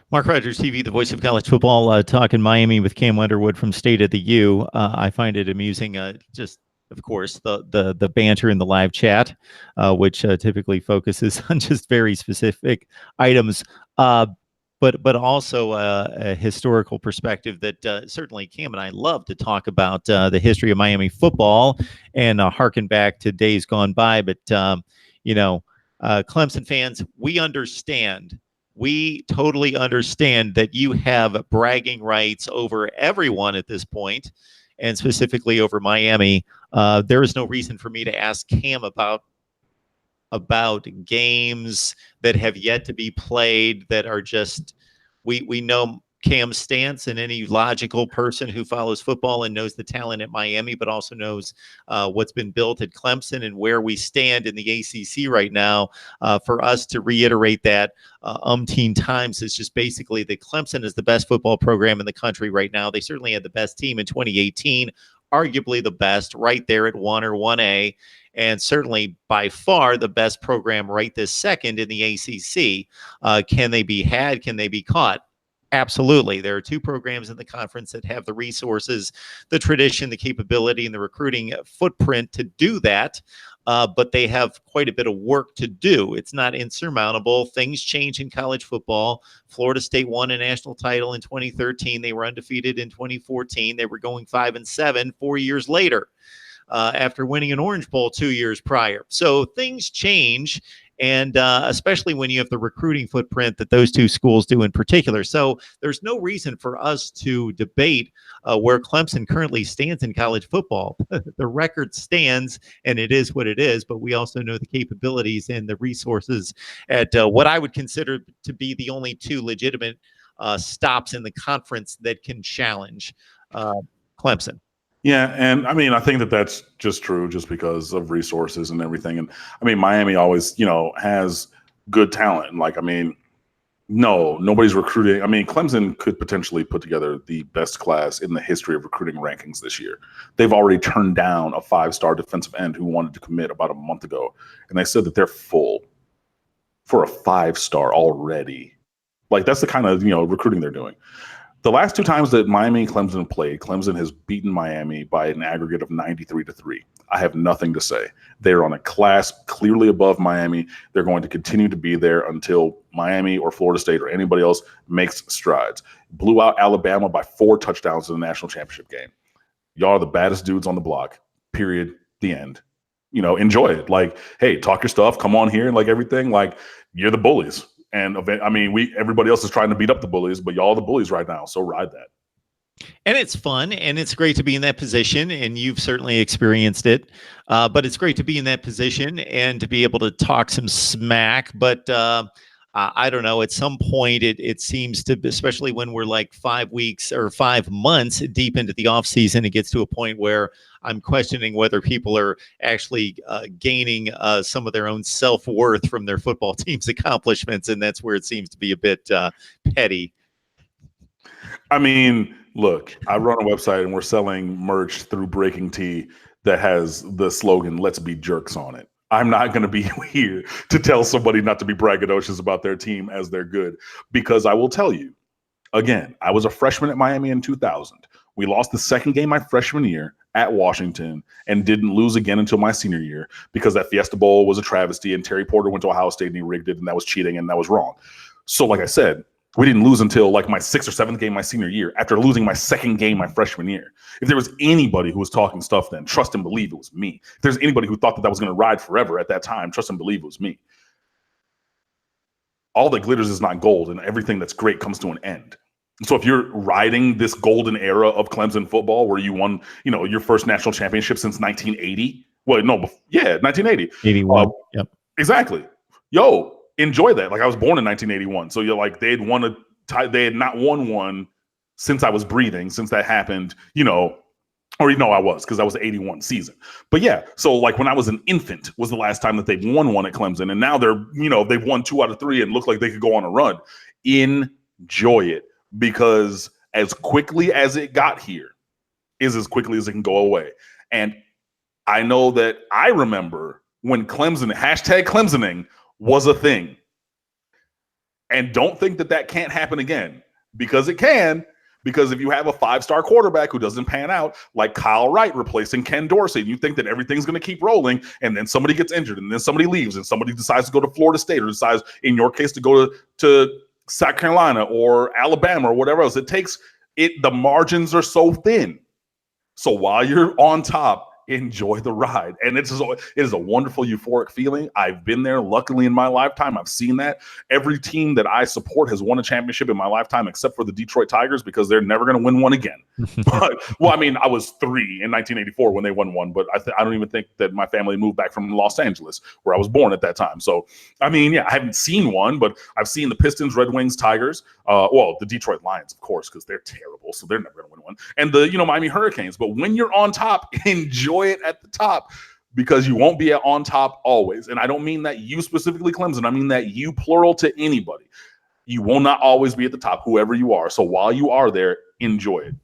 Mark Rogers TV, the voice of college football, talking Miami with Cam Underwood from State of the U. I find it amusing, just, of course, the banter in the live chat, which typically focuses on just very specific items, but also a historical perspective that certainly Cam and I love to talk about the history of Miami football and harken back to days gone by. But, Clemson fans, we understand. We totally understand that you have bragging rights over everyone at this point, and specifically over Miami. There is no reason for me to ask Cam about about games that have yet to be played that are just, we know Cam's stance, and any logical person who follows football and knows the talent at Miami, but also knows what's been built at Clemson and where we stand in the ACC right now. For us to reiterate that umpteen times is just basically that Clemson is the best football program in the country right now. They certainly had the best team in 2018, arguably the best, right there at 1 or 1A, and certainly by far the best program right this second in the ACC. Can they be had? Can they be caught? Absolutely. There are two programs in the conference that have the resources, the tradition, the capability, and the recruiting footprint to do that. But they have quite a bit of work to do. It's not insurmountable. Things change in college football. Florida State won a national title in 2013. They were undefeated in 2014. They were going 5-7 4 years later, after winning an Orange Bowl 2 years prior. So things change. And especially when you have the recruiting footprint that those two schools do in particular. So there's no reason for us to debate where Clemson currently stands in college football. The record stands, and it is what it is, but we also know the capabilities and the resources at what I would consider to be the only two legitimate stops in the conference that can challenge Clemson. Yeah, and I mean, I think that that's just true just because of resources and everything. And I mean, Miami always, has good talent. And like, I mean, no, nobody's recruiting. I mean, Clemson could potentially put together the best class in the history of recruiting rankings this year. They've already turned down a 5-star defensive end who wanted to commit about a month ago. And they said that they're full for a 5-star already. Like, that's the kind of, recruiting they're doing. The last two times that Miami and Clemson played, Clemson has beaten Miami by an aggregate of 93-3. I have nothing to say. They're on a class clearly above Miami. They're going to continue to be there until Miami or Florida State or anybody else makes strides. Blew out Alabama by 4 touchdowns in the national championship game. Y'all are the baddest dudes on the block. Period. The end. Enjoy it. Like, hey, talk your stuff. Come on here and like everything. Like, you're the bullies. And I mean, everybody else is trying to beat up the bullies, but y'all are the bullies right now. So ride that. And it's fun, and it's great to be in that position, and you've certainly experienced it. But it's great to be in that position and to be able to talk some smack. But I don't know, at some point it seems to, especially when we're like 5 weeks or 5 months deep into the off season, it gets to a point where I'm questioning whether people are actually gaining some of their own self-worth from their football team's accomplishments. And that's where it seems to be a bit petty. I mean, look, I run a website and we're selling merch through Breaking Tea that has the slogan, "Let's be jerks" on it. I'm not going to be here to tell somebody not to be braggadocious about their team as they're good, because I will tell you, again, I was a freshman at Miami in 2000. We lost the second game my freshman year at Washington and didn't lose again until my senior year because that Fiesta Bowl was a travesty and Terry Porter went to Ohio State and he rigged it and that was cheating and that was wrong. So like I said, we didn't lose until like my 6th or 7th game my senior year after losing my second game my freshman year. If there was anybody who was talking stuff then, trust and believe it was me. If there's anybody who thought that was going to ride forever at that time, trust and believe it was me. All that glitters is not gold, and everything that's great comes to an end. So if you're riding this golden era of Clemson football where you won, your first national championship since 1980. Well, no, 1980. 81. Yep. Exactly. Yo, enjoy that. Like, I was born in 1981. So you're like, they had not won one since I was breathing, since that happened, I was, because that was the 81 season. But yeah, so like when I was an infant was the last time that they won one at Clemson. And now they're, they've won 2 out of 3 and look like they could go on a run. Enjoy it. Because as quickly as it got here is as quickly as it can go away. And I know that I remember when Clemson, #Clemsoning was a thing. And don't think that can't happen again, because it can. Because if you have a 5-star quarterback who doesn't pan out, like Kyle Wright replacing Ken Dorsey, and you think that everything's going to keep rolling, and then somebody gets injured, and then somebody leaves, and somebody decides to go to Florida State, or decides, in your case, to go to South Carolina or Alabama or whatever else. The margins are so thin. So while you're on top, enjoy the ride. And it is a wonderful, euphoric feeling. I've been there, luckily, in my lifetime. I've seen that. Every team that I support has won a championship in my lifetime, except for the Detroit Tigers, because they're never going to win one again. But, well, I mean, I was 3 in 1984 when they won one, but I don't even think that my family moved back from Los Angeles, where I was born at that time. So, I mean, yeah, I haven't seen one, but I've seen the Pistons, Red Wings, Tigers, well, the Detroit Lions, of course, because they're terrible, so they're never going to win one, and the Miami Hurricanes. But when you're on top, enjoy it at the top, because you won't be on top always. And I don't mean that you specifically, Clemson. I mean that you, plural, to anybody. You will not always be at the top, whoever you are. So while you are there, enjoy it.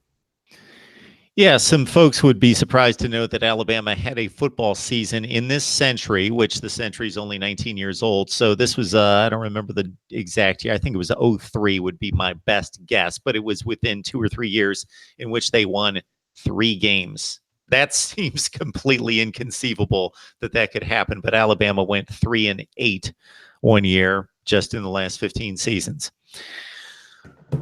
Yeah, some folks would be surprised to know that Alabama had a football season in this century, which the century is only 19 years old. So this was, I don't remember the exact year. I think it was 03 would be my best guess, but it was within 2 or 3 years in which they won 3 games. That seems completely inconceivable that could happen. But Alabama went 3-8 one year just in the last 15 seasons.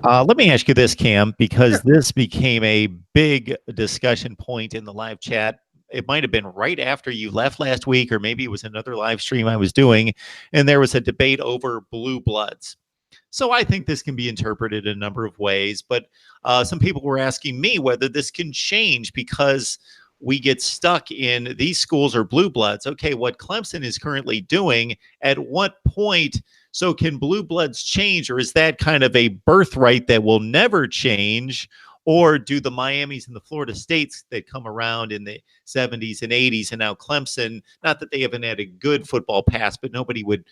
Let me ask you this, Cam, because this became a big discussion point in the live chat. It might have been right after you left last week, or maybe it was another live stream I was doing, and there was a debate over blue bloods. So I think this can be interpreted a number of ways, but some people were asking me whether this can change because we get stuck in these schools are blue bloods. Okay, what Clemson is currently doing, at what point? So can blue bloods change, or is that kind of a birthright that will never change? Or do the Miamis and the Florida States that come around in the 70s and 80s and now Clemson, not that they haven't had a good football past, but nobody would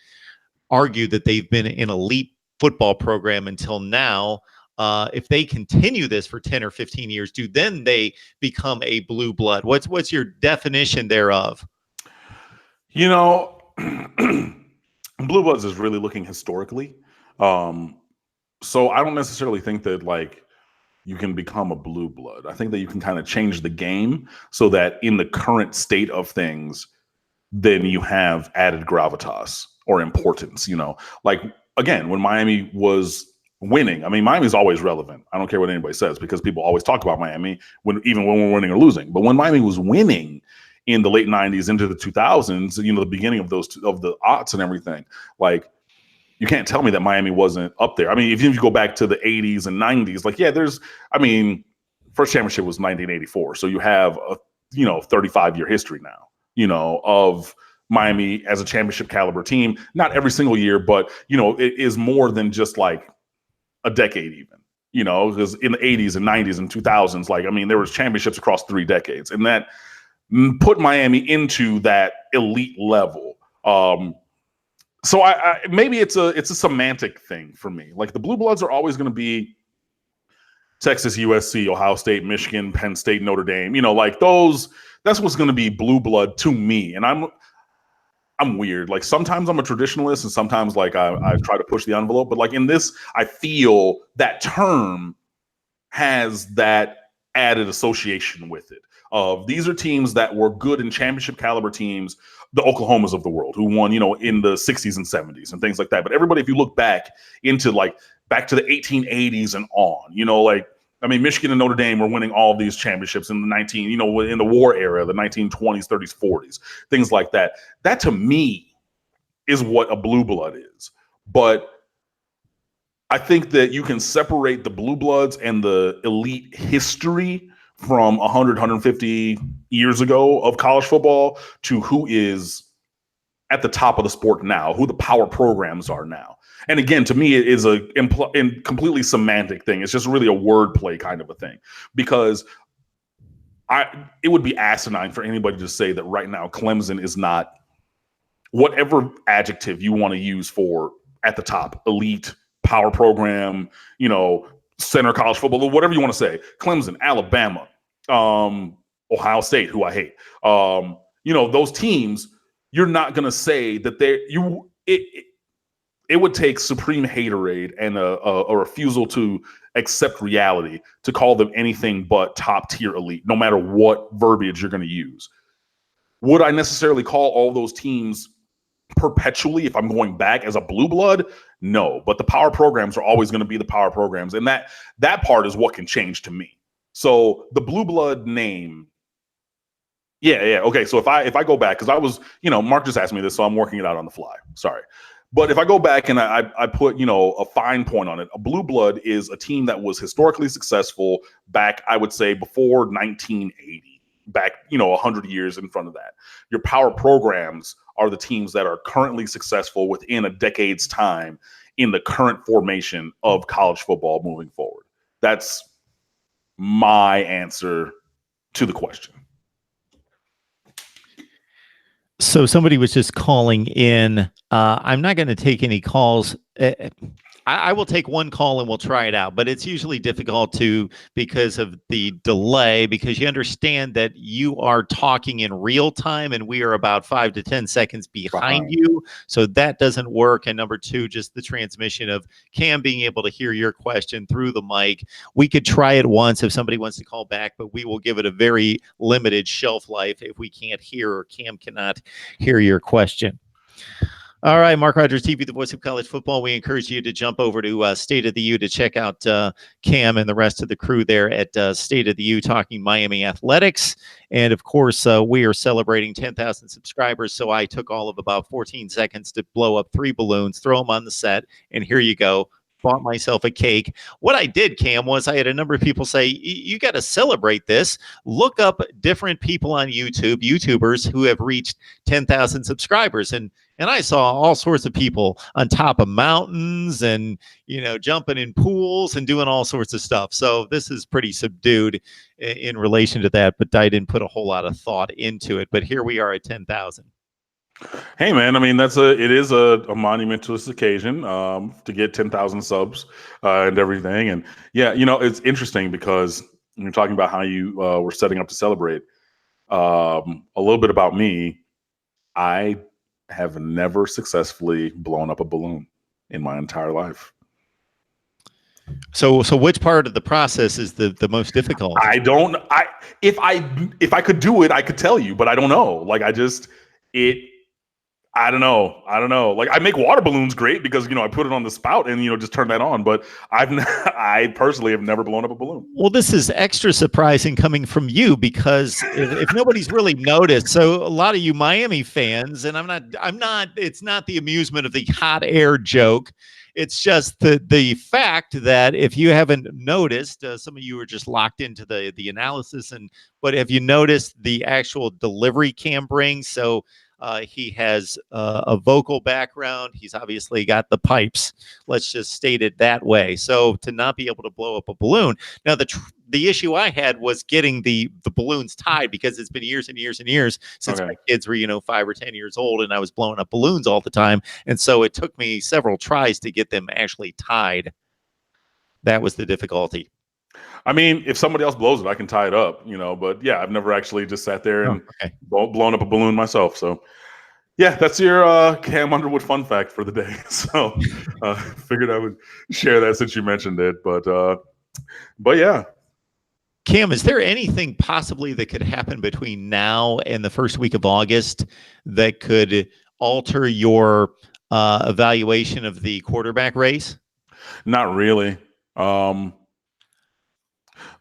argue that they've been an elite football program until now. If they continue this for 10 or 15 years, do then they become a blue blood? What's your definition thereof? Blue bloods is really looking historically. So I don't necessarily think that you can become a blue blood. I think that you can kind of change the game so that in the current state of things, then you have added gravitas or importance, again, when Miami was winning, I mean, Miami's always relevant. I don't care what anybody says, because people always talk about Miami even when we're winning or losing. But when Miami was winning in the late 90s into the 2000s, the beginning of the aughts and everything, you can't tell me that Miami wasn't up there. I mean, if you go back to the 80s and 90s, first championship was 1984. So you have a 35-year history now, of Miami as a championship caliber team. Not every single year, but it is more than just a decade even. Because in the 80s and 90s and 2000s, there was championships across 3 decades, and that put Miami into that elite level. So I maybe it's a semantic thing for me. The blue bloods are always going to be Texas, USC, Ohio State, Michigan, Penn State, Notre Dame. Those. That's what's going to be blue blood to me. And I'm weird. Sometimes I'm a traditionalist, and sometimes I try to push the envelope. But in this, I feel that term has that added association with it. Of these are teams that were good in championship caliber teams, the Oklahomas of the world, who won, in the 60s and 70s and things like that. But everybody, if you look back into back to the 1880s and on, Michigan and Notre Dame were winning all of these championships in the in the war era, the 1920s, 30s, 40s, things like that. That to me is what a blue blood is. But I think that you can separate the blue bloods and the elite history from 100, 150 years ago of college football to who is at the top of the sport now, who the power programs are now. And again, to me, it is a completely semantic thing. It's just really a wordplay kind of a thing, because it would be asinine for anybody to say that right now Clemson is not, whatever adjective you want to use for at the top, elite, power program, center college football, whatever you want to say, Clemson, Alabama, Ohio State, who I hate, those teams, you're not going to say that it would take supreme haterade and a refusal to accept reality to call them anything but top tier elite, no matter what verbiage you're going to use. Would I necessarily call all those teams perpetually, if I'm going back, as a blue blood? No, but the power programs are always going to be the power programs, and that part is what can change to me. So the blue blood name, Yeah. Okay. So if I go back, because I was, Mark just asked me this, so I'm working it out on the fly. Sorry. But if I go back and I put, a fine point on it, a blue blood is a team that was historically successful back, I would say, before 1980, back, 100 years in front of that. Your power programs are the teams that are currently successful within a decade's time in the current formation of college football moving forward. That's my answer to the question. So somebody was just calling in. I'm not going to take any calls. I will take one call and we'll try it out, but it's usually difficult because of the delay, because you understand that you are talking in real time and we are about 5 to 10 seconds behind you. So that doesn't work. And number two, just the transmission of Cam being able to hear your question through the mic. We could try it once if somebody wants to call back, but we will give it a very limited shelf life if we can't hear or Cam cannot hear your question. All right, Mark Rogers TV, the voice of college football. We encourage you to jump over to State of the U to check out Cam and the rest of the crew there at State of the U talking Miami athletics. And of course, we are celebrating 10,000 subscribers. So I took all of about 14 seconds to blow up 3 balloons, throw them on the set, and here you go. Bought myself a cake. What I did, Cam, was I had a number of people say, you got to celebrate this. Look up different people on YouTube, YouTubers who have reached 10,000 subscribers. And I saw all sorts of people on top of mountains and, jumping in pools and doing all sorts of stuff. So this is pretty subdued in relation to that, but I didn't put a whole lot of thought into it. But here we are at 10,000. Hey man, I mean it is a monumentous occasion to get 10,000 subs and everything, and yeah, it's interesting because you're talking about how you were setting up to celebrate. A little bit about me: I have never successfully blown up a balloon in my entire life. So which part of the process is the most difficult? If I could do it, I could tell you, but I don't know. Like I don't know. Like I make water balloons great because, I put it on the spout and, just turn that on. But I personally have never blown up a balloon. Well, this is extra surprising coming from you because if nobody's really noticed, so a lot of you Miami fans, and it's not the amusement of the hot air joke. It's just the fact that if you haven't noticed, some of you are just locked into the analysis, but have you noticed the actual delivery Cam brings? So he has a vocal background. He's obviously got the pipes. Let's just state it that way. So to not be able to blow up a balloon. Now, the issue I had was getting the balloons tied because it's been years and years and years since my kids were, 5 or 10 years old and I was blowing up balloons all the time. And so it took me several tries to get them actually tied. That was the difficulty. I mean, if somebody else blows it, I can tie it up, but yeah, I've never actually just sat there and blown up a balloon myself. So yeah, that's your Cam Underwood fun fact for the day. So figured I would share that since you mentioned it, but yeah. Cam, is there anything possibly that could happen between now and the first week of August that could alter your evaluation of the quarterback race? Not really.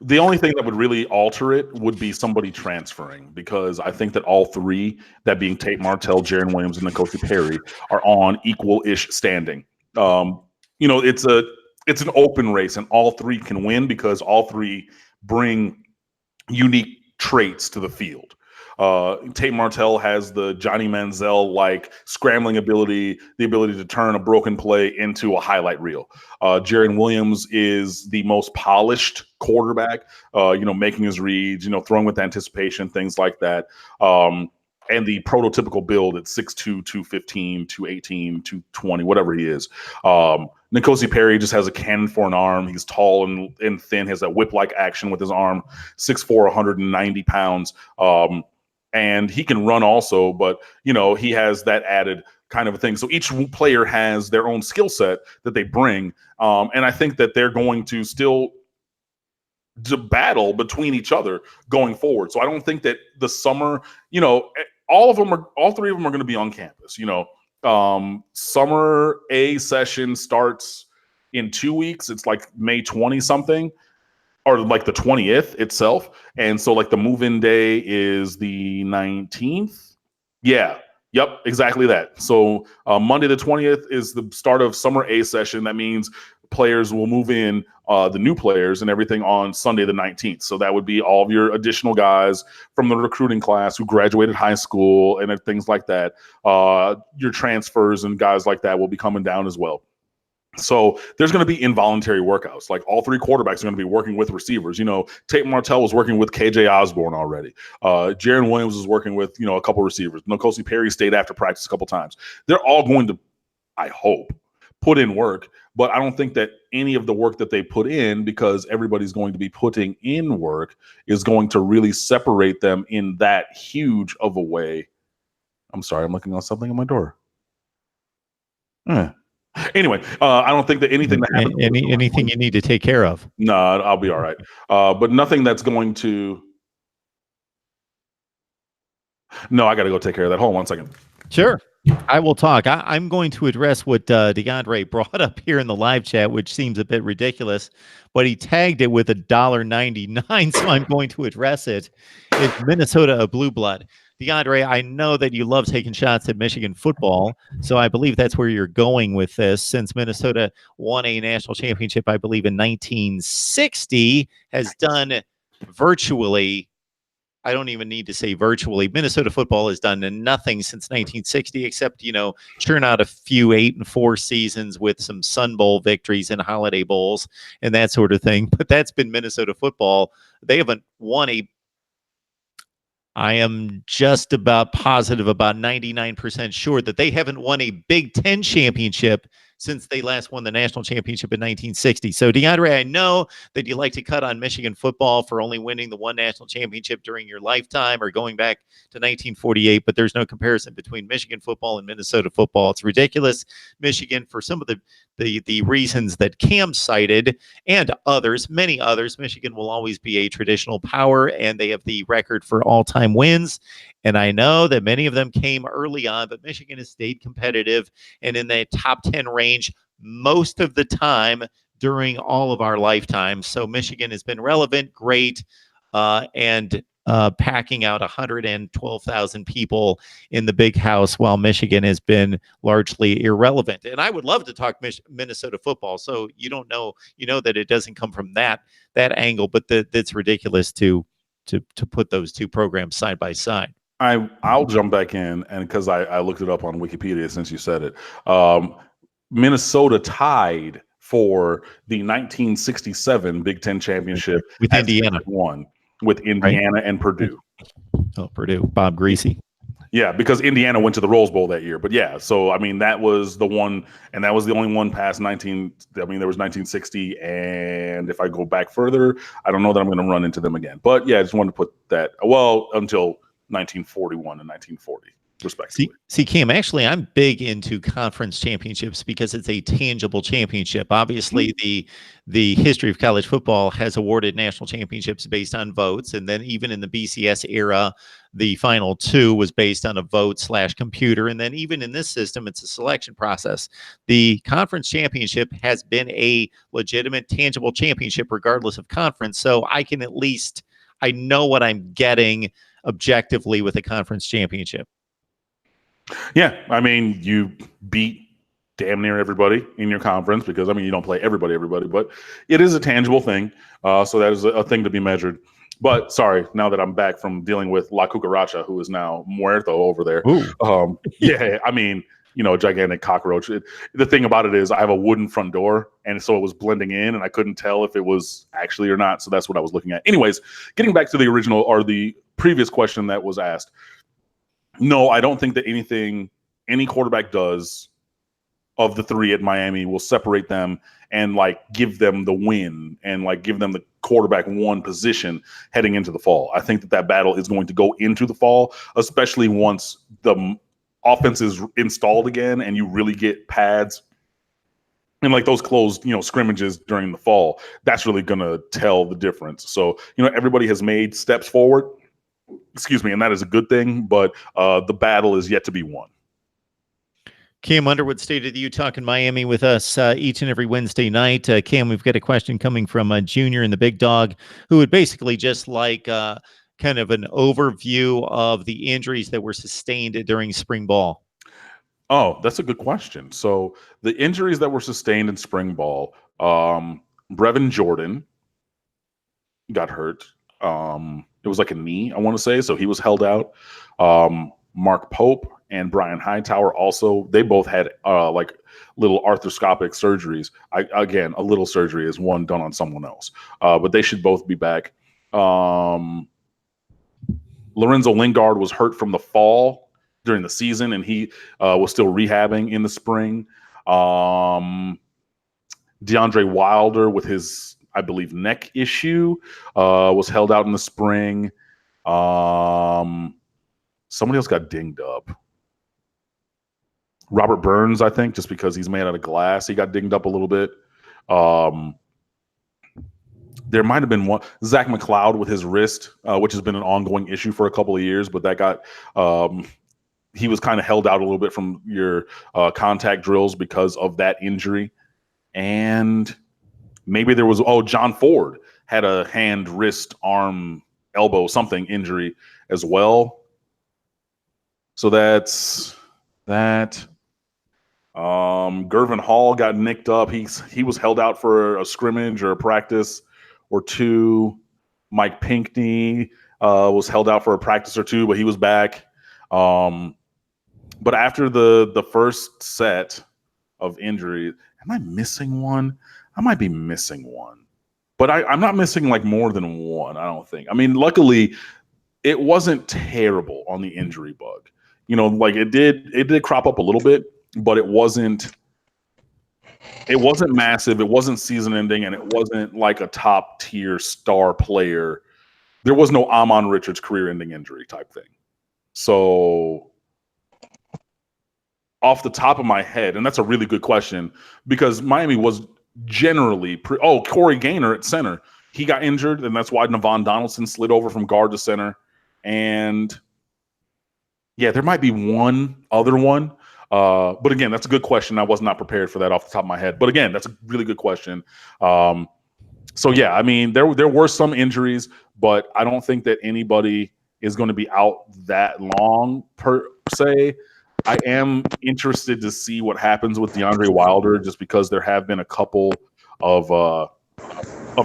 The only thing that would really alter it would be somebody transferring, because I think that all three, that being Tate Martell, Jaron Williams, and N'Kosi Perry, are on equal-ish standing. It's an open race, and all three can win because all three bring unique traits to the field. Tate Martell has the Johnny Manziel-like scrambling ability, the ability to turn a broken play into a highlight reel. Jaron Williams is the most polished quarterback, making his reads, throwing with anticipation, things like that. And the prototypical build at 6'2", 215, 218, 220, whatever he is. N'Kosi Perry just has a cannon for an arm. He's tall and thin, has that whip-like action with his arm, 6'4", 190 pounds. And he can run also, but, he has that added kind of a thing. So each player has their own skill set that they bring. And I think that they're going to still battle between each other going forward. So I don't think that the summer, all three of them are going to be on campus. Summer A session starts in 2 weeks. It's like May 20 something. or like the 20th itself. And so like the move-in day is the 19th. Yeah. Yep, exactly that. So Monday the 20th is the start of summer A session. That means players will move in, the new players and everything on Sunday the 19th. So that would be all of your additional guys from the recruiting class who graduated high school and things like that. Your transfers and guys like that will be coming down as well. So there's going to be involuntary workouts. Like all three quarterbacks are going to be working with receivers. You know, Tate Martell was working with KJ Osborne already. Jaron Williams was working with, a couple receivers. N'Kosi Perry stayed after practice a couple times. They're all going to, I hope, put in work. But I don't think that any of the work that they put in, because everybody's going to be putting in work, is going to really separate them in that huge of a way. I'm sorry, I'm looking on something on my door. Anyway, I don't think that anything that happens. Anything you need to take care of. No, I'll be all right. But nothing that's going to. No, I got to go take care of that. Hold on one second. Sure. I will talk. I'm going to address what DeAndre brought up here in the live chat, which seems a bit ridiculous, but he tagged it with $1.99, so I'm going to address it. It's Minnesota a blue blood. DeAndre, I know that you love taking shots at Michigan football, so I believe that's where you're going with this. Since Minnesota won a national championship, I believe in 1960, has done virtually, I don't even need to say virtually, Minnesota football has done nothing since 1960 except, churn out a few 8-4 seasons with some Sun Bowl victories and Holiday Bowls and that sort of thing. But that's been Minnesota football. They haven't won I am just about positive, about 99% sure that they haven't won a Big Ten championship since they last won the national championship in 1960. So, DeAndre, I know that you like to cut on Michigan football for only winning the one national championship during your lifetime or going back to 1948, but there's no comparison between Michigan football and Minnesota football. It's ridiculous. Michigan, for some of the reasons that Cam cited and others, many others, Michigan will always be a traditional power, and they have the record for all-time wins. And I know that many of them came early on, but Michigan has stayed competitive and in the top 10 range most of the time during all of our lifetimes. So Michigan has been relevant, great, and packing out 112,000 people in the big house, while Michigan has been largely irrelevant. And I would love to talk Minnesota football. So you know that it doesn't come from that angle, but that's ridiculous to put those two programs side by side. I'll jump back in, and because I looked it up on Wikipedia since you said it. Minnesota tied for the 1967 Big Ten championship with Indiana. With Indiana, right? And Purdue. Oh, Purdue, Bob Greasy. Yeah, because Indiana went to the Rose Bowl that year. But yeah, so I mean that was the one, and that was the only one past 19. I mean there was 1960, and if I go back further, I don't know that I'm going to run into them again. But yeah, I just wanted to put that until 1941 and 1940. Respectively. See, Cam, actually, I'm big into conference championships because it's a tangible championship. Obviously, the history of college football has awarded national championships based on votes. And then even in the BCS era, the final two was based on a vote/computer. And then even in this system, it's a selection process. The conference championship has been a legitimate, tangible championship regardless of conference. So I know what I'm getting objectively with a conference championship. Yeah, I mean, you beat damn near everybody in your conference because, you don't play everybody, but it is a tangible thing. So that is a thing to be measured. But sorry, now that I'm back from dealing with La Cucaracha, who is now Muerto over there. Yeah, gigantic cockroach. The thing about it is I have a wooden front door, and so it was blending in, and I couldn't tell if it was actually or not. So that's what I was looking at. Anyways, getting back to the original or the previous question that was asked. No, I don't think that anything any quarterback does of the three at Miami will separate them and give them the win and give them the quarterback one position heading into the fall. I think that battle is going to go into the fall, especially once the offense is installed again and you really get pads and those closed, scrimmages during the fall. That's really going to tell the difference. So, everybody has made steps forward. And that is a good thing, but the battle is yet to be won. Cam Underwood, State of the U, talking Miami with us each and every Wednesday night. Cam, we've got a question coming from Junior and the Big Dog, who would basically just like kind of an overview of the injuries that were sustained during spring ball. Oh, that's a good question. So the injuries that were sustained in spring ball, Brevin Jordan got hurt. It was like a knee, I want to say. So he was held out. Mark Pope and Brian Hightower also, they both had like little arthroscopic surgeries. Again, a little surgery is one done on someone else. But they should both be back. Lorenzo Lingard was hurt from the fall during the season, and he was still rehabbing in the spring. DeAndre Wilder with his, I believe, neck issue was held out in the spring. Somebody else got dinged up. Robert Burns, I think, just because he's made out of glass, he got dinged up a little bit. There might have been one, Zach McLeod with his wrist, which has been an ongoing issue for a couple of years, but that got he was kind of held out a little bit from your contact drills because of that injury. And maybe there was, John Ford had a hand, wrist, arm, elbow, something injury as well. So that's that. Gervin Hall got nicked up. He was held out for a scrimmage or a practice or two. Mike Pinckney was held out for a practice or two, but he was back. But after the first set of injuries, am I missing one? I might be missing one. But I'm not missing like more than one, I don't think. I mean, luckily, it wasn't terrible on the injury bug. You know, like it did crop up a little bit, but it wasn't massive. It wasn't season ending, and it wasn't like a top tier star player. There was no Amon Richards career ending injury type thing. So off the top of my head, and that's a really good question because Miami was generally Corey Gaynor at center. He got injured, and that's why Navon Donaldson slid over from guard to center. And yeah, there might be one other one. But again, that's a good question. I was not prepared for that off the top of my head. But again, that's a really good question. So yeah, I mean, there were some injuries, but I don't think that anybody is going to be out that long per se. I am interested to see what happens with DeAndre Wilder, just because there have been a couple of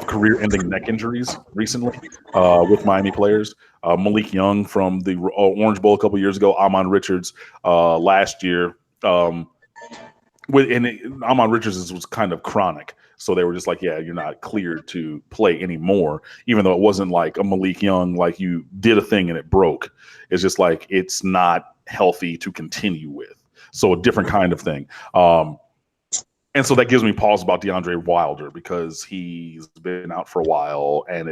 career-ending neck injuries recently with Miami players. Malik Young from the Orange Bowl a couple years ago, Amon Richards last year. Amon Richards was kind of chronic, so they were just like, yeah, you're not cleared to play anymore, even though it wasn't like a Malik Young, like you did a thing and it broke. It's just like it's not healthy to continue with. So a different kind of thing. And so that gives me pause about DeAndre Wilder because he's been out for a while, and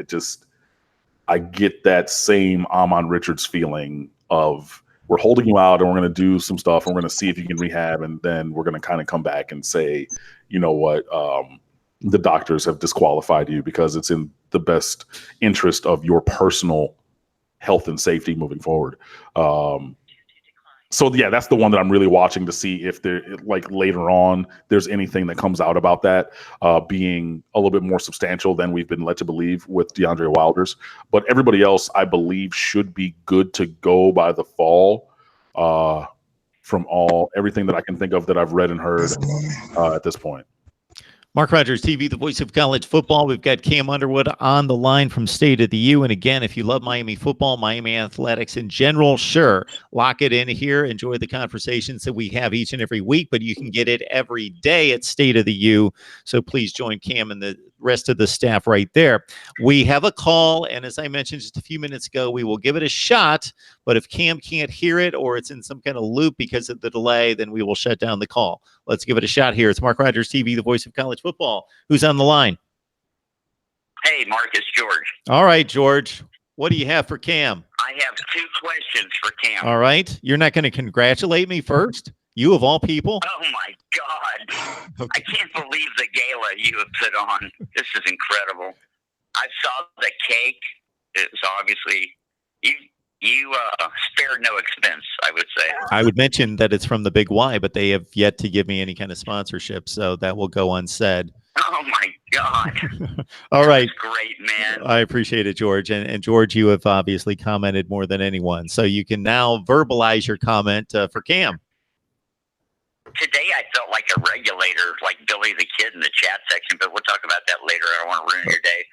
I get that same Amon Richards feeling of we're holding you out and we're going to do some stuff and we're going to see if you can rehab, and then we're going to kind of come back and say, you know what, the doctors have disqualified you because it's in the best interest of your personal health and safety moving forward. So yeah, that's the one that I'm really watching to see if there, like later on, there's anything that comes out about that being a little bit more substantial than we've been led to believe with DeAndre Wilder's. But everybody else, I believe, should be good to go by the fall. From everything that I can think of that I've read and heard at this point. Mark Rogers TV, the voice of college football. We've got Cam Underwood on the line from State of the U. And again, if you love Miami football, Miami athletics in general, sure, lock it in here. Enjoy the conversations that we have each and every week, but you can get it every day at State of the U. So please join Cam and the rest of the staff right there. We have a call, and as I mentioned just a few minutes ago, we will give it a shot. But if Cam can't hear it or it's in some kind of loop because of the delay, then we will shut down the call. Let's give it a shot here. It's Mark Rogers TV, the voice of college football. Who's on the line? Hey, Mark, it's George. All right, George. What do you have for Cam? I have two questions for Cam. All right. You're not going to congratulate me first? You of all people? Oh, my God. Okay. I can't believe the gala you have put on. This is incredible. I saw the cake. It's obviously, you spared no expense, I would say. I would mention that it's from the Big Y, but they have yet to give me any kind of sponsorship, so that will go unsaid. Oh my God. All right. That's great, man. I appreciate it, George. And George, you have obviously commented more than anyone. So you can now verbalize your comment for Cam. Today I felt like a regulator, like Billy the Kid in the chat section, but we'll talk about that later. I don't want to ruin your day.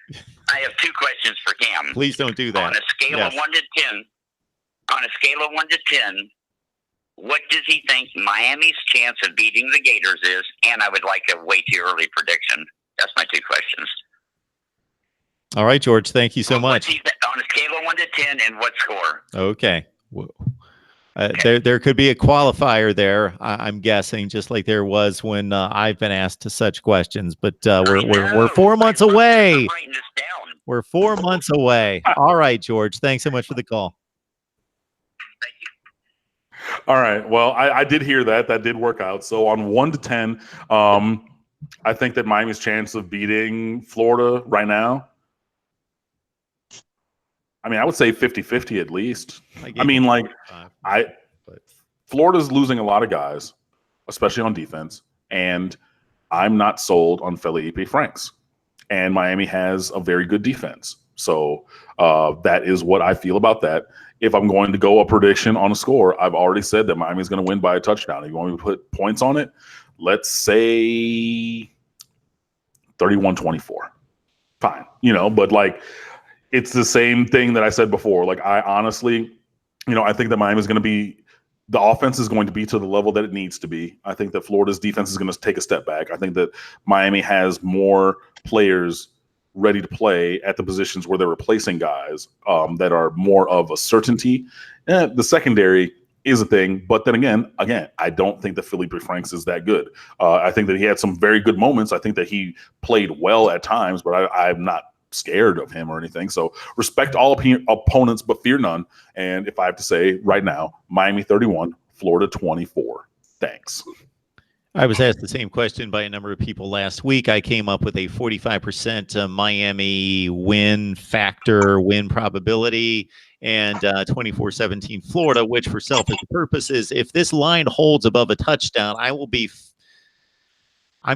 I have two questions for Cam. Please don't do that. On a scale of 1 to 10, what does he think Miami's chance of beating the Gators is? And I would like a way too early prediction. That's my two questions. All right, George. Thank you so much. On a scale of 1 to 10, and what score? Okay. There could be a qualifier there, I'm guessing, just like there was when I've been asked to such questions. But we're 4 months away. I'm writing this down. We're 4 months away. All right, George. Thanks so much for the call. Thank you. All right. Well, I did hear that. That did work out. So on 1 to 10, I think that Miami's chance of beating Florida right now, I mean, I would say 50-50 at least. Florida's losing a lot of guys, especially on defense, and I'm not sold on Felipe Franks. And Miami has a very good defense. So that is what I feel about that. If I'm going to go a prediction on a score, I've already said that Miami's going to win by a touchdown. If you want me to put points on it, let's say 31-24. Fine. But like, it's the same thing that I said before. Like, I honestly, I think that Miami's going to be, the offense is going to be to the level that it needs to be. I think that Florida's defense is going to take a step back. I think that Miami has more players ready to play at the positions where they're replacing guys that are more of a certainty. The secondary is a thing, but then again, I don't think that Felipe Franks is that good. I think that he had some very good moments. I think that he played well at times, but I'm not scared of him or anything. So respect all opponents, but fear none. And if I have to say right now, Miami 31, Florida 24. Thanks. I was asked the same question by a number of people last week. I came up with a 45% Miami win probability and 24-17 Florida, which for selfish purposes, if this line holds above a touchdown, I'm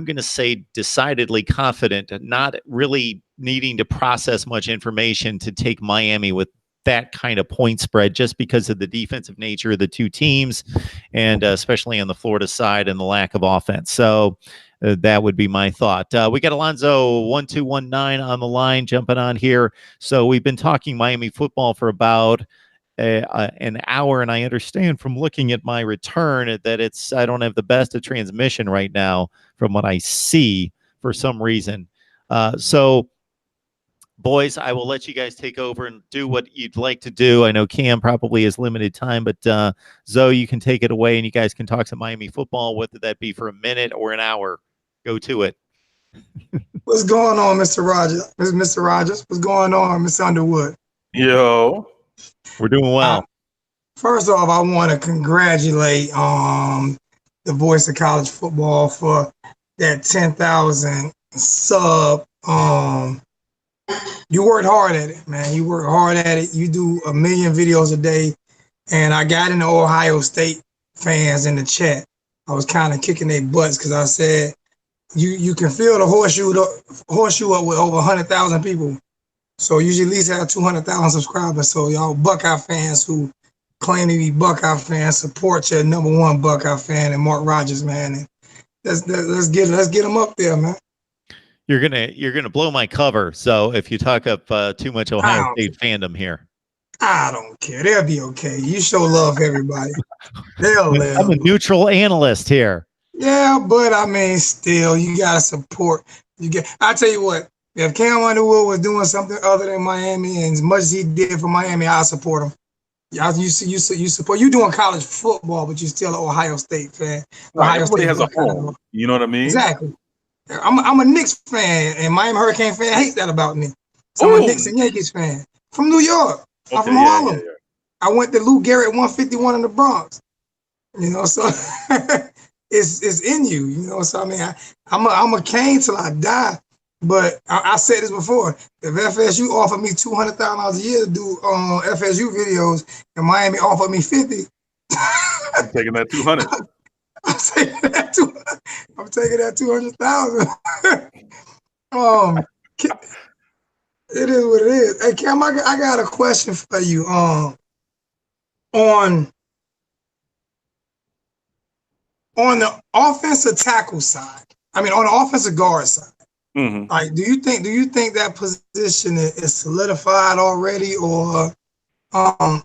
going to say decidedly confident, not really needing to process much information to take Miami with that kind of point spread, just because of the defensive nature of the two teams, and especially on the Florida side and the lack of offense. So that would be my thought. We got Alonzo 1219 on the line jumping on here. So we've been talking Miami football for about an hour, and I understand from looking at my return that I don't have the best of transmission right now from what I see for some reason. So boys, I will let you guys take over and do what you'd like to do. I know Cam probably has limited time, but Zoe, you can take it away and you guys can talk some Miami football, whether that be for a minute or an hour. Go to it. What's going on, Mr. Rogers? Mr. Rogers, what's going on, Mr. Underwood? Yo. We're doing well. First off, I want to congratulate the Voice of College Football for that 10,000 sub. You worked hard at it, man. You work hard at it. You do 1 million videos a day. And I got into Ohio State fans in the chat. I was kind of kicking their butts because I said, you can fill the horseshoe up with over 100,000 people. So you should at least have 200,000 subscribers. So y'all Buckeye fans who claim to be Buckeye fans, support your number one Buckeye fan and Mark Rogers, man. And let's get them up there, man. You're gonna blow my cover. So if you talk up too much Ohio State fandom here, I don't care. They'll be okay. You show love to everybody. They'll live. I'm a neutral analyst here. Yeah, but I mean, still, you gotta support. I tell you what. If Cam Underwood was doing something other than Miami, and as much as he did for Miami, I support him. You support. You doing college football, but you're still an Ohio State fan. Ohio State has a home. You know what I mean? Exactly. I'm a Knicks fan, and Miami Hurricane fan hates that about me. So I'm a Knicks and Yankees fan from New York. I'm from Harlem. Yeah. I went to Lou Garrett 151 in the Bronx. So it's in you. So I mean, I'm a Cane till I die. But I said this before. If FSU offered me $200,000 a year to do FSU videos, and Miami offered me 50, I'm taking that 200. I'm taking that 200,000. It is what it is. Hey, Cam, I got a question for you. On the offensive tackle side, I mean, on the offensive guard side, like, do you think that position is solidified already, or are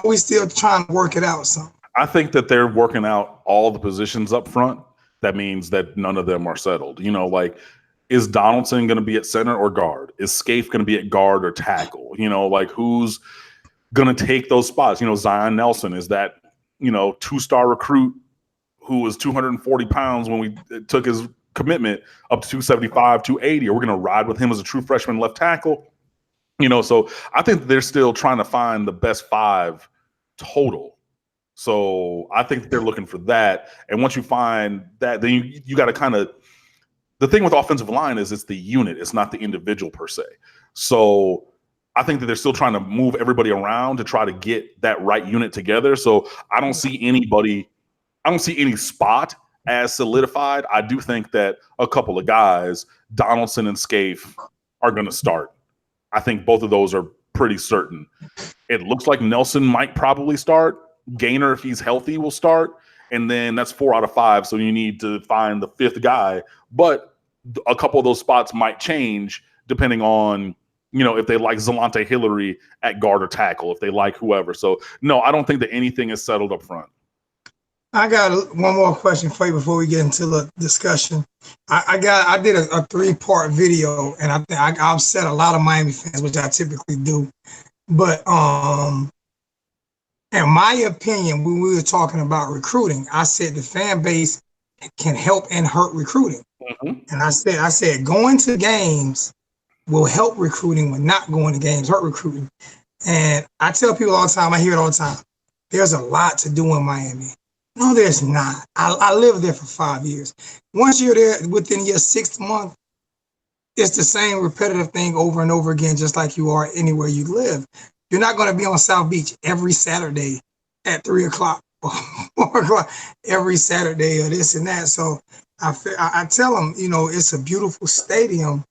we still trying to work it out some? I think that they're working out all the positions up front. That means that none of them are settled. You know, like, is Donaldson going to be at center or guard? Is Scaife going to be at guard or tackle? You know, like, who's going to take those spots? You know, Zion Nelson is that, you know, 2-star recruit who was 240 pounds when we took his commitment up to 275, 280. Or we're going to ride with him as a true freshman left tackle. You know, so I think they're still trying to find the best 5 total. So I think they're looking for that. And once you find that, then you got to kind of, the thing with offensive line is it's the unit. It's not the individual per se. So I think that they're still trying to move everybody around to try to get that right unit together. So I don't see any spot as solidified. I do think that a couple of guys, Donaldson and Scaife, are going to start. I think both of those are pretty certain. It looks like Nelson might probably start. Gaynor, if he's healthy, will start. And then that's 4 out of 5. So you need to find the 5th guy. But a couple of those spots might change depending on, you know, if they like Zalante Hillary at guard or tackle, if they like whoever. So, no, I don't think that anything is settled up front. I got one more question for you before we get into the discussion. I did a 3-part video, and I think I upset a lot of Miami fans, which I typically do. But in my opinion, when we were talking about recruiting, I said the fan base can help and hurt recruiting. And I said going to games will help recruiting, when not going to games hurt recruiting. And I tell people all the time, I hear it all the time, there's a lot to do in Miami. No, there's not. I lived there for 5 years. Once you're there within your 6th month, it's the same repetitive thing over and over again, just like you are anywhere you live. You're not going to be on South Beach every Saturday at 3 o'clock or 4 o'clock every Saturday or this and that. So I tell them, you know, it's a beautiful stadium.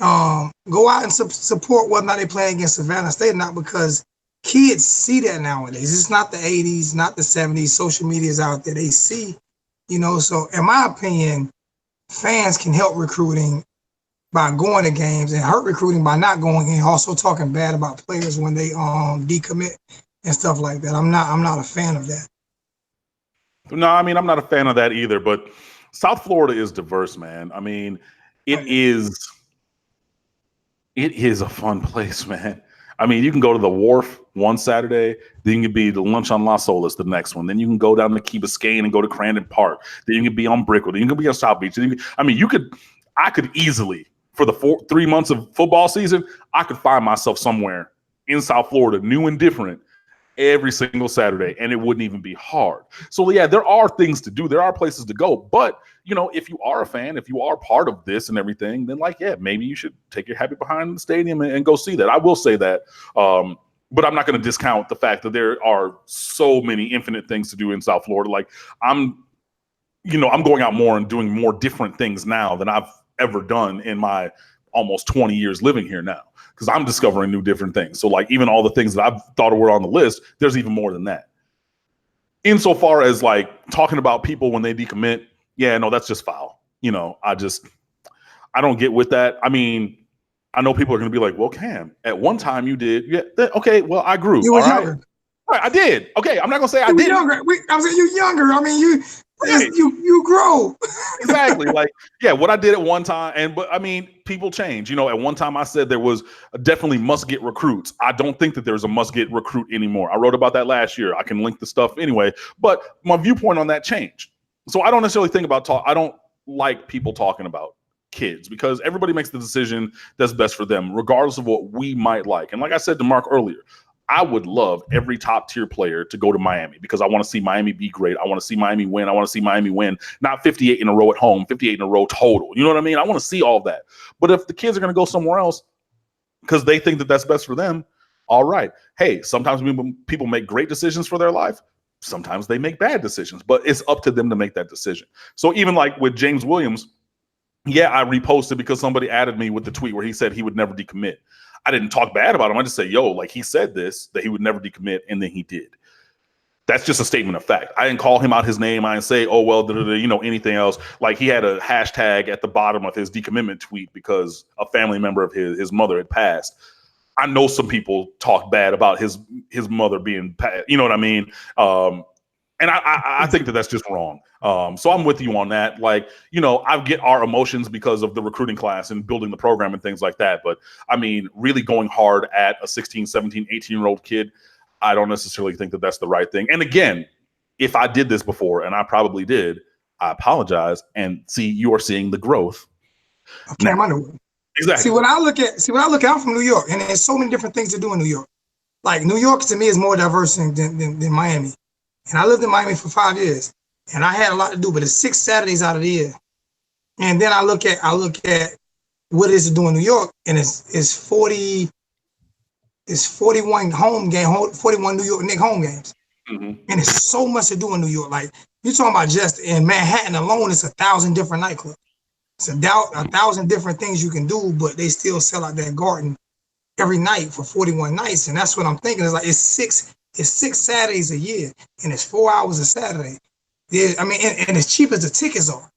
Go out and support whether or not they play against Savannah State, not because kids see that nowadays. It's not the 80s, not the 70s. Social media is out there. They see, you know. So in my opinion, fans can help recruiting by going to games and hurt recruiting by not going, and also talking bad about players when they decommit and stuff like that. I'm not a fan of that. No, I mean, I'm not a fan of that either, but South Florida is diverse, man. I mean, it is a fun place, man. I mean, you can go to the Wharf one Saturday, then you can be to lunch on Las Olas the next one. Then you can go down to Key Biscayne and go to Crandon Park. Then you can be on Brickell. Then you can be on South Beach. I could easily, for the 3 months of football season, I could find myself somewhere in South Florida, new and different, every single Saturday, and it wouldn't even be hard. So yeah, there are things to do. There are places to go. But, you know, if you are a fan, if you are part of this and everything, then maybe you should take your happy behind the stadium and go see that. I will say that. But I'm not going to discount the fact that there are so many infinite things to do in South Florida. Like I'm going out more and doing more different things now than I've ever done in my almost 20 years living here now, because I'm discovering new different things. So like even all the things that I've thought were on the list, there's even more than that. Insofar as like talking about people when they decommit, yeah, no, that's just foul. You know, I don't get with that. I mean, I know people are going to be like, well, Cam, at one time you did. Yeah. Okay. Well, I grew. You were younger. All right, I did. Okay. I'm not going to say I did. Younger. I'm saying you're younger. I mean, you grow. Exactly. Like, yeah, what I did at one time. But I mean, people change. You know, at one time I said there was definitely must get recruits. I don't think that there's a must get recruit anymore. I wrote about that last year. I can link the stuff anyway. But my viewpoint on that changed. So I don't necessarily think about I don't like people talking about kids, because everybody makes the decision that's best for them, regardless of what we might like. And like I said to Mark earlier, I would love every top tier player to go to Miami because I want to see Miami be great. I want to see Miami win. I want to see Miami win, not 58 in a row at home, 58 in a row total. You know what I mean? I want to see all that. But if the kids are going to go somewhere else because they think that that's best for them, all right. Hey, sometimes people make great decisions for their life. Sometimes they make bad decisions, but it's up to them to make that decision. So even like with James Williams, yeah, I reposted because somebody added me with the tweet where he said he would never decommit. I didn't talk bad about him. I just said, yo, like he said this, that he would never decommit, and then he did. That's just a statement of fact. I didn't call him out his name. I didn't say, oh, well, you know, anything else. Like he had a hashtag at the bottom of his decommitment tweet because a family member of his mother had passed. I know some people talk bad about his mother being, you know what I mean? And I think that that's just wrong. So I'm with you on that. Like, you know, I get our emotions because of the recruiting class and building the program and things like that. But I mean, really going hard at a 16, 17, 18-year-old kid, I don't necessarily think that that's the right thing. And again, if I did this before, and I probably did, I apologize. And see, you are seeing the growth. Okay, I know. Exactly. See what I look at, I'm from New York, and there's so many different things to do in New York. Like New York to me is more diverse than Miami. And I lived in Miami for 5 years, and I had a lot to do, but it's 6 Saturdays out of the year. And then I look at what it is to do in New York, and it's 41 41 New York Knicks home games. Mm-hmm. And it's so much to do in New York. Like you're talking about just in Manhattan alone, it's 1,000 different nightclubs. It's 1,000 different things you can do, but they still sell out that garden every night for 41 nights. And that's what I'm thinking. It's like it's six Saturdays a year, and it's 4 hours a Saturday. Yeah, I mean, and as cheap as the tickets are,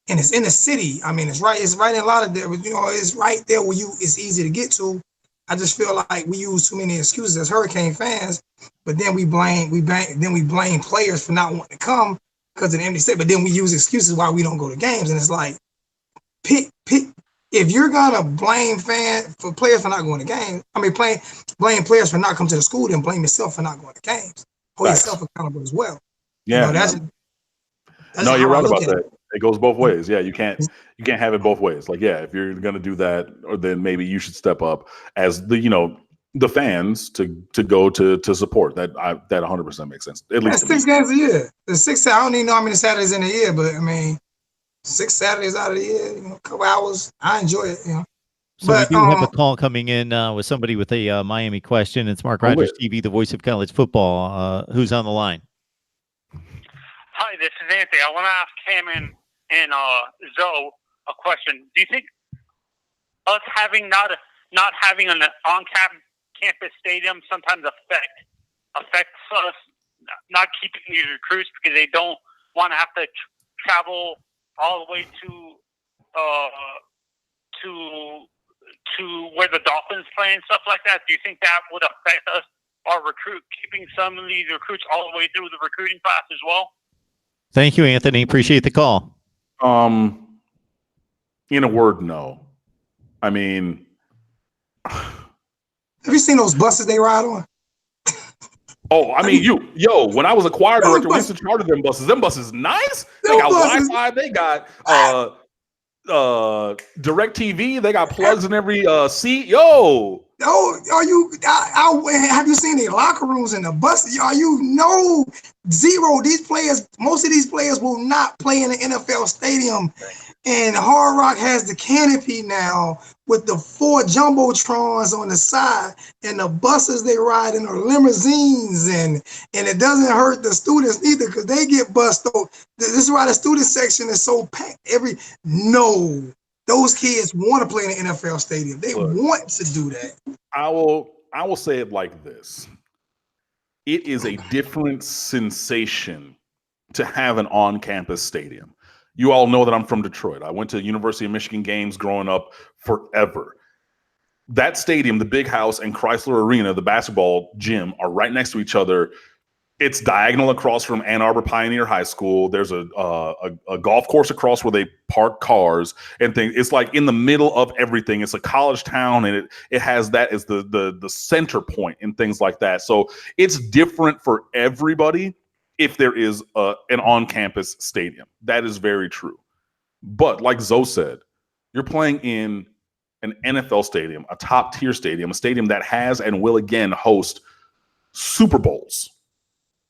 and it's in the city. I mean, it's right in a lot of there. You know, it's right there where it's easy to get to. I just feel like we use too many excuses as Hurricane fans, but then we blame players for not wanting to come because of the empty state. But then we use excuses why we don't go to games, and it's like pick. If you're gonna blame players for not going to games, I mean, blame players for not coming to the school, then blame yourself for not going to games. Hold yourself accountable as well. Yeah, you know, that's no, you're right about that. It goes both ways. Yeah, you can't have it both ways. Like, yeah, if you're gonna do that, or then maybe you should step up as the fans to go to support that. That 100% makes sense. At least 6 games a year. The 6. I don't even know how many Saturdays in a year, but I mean, 6 Saturdays out of the year, a couple hours. I enjoy it, So we do have a call coming in with somebody with a Miami question. It's Mark Rogers TV, the voice of college football. Who's on the line? Hi, this is Anthony. I want to ask him and Zoe a question. Do you think us not having an on-campus stadium sometimes affects us not keeping these recruits because they don't want to have to travel all the way to where the Dolphins play and stuff like that? Do you think that would affect us, keeping some of these recruits all the way through the recruiting class as well? Thank you, Anthony. Appreciate the call. In a word, no. I mean, have you seen those buses they ride on? Oh, I mean, when I was a choir director, we used to charter them buses. Them buses nice. They got Wi-Fi. They got direct TV. They got plugs in every seat. Have you seen the locker rooms in the bus? Zero. Most of these players will not play in the NFL stadium. And Hard Rock has the canopy now with the 4 jumbotrons on the side, and the buses they ride in are limousines, and it doesn't hurt the students either because they get bussed over. This is why the student section is so packed. Those kids want to play in the NFL stadium. They want to do that. I will say it like this. It is a different sensation to have an on-campus stadium. You all know that I'm from Detroit. I went to University of Michigan games growing up forever. That stadium, the Big House, and Chrysler Arena, the basketball gym, are right next to each other. It's diagonal across from Ann Arbor Pioneer High School. There's a golf course across where they park cars and things. It's like in the middle of everything. It's a college town, and it has that as the center point and things like that. So it's different for everybody if there is an on-campus stadium. That is very true. But like Zoe said, you're playing in an NFL stadium, a top-tier stadium, a stadium that has and will again host Super Bowls.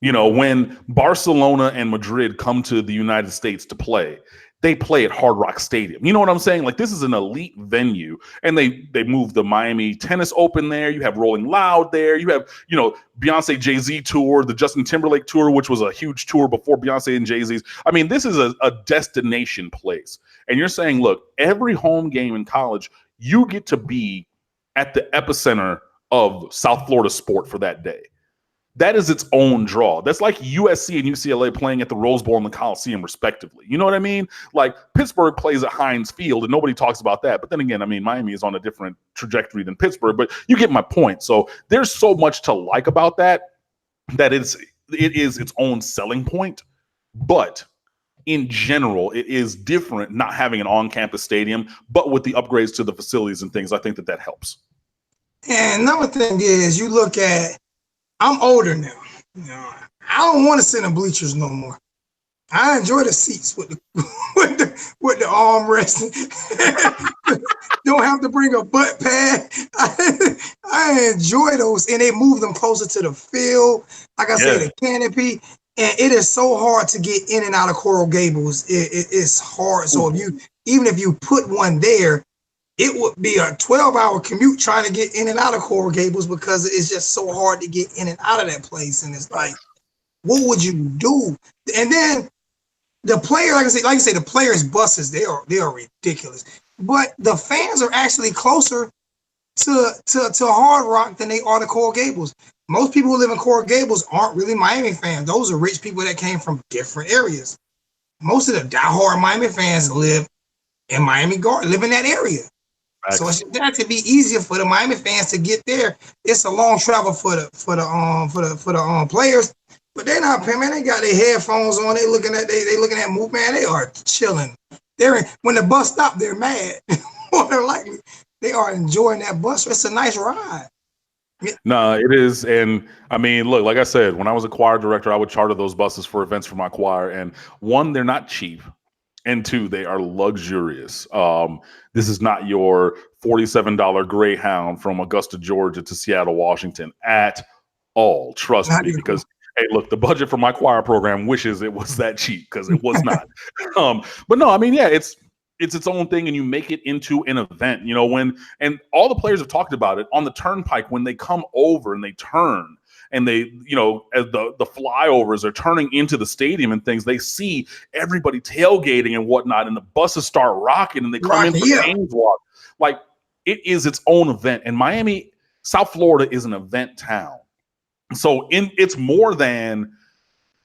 You know, when Barcelona and Madrid come to the United States to play, they play at Hard Rock Stadium. You know what I'm saying? Like, this is an elite venue, and they moved the Miami Tennis Open there. You have Rolling Loud there. You have, you know, Beyonce Jay-Z tour, the Justin Timberlake tour, which was a huge tour before Beyonce and Jay-Z's. I mean, this is a destination place. And you're saying, look, every home game in college, you get to be at the epicenter of South Florida sport for that day. That is its own draw. That's like USC and UCLA playing at the Rose Bowl and the Coliseum, respectively. You know what I mean? Like, Pittsburgh plays at Heinz Field, and nobody talks about that. But then again, I mean, Miami is on a different trajectory than Pittsburgh. But you get my point. So there's so much to like about that it is its own selling point. But in general, it is different not having an on-campus stadium, but with the upgrades to the facilities and things, I think that helps. And another thing is, you look at, I'm older now. You know, I don't want to sit in bleachers no more. I enjoy the seats with the armrest. Don't have to bring a butt pad. I enjoy those, and they move them closer to the field. Like I said, the canopy, and it is so hard to get in and out of Coral Gables. It's hard. So even if you put one there, it would be a 12-hour commute trying to get in and out of Coral Gables because it's just so hard to get in and out of that place. And it's like, what would you do? And then the player, like I say, the players' buses, they are ridiculous. But the fans are actually closer to Hard Rock than they are to Coral Gables. Most people who live in Coral Gables aren't really Miami fans. Those are rich people that came from different areas. Most of the diehard Miami fans live in Miami Garden, live in that area. So it's got to be easier for the Miami fans to get there. It's a long travel for the players, but they're not paying. Man, they got their headphones on. They looking at move. Man, they are chilling. When the bus stops, they're mad. More than likely, they are enjoying that bus. It's a nice ride. No, it is. And I mean, look, like I said, when I was a choir director, I would charter those buses for events for my choir. And one, they're not cheap. And two, they are luxurious. This is not your $47 Greyhound from Augusta, Georgia to Seattle, Washington at all. Trust me, because, hey, look, the budget for my choir program wishes it was that cheap because it was not. But no, I mean, yeah, it's its own thing, and you make it into an event, you know, and all the players have talked about it on the turnpike when they come over and they turn. And they, you know, as the flyovers are turning into the stadium and things, they see everybody tailgating and whatnot, and the buses start rocking, and they come in for games walk. Like, it is its own event. And Miami, South Florida is an event town. So it's more than,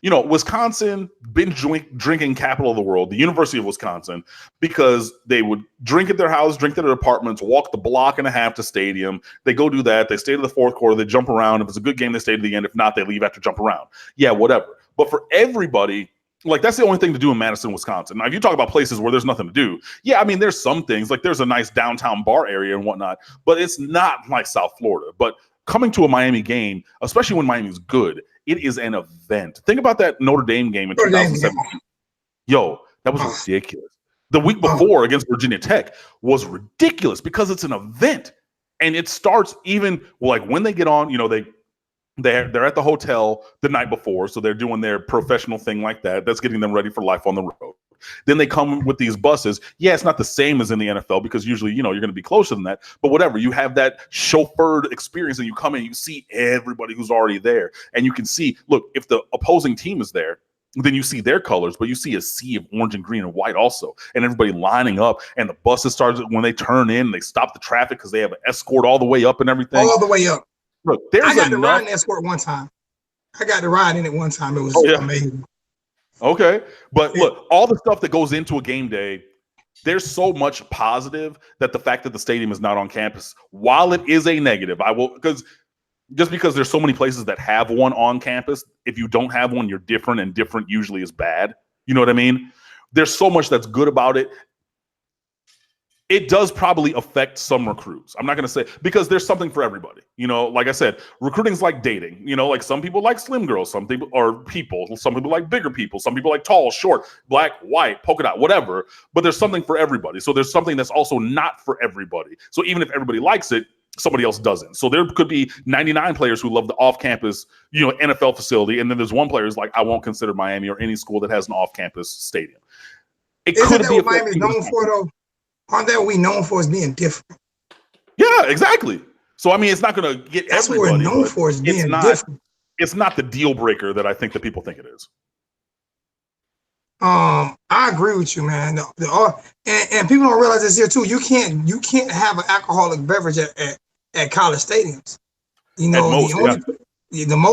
you know, Wisconsin, binge drinking capital of the world, the University of Wisconsin, because they would drink at their house, drink at their apartments, walk the block and a half to stadium. They go do that. They stay to the fourth quarter. They jump around. If it's a good game, they stay to the end. If not, they leave after jump around. Yeah, whatever. But for everybody, like, that's the only thing to do in Madison, Wisconsin. Now, if you talk about places where there's nothing to do, yeah, I mean, there's some things. Like, there's a nice downtown bar area and whatnot, but it's not like South Florida. But coming to a Miami game, especially when Miami's good, it is an event. Think about that Notre Dame game in 2017. Yo, that was ridiculous. The week before against Virginia Tech was ridiculous because it's an event. And it starts even, like, when they get on, you know, they're at the hotel the night before, so they're doing their professional thing like that. That's getting them ready for life on the road. Then they come with these buses. Yeah, it's not the same as in the NFL because usually, you know, you're going to be closer than that. But whatever, you have that chauffeured experience, and you come in, you see everybody who's already there. And you can see, look, if the opposing team is there, then you see their colors, but you see a sea of orange and green and white also. And everybody lining up, and the buses start when they turn in, they stop the traffic because they have an escort all the way up and everything. All the way up. Look, I got to ride an escort one time. I got to ride in it one time. It was amazing. Okay. But look, all the stuff that goes into a game day, there's so much positive that the fact that the stadium is not on campus, while it is a negative, because there's so many places that have one on campus, if you don't have one, you're different, and different usually is bad. You know what I mean? There's so much that's good about it. It does probably affect some recruits. I'm not going to say, because there's something for everybody. You know, like I said, recruiting's like dating. You know, like some people like slim girls, some people like bigger people, some people like tall, short, black, white, polka dot, whatever. But there's something for everybody. So there's something that's also not for everybody. So even if everybody likes it, somebody else doesn't. So there could be 99 players who love the off-campus, NFL facility, and then there's one player who's like, I won't consider Miami or any school that has an off-campus stadium. Isn't that what Miami's known for, though? Aren't that what we known for as being different? Yeah, exactly. So I mean, it's not going to get That's everybody. What we're known for as being different. It's not the deal breaker that I think that people think it is. I agree with you, man. And people don't realize this here too. You can't have an alcoholic beverage at college stadiums. The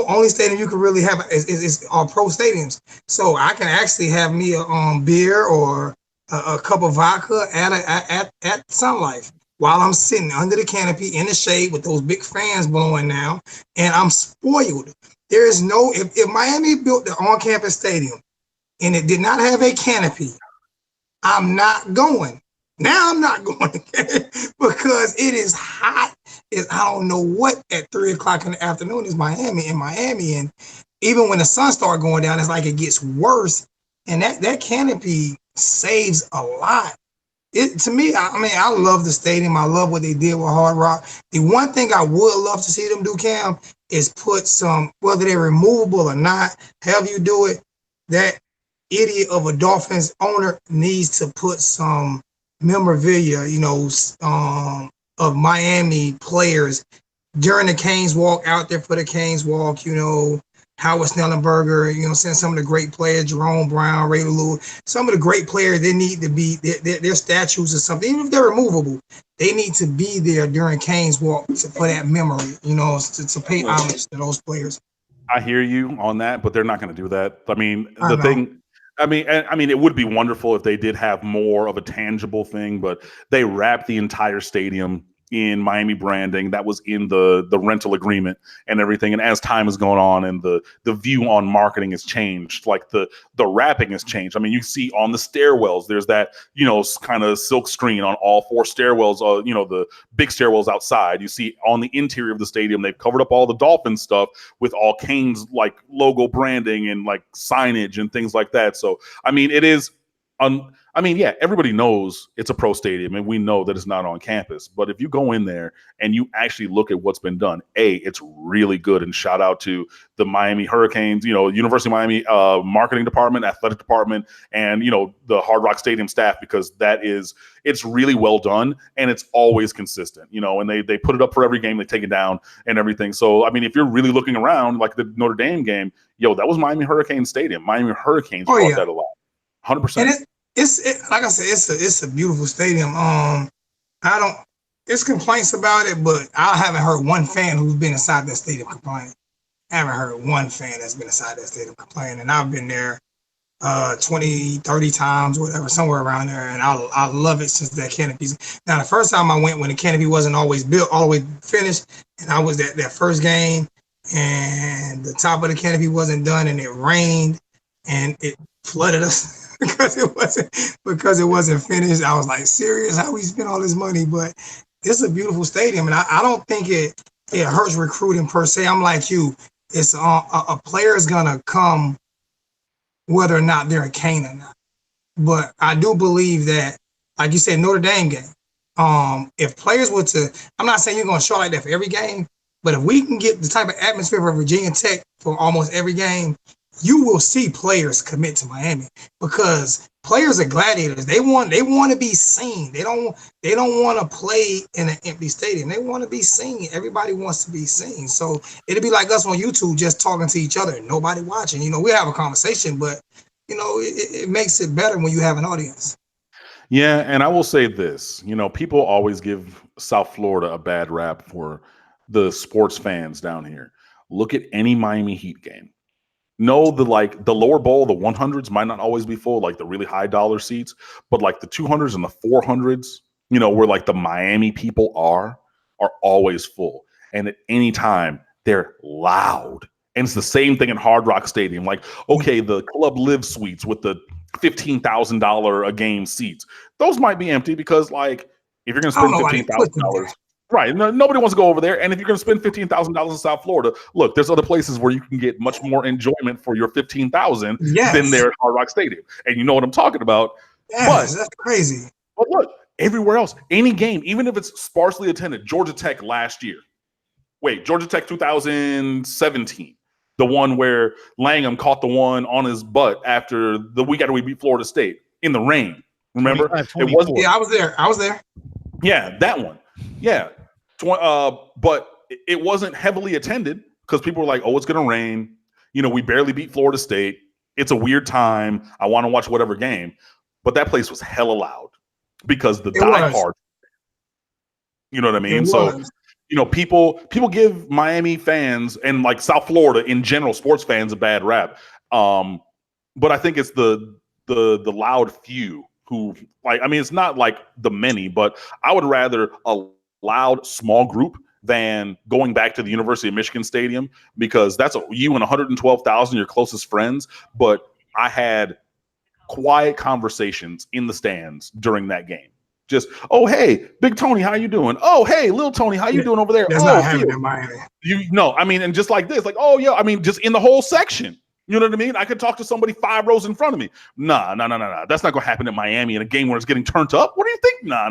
only stadium you can really have is pro stadiums. So I can actually have me a beer or a cup of vodka at Sun Life while I'm sitting under the canopy in the shade with those big fans blowing now, and I'm spoiled. There is no if Miami built the on-campus stadium and it did not have a canopy, I'm not going. Now I'm not going because it is hot. I don't know what at 3 o'clock in the afternoon is Miami, and even when the sun starts going down, it's like it gets worse. And that canopy saves a lot. To me, I love the stadium. I love what they did with Hard Rock. The one thing I would love to see them do, Cam, is put some, whether they're removable or not, however you do it, that idiot of a Dolphins owner needs to put some memorabilia, of Miami players during the Canes Walk, out there for the Canes Walk, Howard Snellenberger, some of the great players, Jerome Brown, Ray Lewis, some of the great players, they need to be, their statues or something, even if they're removable, they need to be there during Canes Walk for that memory, to pay homage to those players. I hear you on that, but they're not going to do that. I mean, it would be wonderful if they did have more of a tangible thing, but they wrapped the entire stadium in Miami branding that was in the rental agreement and everything. And as time has gone on and the view on marketing has changed, like the wrapping has changed. I mean, you see on the stairwells, there's that, kind of silk screen on all 4 stairwells, the big stairwells outside. You see on the interior of the stadium, they've covered up all the Dolphins stuff with all Canes like logo branding and like signage and things like that. So, I mean, it is everybody knows it's a pro stadium and we know that it's not on campus. But if you go in there and you actually look at what's been done, it's really good. And shout out to the Miami Hurricanes, University of Miami marketing department, athletic department, and, the Hard Rock Stadium staff, because it's really well done and it's always consistent, and they put it up for every game, they take it down and everything. So, I mean, if you're really looking around, like the Notre Dame game, that was Miami Hurricanes Stadium. Miami Hurricanes brought that a lot. 100%. It's like I said, it's a beautiful stadium. There's complaints about it, but I haven't heard one fan who's been inside that stadium complain. I haven't heard one fan that's been inside that stadium complain, and I've been there 20, 30 times, whatever, somewhere around there, and I love it since that canopy. Now, the first time I went when the canopy wasn't always built, all the way finished, and I was that first game, and the top of the canopy wasn't done, and it rained, and it flooded us. because it wasn't finished. I was like, serious? How we spent all this money? But it's a beautiful stadium, and I don't think it hurts recruiting per se. I'm like you. It's a player is gonna come whether or not they're a Cane or not. But I do believe that, like you said, Notre Dame game. If players were to, I'm not saying you're gonna show like that for every game, but if we can get the type of atmosphere for Virginia Tech for almost every game, you will see players commit to Miami, because players are gladiators. They want to be seen. They don't want to play in an empty stadium. They want to be seen. Everybody wants to be seen. So it'll be like us on YouTube, just talking to each other, nobody watching. We have a conversation, but it makes it better when you have an audience. Yeah, and I will say this, people always give South Florida a bad rap for the sports fans down here. Look at any Miami Heat game. No, the lower bowl, the 100s might not always be full, like the really high dollar seats, but like the 200s and the 400s, where like the Miami people are always full. And at any time, they're loud. And it's the same thing in Hard Rock Stadium. Like, okay, the Club Live suites with the $15,000 a game seats, those might be empty because, like, if you're going to spend $15,000, right, nobody wants to go over there. And if you're going to spend $15,000 in South Florida, look, there's other places where you can get much more enjoyment for your $15,000 than there at Hard Rock Stadium. And you know what I'm talking about. Yes, that's crazy. But look, everywhere else, any game, even if it's sparsely attended, Georgia Tech last year. Wait, Georgia Tech 2017. The one where Langham caught the one on his butt after the week after we beat Florida State in the rain. Remember? It wasn't. Yeah, I was there. Yeah, that one. Yeah. But it wasn't heavily attended because people were like, oh, it's going to rain. You know, we barely beat Florida State. It's a weird time. I want to watch whatever game. But that place was hella loud because the diehard. You know what I mean? So, you know, people give Miami fans and like South Florida in general, sports fans, a bad rap. But I think it's the loud few who, like, I mean, it's not like the many, but I would rather a loud small group than going back to the University of Michigan Stadium, because that's you and 112,000 your closest friends. But I had quiet conversations in the stands during that game. Just, oh, hey, Big Tony, how you doing? Oh, hey, Little Tony, how you doing over there? That's not happening in Miami. I mean, and just like this, like, oh, yeah, I mean, just in the whole section. You know what I mean? I could talk to somebody 5 rows in front of me. Nah. That's not going to happen in Miami in a game where it's getting turned up. What do you think? Nah.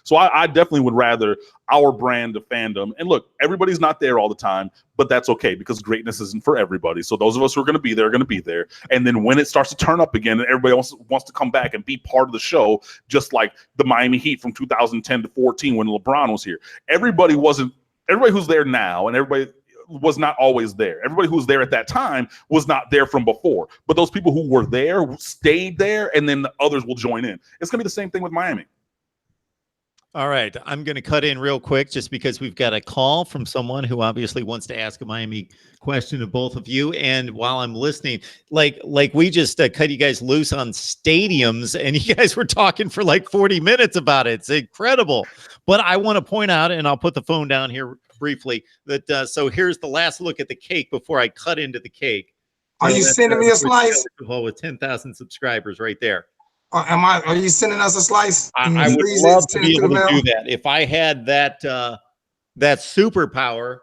So I definitely would rather our brand of fandom. And look, everybody's not there all the time, but that's okay because greatness isn't for everybody. So those of us who are going to be there are going to be there. And then when it starts to turn up again and everybody else wants to come back and be part of the show, just like the Miami Heat from 2010 to 14 when LeBron was here. Everybody who's there now and everybody was not always there. Everybody who was there at that time was not there from before. But those people who were there stayed there, and then the others will join in. It's going to be the same thing with Miami. All right. I'm going to cut in real quick just because we've got a call from someone who obviously wants to ask a Miami question of both of you. And while I'm listening, like we just cut you guys loose on stadiums, and you guys were talking for like 40 minutes about it. It's incredible. But I want to point out, and I'll put the phone down here briefly, that so here's the last look at the cake before I cut into the cake. Are you sending me a slice? With 10,000 subscribers right there. Are you sending us a slice? I would love to be able to do that. If I had that superpower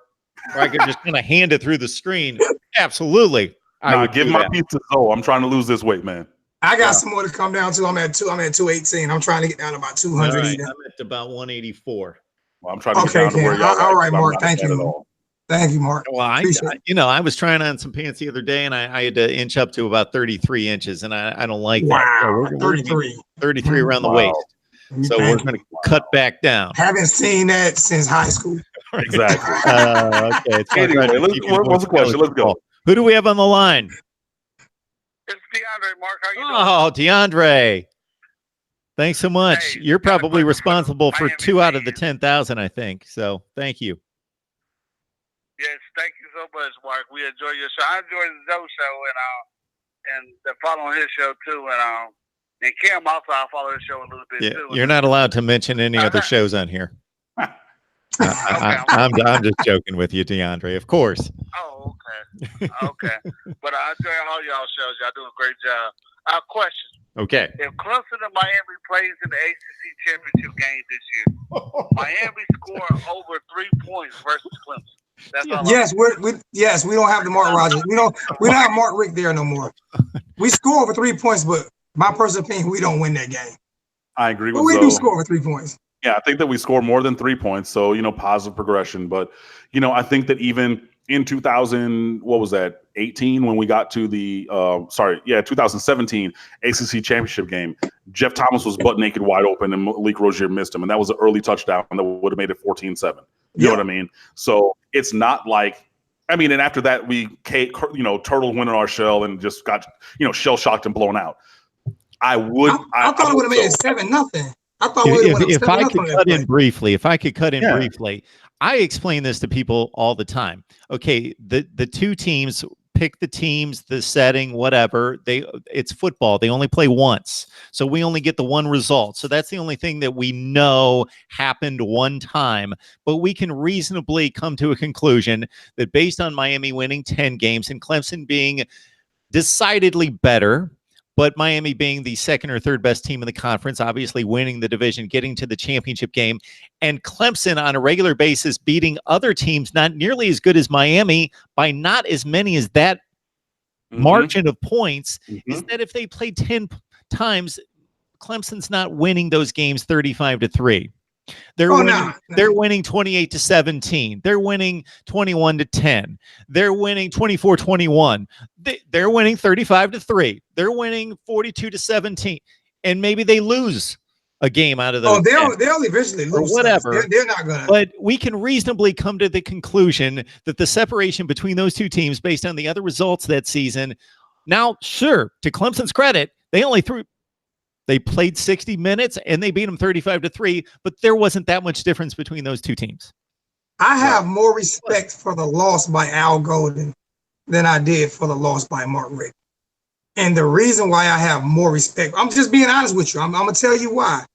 where I could just kind of hand it through the screen, absolutely. I would give my pizza. Oh, I'm trying to lose this weight, man. I got some more to come down to. I'm at 218. I'm trying to get down to about 200. Right, I'm at about 184. Well, I'm trying to get down to where y'all. All right, Mark. Thank you. Thank you, Mark. Well, I was trying on some pants the other day, and I had to inch up to about 33 inches, and I don't like that. So we're 33 around the waist. So we're going to cut back down. Haven't seen that since high school. Exactly. Okay. Anyway, what's the question? Let's go. Who do we have on the line? It's DeAndre. Mark, how you doing? Oh, DeAndre. Thanks so much. Hey, you're probably responsible for Miami 2 out of the 10,000, I think. So thank you. Yes, thank you so much, Mark. We enjoy your show. I enjoy the Zoe show and following his show too. And Cam also, I follow his show a little bit too. You're not allowed to mention any other shows on here. I'm just joking with you, DeAndre. Of course. Oh, okay. But I enjoy all y'all shows. Y'all do a great job. Question. Okay. If Clemson and Miami plays in the ACC championship game this year, Miami score over 3 points versus Clemson. That's all. Yes, we don't have the Mark Rogers. We don't have Mark Rick there no more. We score over 3 points, but my personal opinion, we don't win that game. I agree with But we Zoe. do score over 3 points. Yeah, I think that we score more than 3 points. So, positive progression. But, I think that even in 2018, when we got to the 2017 ACC championship game, Jeff Thomas was butt naked wide open and Malik Rozier missed him. And that was an early touchdown that would have made it 14-7. You know what I mean? So it's not like, and after that, we, turtle went in our shell and just got, shell shocked and blown out. I thought it would have made it 7-0. I thought if I could cut in briefly, I explain this to people all the time. Okay, the two teams pick the teams, the setting, whatever. It's football. They only play once. So we only get the one result. So that's the only thing that we know happened one time. But we can reasonably come to a conclusion that based on Miami winning 10 games and Clemson being decidedly better, but Miami being the second or third best team in the conference, obviously winning the division, getting to the championship game, and Clemson on a regular basis beating other teams not nearly as good as Miami by not as many as that margin of points, is that if they played 10 times, Clemson's not winning those games 35-3. They're winning 28-17. They're winning 21-10. They're winning 24-21. They're winning 35-3. They're winning 42-17. And maybe they lose a game out of those. Oh, they'll eventually lose. Or whatever. They're not gonna. But we can reasonably come to the conclusion that the separation between those two teams, based on the other results that season. Now, sure, to Clemson's credit, they played 60 minutes and they beat them 35-3, but there wasn't that much difference between those two teams. I have more respect for the loss by Al Golden than I did for the loss by Mark Richt. And the reason why I have more respect, I'm just being honest with you. I'm going to tell you why.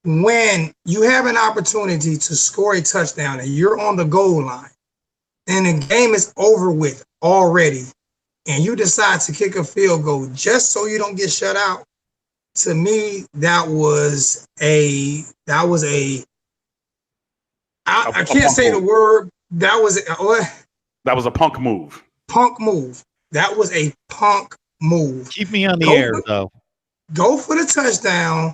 When you have an opportunity to score a touchdown and you're on the goal line and the game is over with already, and you decide to kick a field goal just so you don't get shut out, to me, I can't say the word. That was a punk move. Punk move. That was a punk move. Keep me on the air, though. Go for the touchdown.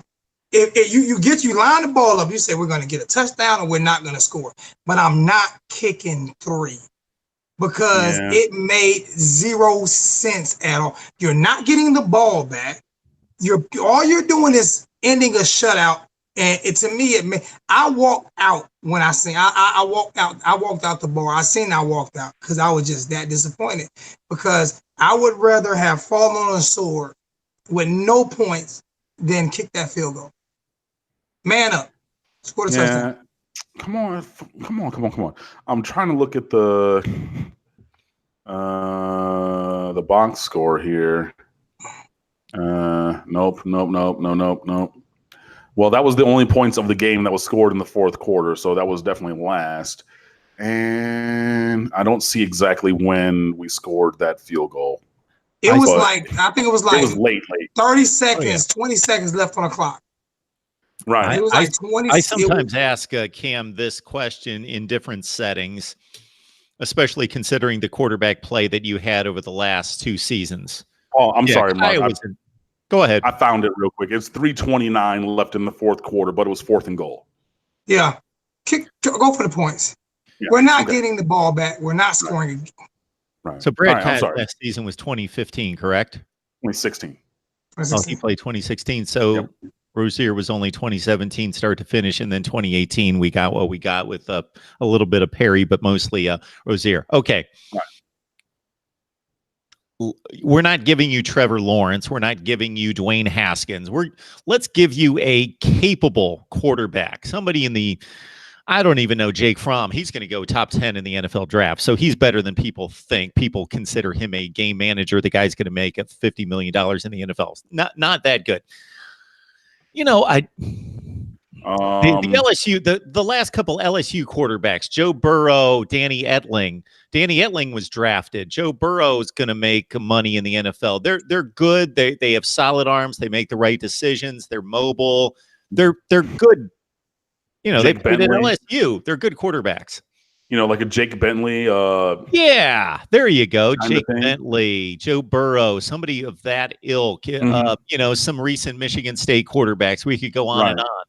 If you line the ball up, you say we're going to get a touchdown or we're not going to score. But I'm not kicking 3. Because it made 0 sense at all. You're not getting the ball back. All you're doing is ending a shutout. And I walked out when I seen. I walked out. I walked out the bar. I walked out because I was just that disappointed. Because I would rather have fallen on a sword with no points than kick that field goal. Man up. Score the touchdown. Come on. I'm trying to look at the box score here. Nope. Well, that was the only points of the game that was scored in the fourth quarter, so that was definitely last. And I don't see exactly when we scored that field goal. I think it was late. 30 seconds, 20 seconds left on the clock. Right. It was like 20. I sometimes ask Cam this question in different settings, especially considering the quarterback play that you had over the last 2 seasons. Oh, I'm sorry, Mark. Go ahead. I found it real quick. It's 3:29 left in the fourth quarter, but it was 4th and goal. Yeah. Go for the points. Yeah. We're not getting the ball back. We're not scoring. Right. So Brad Kyle's last season was 2015, correct? 2016. Oh, he played 2016. So Rozier was only 2017 start to finish, and then 2018 we got what we got with a little bit of Perry, but mostly Rozier. Okay. Right. We're not giving you Trevor Lawrence. We're not giving you Dwayne Haskins. Let's give you a capable quarterback. Somebody in the, I don't even know, Jake Fromm. He's going to go top 10 in the NFL draft. So he's better than people think. People consider him a game manager. The guy's going to make $50 million in the NFL. Not that good. You know, the LSU, the last couple LSU quarterbacks, Joe Burrow, Danny Etling. Danny Etling was drafted. Joe Burrow is going to make money in the NFL. They're good. They have solid arms. They make the right decisions. They're mobile. They're good. You know, they played at LSU. They're good quarterbacks. You know, like a Jake Bentley. Yeah, there you go. Jake Bentley, Joe Burrow, somebody of that ilk. You know, some recent Michigan State quarterbacks. We could go on and on.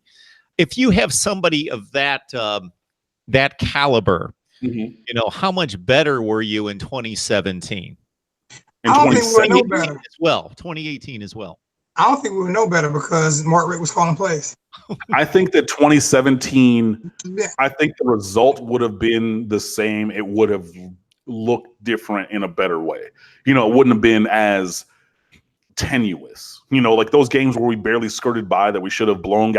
If you have somebody of that caliber, you know, how much better were you in 2017? I don't think we were no better. 2018 as well. I don't think we were no better because Mark Richt was calling plays. I think that 2017, I think the result would have been the same. It would have looked different in a better way. You know, it wouldn't have been as tenuous. You know, like those games where we barely skirted by that we should have blown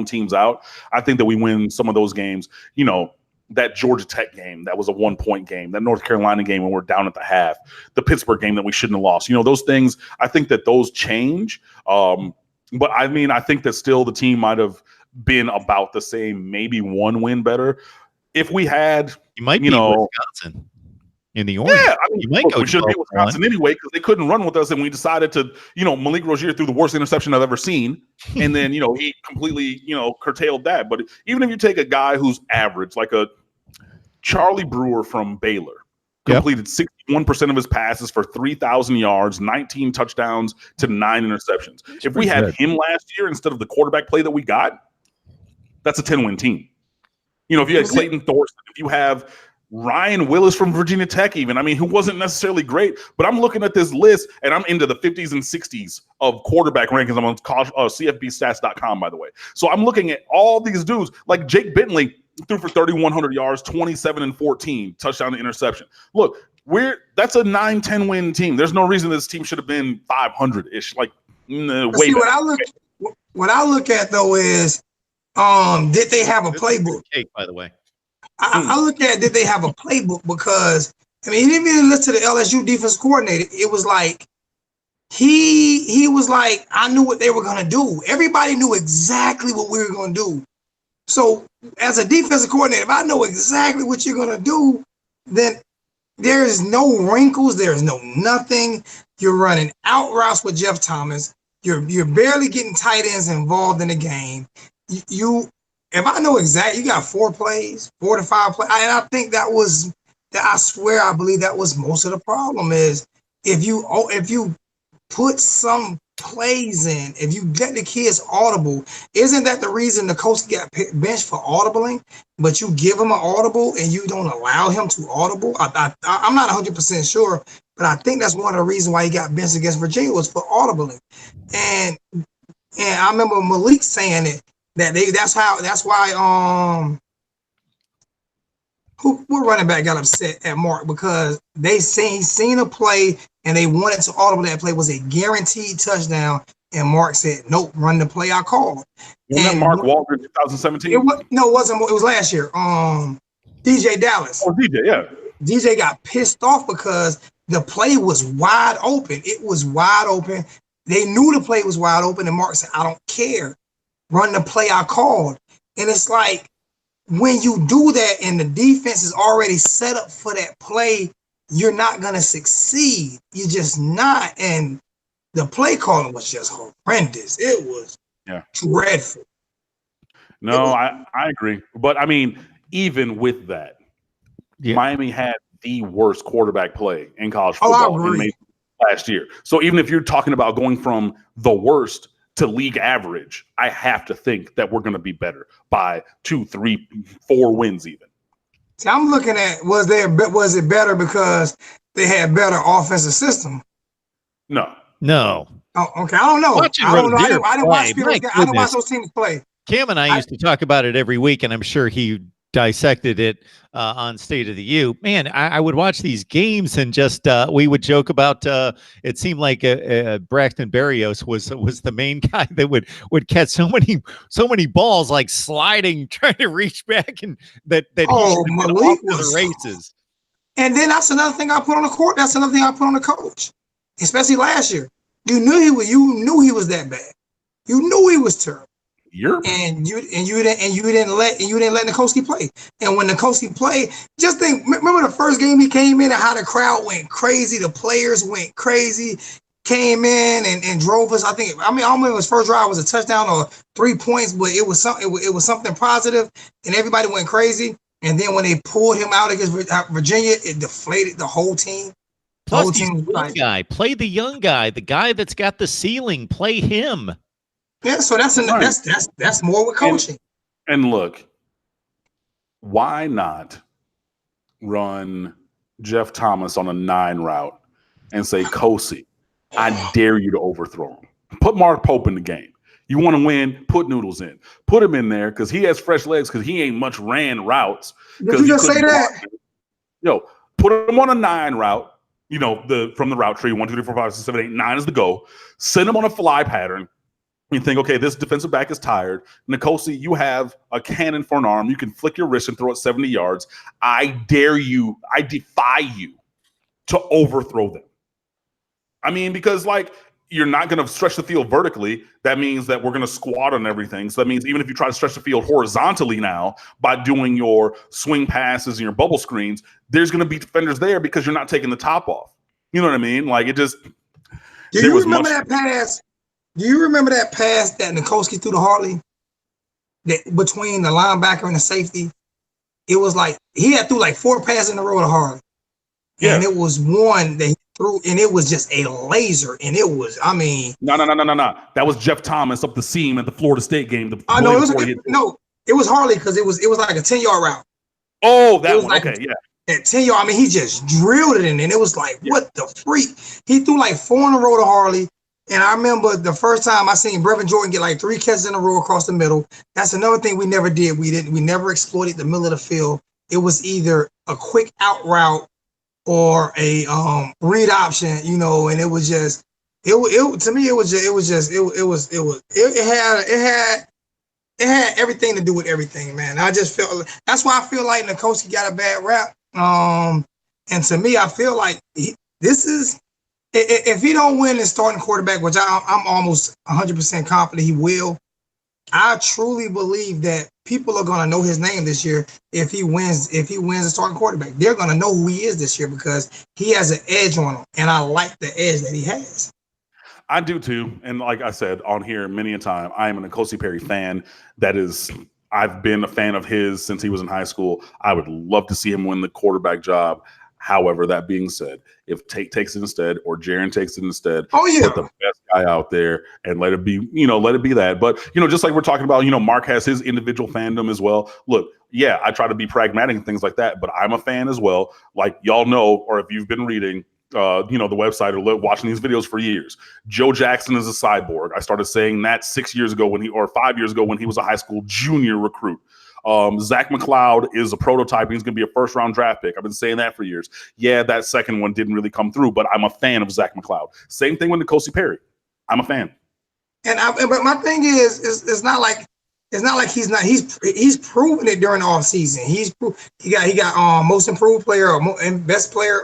teams out. I think that we win some of those games. You know, that Georgia Tech game, that was a 1-point game, that North Carolina game when we're down at the half, the Pittsburgh game that we shouldn't have lost. You know, those things, I think that those change. But I mean, I think that still the team might have been about the same, maybe 1 win better. If we had, Wisconsin in the orange. Yeah, I mean, we should be Wisconsin anyway because they couldn't run with us, and we decided to, you know, Malik Rozier threw the worst interception I've ever seen, and then, you know, he completely, you know, curtailed that. But even if you take a guy who's average, like a Charlie Brewer from Baylor, completed 61% of his passes for 3,000 yards, 19 touchdowns to 9 interceptions. If we had him last year instead of the quarterback play that we got, that's a 10-win team. You know, if you had Clayton Thorson, if you have Ryan Willis from Virginia Tech, even, I mean, who wasn't necessarily great, but I'm looking at this list and I'm into the 50s and 60s of quarterback rankings. I'm on CFBstats.com, by the way. So I'm looking at all these dudes like Jake Bentley threw for 3,100 yards, 27 and 14, touchdown to interception. Look, that's a 9-10 win team. There's no reason this team should have been 500-ish. Like, see, what I look at though is, did they have a playbook? Cake, by the way. I look at did they have a playbook, because I mean, he didn't even listen to the LSU defense coordinator. It was like he was like, I knew what they were gonna do. Everybody knew exactly what we were gonna do. So as a defensive coordinator, if I know exactly what you're gonna do, then there's no wrinkles, there's no nothing. You're running out routes with Jeff Thomas. You're barely getting tight ends involved in the game. If I know exactly, you got 4 to 5 plays, and I think I swear I believe that was most of the problem is if you put some plays in, if you get the kids audible, isn't that the reason the coach got benched for audibling? But you give him an audible and you don't allow him to audible. I'm not 100% sure, but I think that's one of the reasons why he got benched against Virginia was for audibling. And I remember Malik saying it. That's why what running back got upset at Mark, because he seen a play and they wanted to audible that play was a guaranteed touchdown, and Mark said, "Nope, run the play I called." Wasn't that Mark Walker in 2017? It wasn't. It was last year. DJ Dallas. Oh, DJ, yeah. DJ got pissed off because the play was wide open. It was wide open. They knew the play was wide open, and Mark said, "I don't care. Run the play I called." And it's like, when you do that and the defense is already set up for that play, you're not going to succeed. You're just not. And the play calling was just horrendous. It was dreadful. No, I agree. But, I mean, even with that, Miami had the worst quarterback play in college football last year. So even if you're talking about going from the worst to league average, I have to think that we're going to be better by 2, 3, 4 wins even. See, I'm looking at was it better because they had better offensive system? No. Oh, okay. I don't know. I didn't watch those teams play. Cam and I used to talk about it every week, and I'm sure he dissected it on State of the U. Man, I would watch these games and just we would joke about it seemed like Braxton Berrios was the main guy that would catch so many balls, like sliding, trying to reach back, and that he Malik was the races. And then that's another thing I put on the court. That's another thing I put on the coach, especially last year. You knew he was that bad. You knew he was terrible. And you didn't let Nikoski play. And when Nikoski played, just remember the first game he came in and how the crowd went crazy, the players went crazy, came in and drove us. I don't remember his first drive was a touchdown or 3 points, but it was something positive, and everybody went crazy. And then when they pulled him out against Virginia, it deflated the whole team. Plus, play the young guy, the guy that's got the ceiling. Play him. Yeah, so that's more with coaching. And look, why not run Jeff Thomas on a 9 route and say, Kosi, I dare you to overthrow him. Put Mark Pope in the game. You want to win, put Noodles in. Put him in there because he has fresh legs because he ain't much ran routes. Did you just say that? Put him on a 9 route, from the route tree, 1, 2, 3, 4, 5, 6, 7, 8, 9 is the go. Send him on a fly pattern. You think, okay, this defensive back is tired. Nikosi, you have a cannon for an arm. You can flick your wrist and throw it 70 yards. I dare you. I defy you to overthrow them. I mean, because, you're not going to stretch the field vertically. That means that we're going to squat on everything. So that means even if you try to stretch the field horizontally now by doing your swing passes and your bubble screens, there's going to be defenders there because you're not taking the top off. You know what I mean? Do you remember that pass? Do you remember that pass that Nikoski threw to Hartley? That between the linebacker and the safety, it was like he had threw 4 passes in a row to Hartley. and it was one that he threw, and it was just a laser, and it was, I mean, no. That was Jeff Thomas up the seam at the Florida State game. I know it was Harley because it was like a 10-yard route. Oh, that one. Like okay, at 10 yards, I mean, he just drilled it in, and it was like, what the freak? He threw like 4 in a row to Harley. And I remember the first time I seen Brevin Jordan get like 3 catches in a row across the middle. That's another thing we never did. We never exploited the middle of the field. It was either a quick out route or a read option, you know, and it was just to me it had everything to do with everything, man. I just felt that's why I feel like Nkosi got a bad rap. And to me, I feel like this is. If he don't win as starting quarterback, which I'm almost 100% confident he will, I truly believe that people are going to know his name this year if he wins as starting quarterback. They're going to know who he is this year because he has an edge on him, and I like the edge that he has. I do too, and like I said on here many a time, I am an Nkosi Perry fan. I've been a fan of his since he was in high school. I would love to see him win the quarterback job. However, that being said, if Tate takes it instead or Jaron takes it instead, put the best guy out there and let it be that. But, just like we're talking about, Mark has his individual fandom as well. Look, yeah, I try to be pragmatic and things like that, but I'm a fan as well. Like y'all know, or if you've been reading, the website or watching these videos for years, Joe Jackson is a cyborg. I started saying that 5 years ago when he was a high school junior recruit. Zach McCloud is a prototype. He's going to be a first-round draft pick. I've been saying that for years. Yeah, that second one didn't really come through, but I'm a fan of Zach McCloud. Same thing with Nkosi Perry. I'm a fan. But my thing is it's not like he's proven it during the offseason. He got most improved player and best player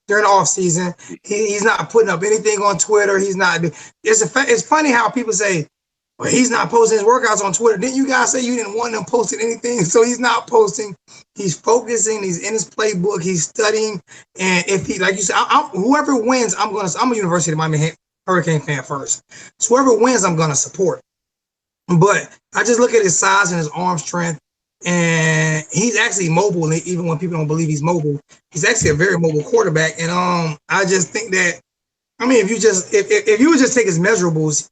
during the offseason. He's not putting up anything on Twitter. He's not. It's funny how people say, well, he's not posting his workouts on Twitter. Didn't you guys say you didn't want him posting anything? So he's not posting. He's focusing. He's in his playbook. He's studying. And if he, like you said, whoever wins, I'm a University of Miami Hurricane fan first. So whoever wins, I'm going to support. But I just look at his size and his arm strength, and he's actually mobile. Even when people don't believe he's mobile, he's actually a very mobile quarterback. And I just think that, I mean, if you would just take his measurables,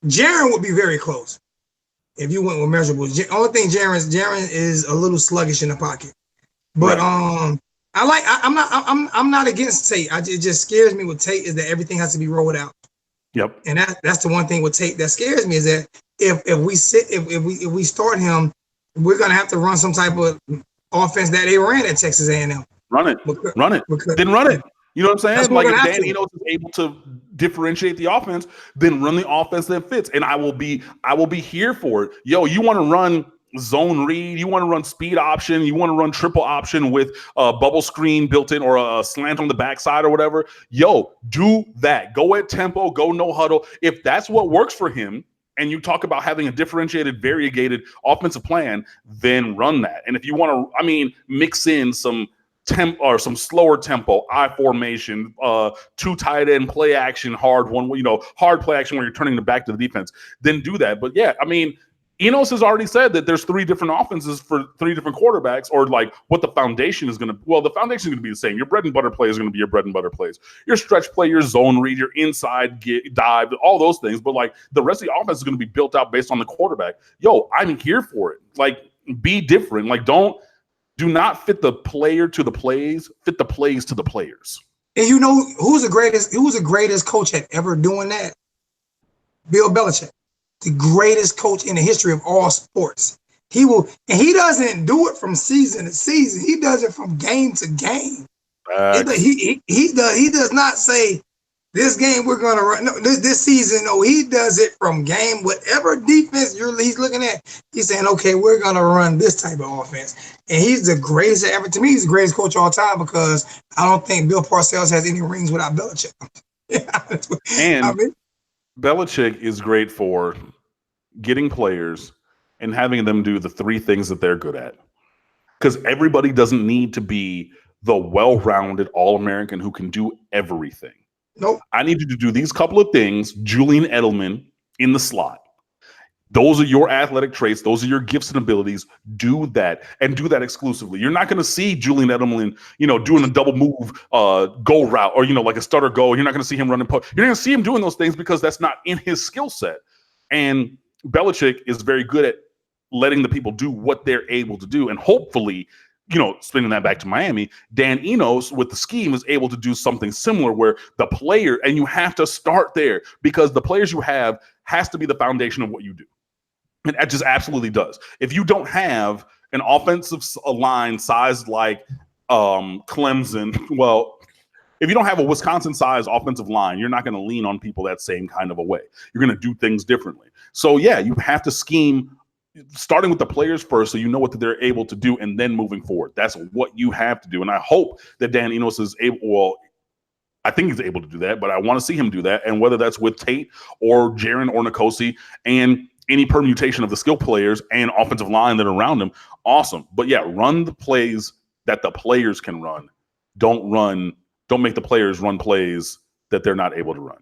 Jaron would be very close if you went with measurables. Only thing Jaron is a little sluggish in the pocket, but right. I'm not against Tate. It just scares me with Tate is that everything has to be rolled out. Yep. And that's the one thing with Tate that scares me is that if we start him, we're gonna have to run some type of offense that they ran at Texas A&M. Run it. Then run it. You know what I'm saying? Like if Dan Enos is able to differentiate the offense, then run the offense that fits. And I will be here for it. Yo, you want to run zone read, you want to run speed option, you want to run triple option with a bubble screen built in or a slant on the backside or whatever. Yo, do that. Go at tempo, go no huddle. If that's what works for him, and you talk about having a differentiated, variegated offensive plan, then run that. And if you want to, mix in some some slower tempo, I formation, 2 tight end play action, hard play action where you're turning the back to the defense, then do that. But yeah, Enos has already said that there's 3 different offenses for 3 different quarterbacks, or like what the foundation is going to. Well, the foundation is going to be the same. Your bread and butter play is going to be your bread and butter plays. Your stretch play, your zone read, your inside dive, all those things. But like the rest of the offense is going to be built out based on the quarterback. Yo, I'm here for it. Like, be different. Like, do not fit the player to the plays. Fit the plays to the players. And you know who's the greatest coach at ever doing that? Bill Belichick. The greatest coach in the history of all sports. He doesn't do it from season to season. He does it from game to game. He does not say this game we're gonna run. No, this season, no, he does it from game. Whatever defense he's looking at, he's saying, okay, we're gonna run this type of offense. And he's the greatest ever. To me, he's the greatest coach of all time because I don't think Bill Parcells has any rings without Belichick. Belichick is great for getting players and having them do the 3 things that they're good at. Because everybody doesn't need to be the well-rounded All-American who can do everything. Nope. I need you to do these couple of things, Julian Edelman in the slot. Those are your athletic traits. Those are your gifts and abilities. Do that, and do that exclusively. You're not going to see Julian Edelman, doing a double move go route, or like a stutter go. You're not going to see him running. You're not going to see him doing those things because that's not in his skill set. And Belichick is very good at letting the people do what they're able to do, and hopefully, spinning that back to Miami, Dan Enos with the scheme is able to do something similar where the player, and you have to start there because the players you have has to be the foundation of what you do. And that just absolutely does. If you don't have an offensive line sized like Clemson, well, if you don't have a Wisconsin-sized offensive line, you're not going to lean on people that same kind of a way. You're going to do things differently. So, yeah, you have to scheme starting with the players first so you know what they're able to do and then moving forward. That's what you have to do. And I hope that Dan Enos is able – well, I think he's able to do that, but I want to see him do that. And whether that's with Tate or Jaron or Nkosi and any permutation of the skill players and offensive line that are around him, awesome. But, yeah, run the plays that the players can run. Don't make the players run plays that they're not able to run.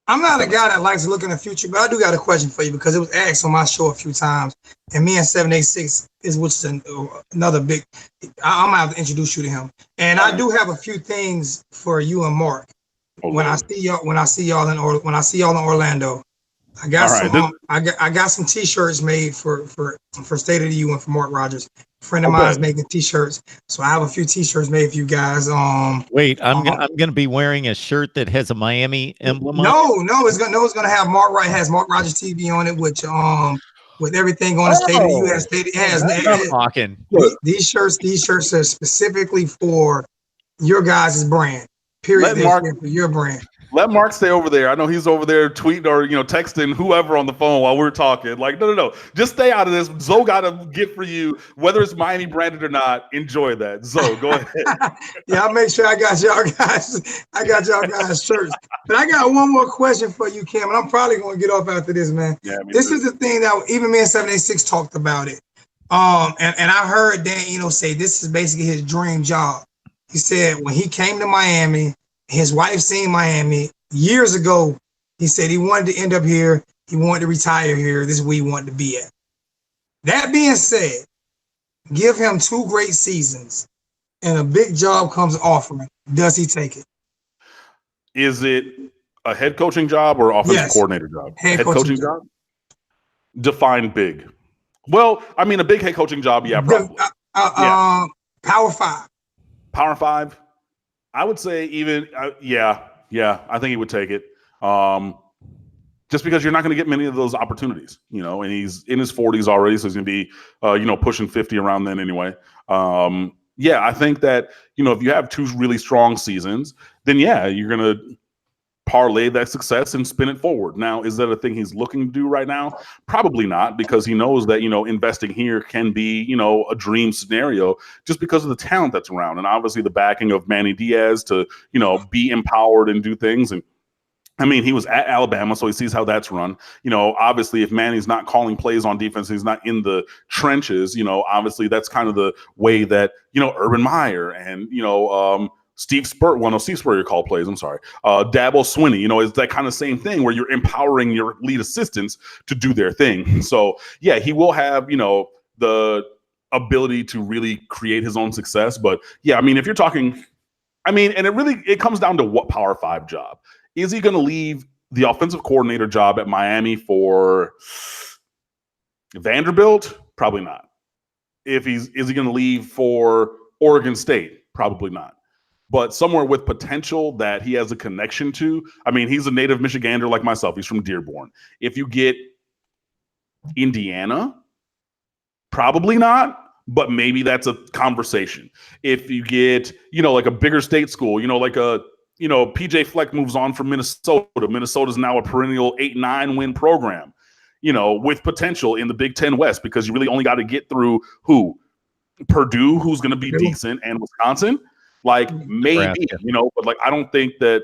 I'm not a guy that likes to look in the future, but I do got a question for you because it was asked on my show a few times. And me and 786 which is another big. I'm gonna have to introduce you to him. And I do have a few things for you and Mark. When I see y'all in Orlando, I got some T-shirts made for State of the U and for Mark Rogers. A friend of mine is making T-shirts, so I have a few T-shirts made for you guys. Wait, I'm gonna be wearing a shirt that has a Miami emblem. It's gonna have Mark Rogers TV on it, which with everything on the State of the U. These shirts are specifically for your guys' brand. Period. For your brand. Let Mark stay over there. I know he's over there tweeting or texting whoever on the phone while we're talking. Like, no. Just stay out of this. Zoe got a gift for you, whether it's Miami branded or not. Enjoy that. Zoe, go ahead. Yeah, I'll make sure I got y'all guys shirts. But I got one more question for you, Cam, and I'm probably gonna get off after this, man. Yeah, this is the thing that even me and 786 talked about it. And I heard Dan say this is basically his dream job. He said when he came to Miami, his wife seen Miami years ago. He said he wanted to end up here. He wanted to retire here. This is where he wanted to be at. That being said, give him 2 great seasons and a big job comes offering. Does he take it? Is it a head coaching job or offensive coordinator job? Head coaching job? Define big. Well, I mean, a big head coaching job, yeah, probably. Power 5. Power 5? I would say even, I think he would take it. Just because you're not going to get many of those opportunities, and he's in his 40s already, so he's going to be, pushing 50 around then anyway. I think that, if you have 2 really strong seasons, then you're going to parlay that success and spin it forward. Now, is that a thing he's looking to do right now? Probably not, because he knows that, investing here can be, a dream scenario just because of the talent that's around. And obviously the backing of Manny Diaz to, be empowered and do things. And I mean, he was at Alabama, so he sees how that's run. Obviously if Manny's not calling plays on defense, he's not in the trenches, obviously that's kind of the way that, Urban Meyer and, Steve Spurrier called plays. I'm sorry. Dabo Swinney, it's that kind of same thing where you're empowering your lead assistants to do their thing. So yeah, he will have, the ability to really create his own success. But yeah, I mean, if you're talking, and it comes down to what Power 5 job. Is he going to leave the offensive coordinator job at Miami for Vanderbilt? Probably not. Is he going to leave for Oregon State? Probably not. But somewhere with potential that he has a connection to. I mean, he's a native Michigander like myself. He's from Dearborn. If you get Indiana, probably not, but maybe that's a conversation. If you get, like a bigger state school, like a, PJ Fleck moves on from Minnesota. Minnesota's now a perennial 8-9 win program, with potential in the Big Ten West, because you really only got to get through who? Purdue, who's going to be decent, and Wisconsin. Like maybe, but like I don't think that.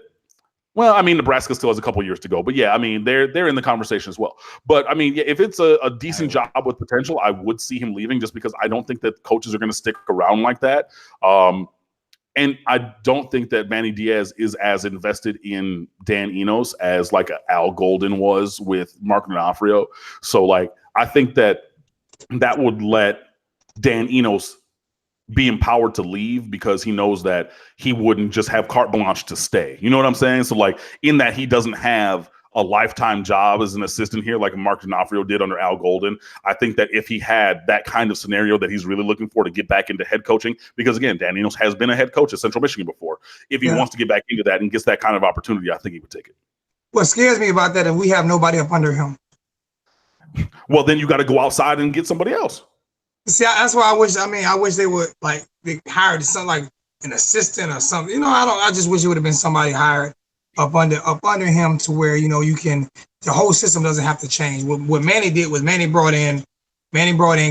Well, I mean, Nebraska still has a couple years to go, but yeah, I mean, they're in the conversation as well. But I mean, if it's a decent job with potential, I would see him leaving, just because I don't think that coaches are going to stick around like that. And I don't think that Manny Diaz is as invested in Dan Enos as like Al Golden was with Mark D'Onofrio. So like, I think that would let Dan Enos be empowered to leave because he knows that he wouldn't just have carte blanche to stay. You know what I'm saying? So like in that he doesn't have a lifetime job as an assistant here like Mark D'Onofrio did under Al Golden. I think that if he had that kind of scenario that he's really looking for to get back into head coaching, because again, Dan Enos has been a head coach at Central Michigan before. If he wants to get back into that and gets that kind of opportunity, I think he would take it. What scares me about that is we have nobody up under him. Well, then you got to go outside and get somebody else. See, that's why I wish they would they hired something like an assistant or something. You know, I just wish it would have been somebody hired up under him to where, you know, the whole system doesn't have to change. What Manny did was Manny brought in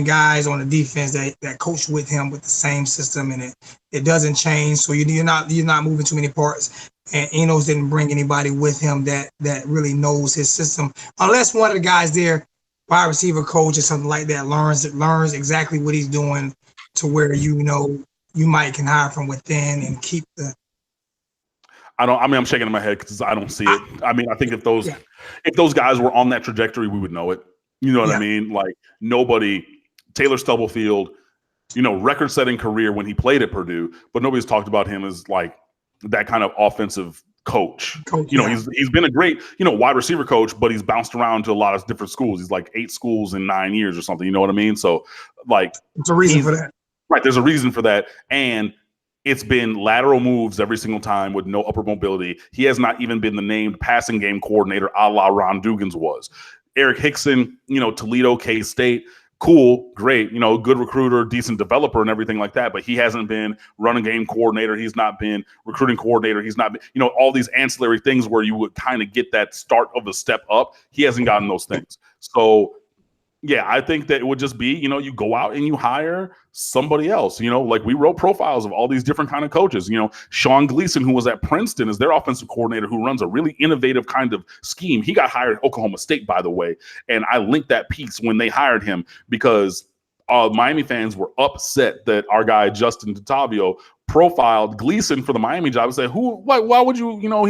guys on the defense that coached with him with the same system, and it doesn't change. So you're not moving too many parts. And Enos didn't bring anybody with him that really knows his system, unless one of the guys there, wide receiver coach or something like that, learns exactly what he's doing to where you might can hire from within and keep the. I'm shaking my head because I don't see it. I mean, I think if those guys were on that trajectory, we would know it. You know what I mean? Like Taylor Stubblefield, you know, record-setting career when he played at Purdue, but nobody's talked about him as like that kind of offensive coach. You know, he's been a great, you know, wide receiver coach, but he's bounced around to a lot of different schools. He's like 8 schools in 9 years or something. You know what I mean? So like, there's a reason for that. Right. There's a reason for that. And it's been lateral moves every single time with no upper mobility. He has not even been the named passing game coordinator a la Ron Dugans was. Eric Hickson, you know, Toledo, K-State, cool, great, you know, good recruiter, decent developer and everything like that. But he hasn't been running game coordinator. He's not been recruiting coordinator. He's not been, you know, all these ancillary things where you would kind of get that start of the step up. He hasn't gotten those things. So yeah, I think that it would just be, you know, you go out and you hire somebody else. You know, like we wrote profiles of all these different kind of coaches. You know, Sean Gleason, who was at Princeton, is their offensive coordinator who runs a really innovative kind of scheme. He got hired at Oklahoma State, by the way. And I linked that piece when they hired him because Miami fans were upset that our guy, Justin DeTavio, profiled Gleason for the Miami job and said, why would you, you know,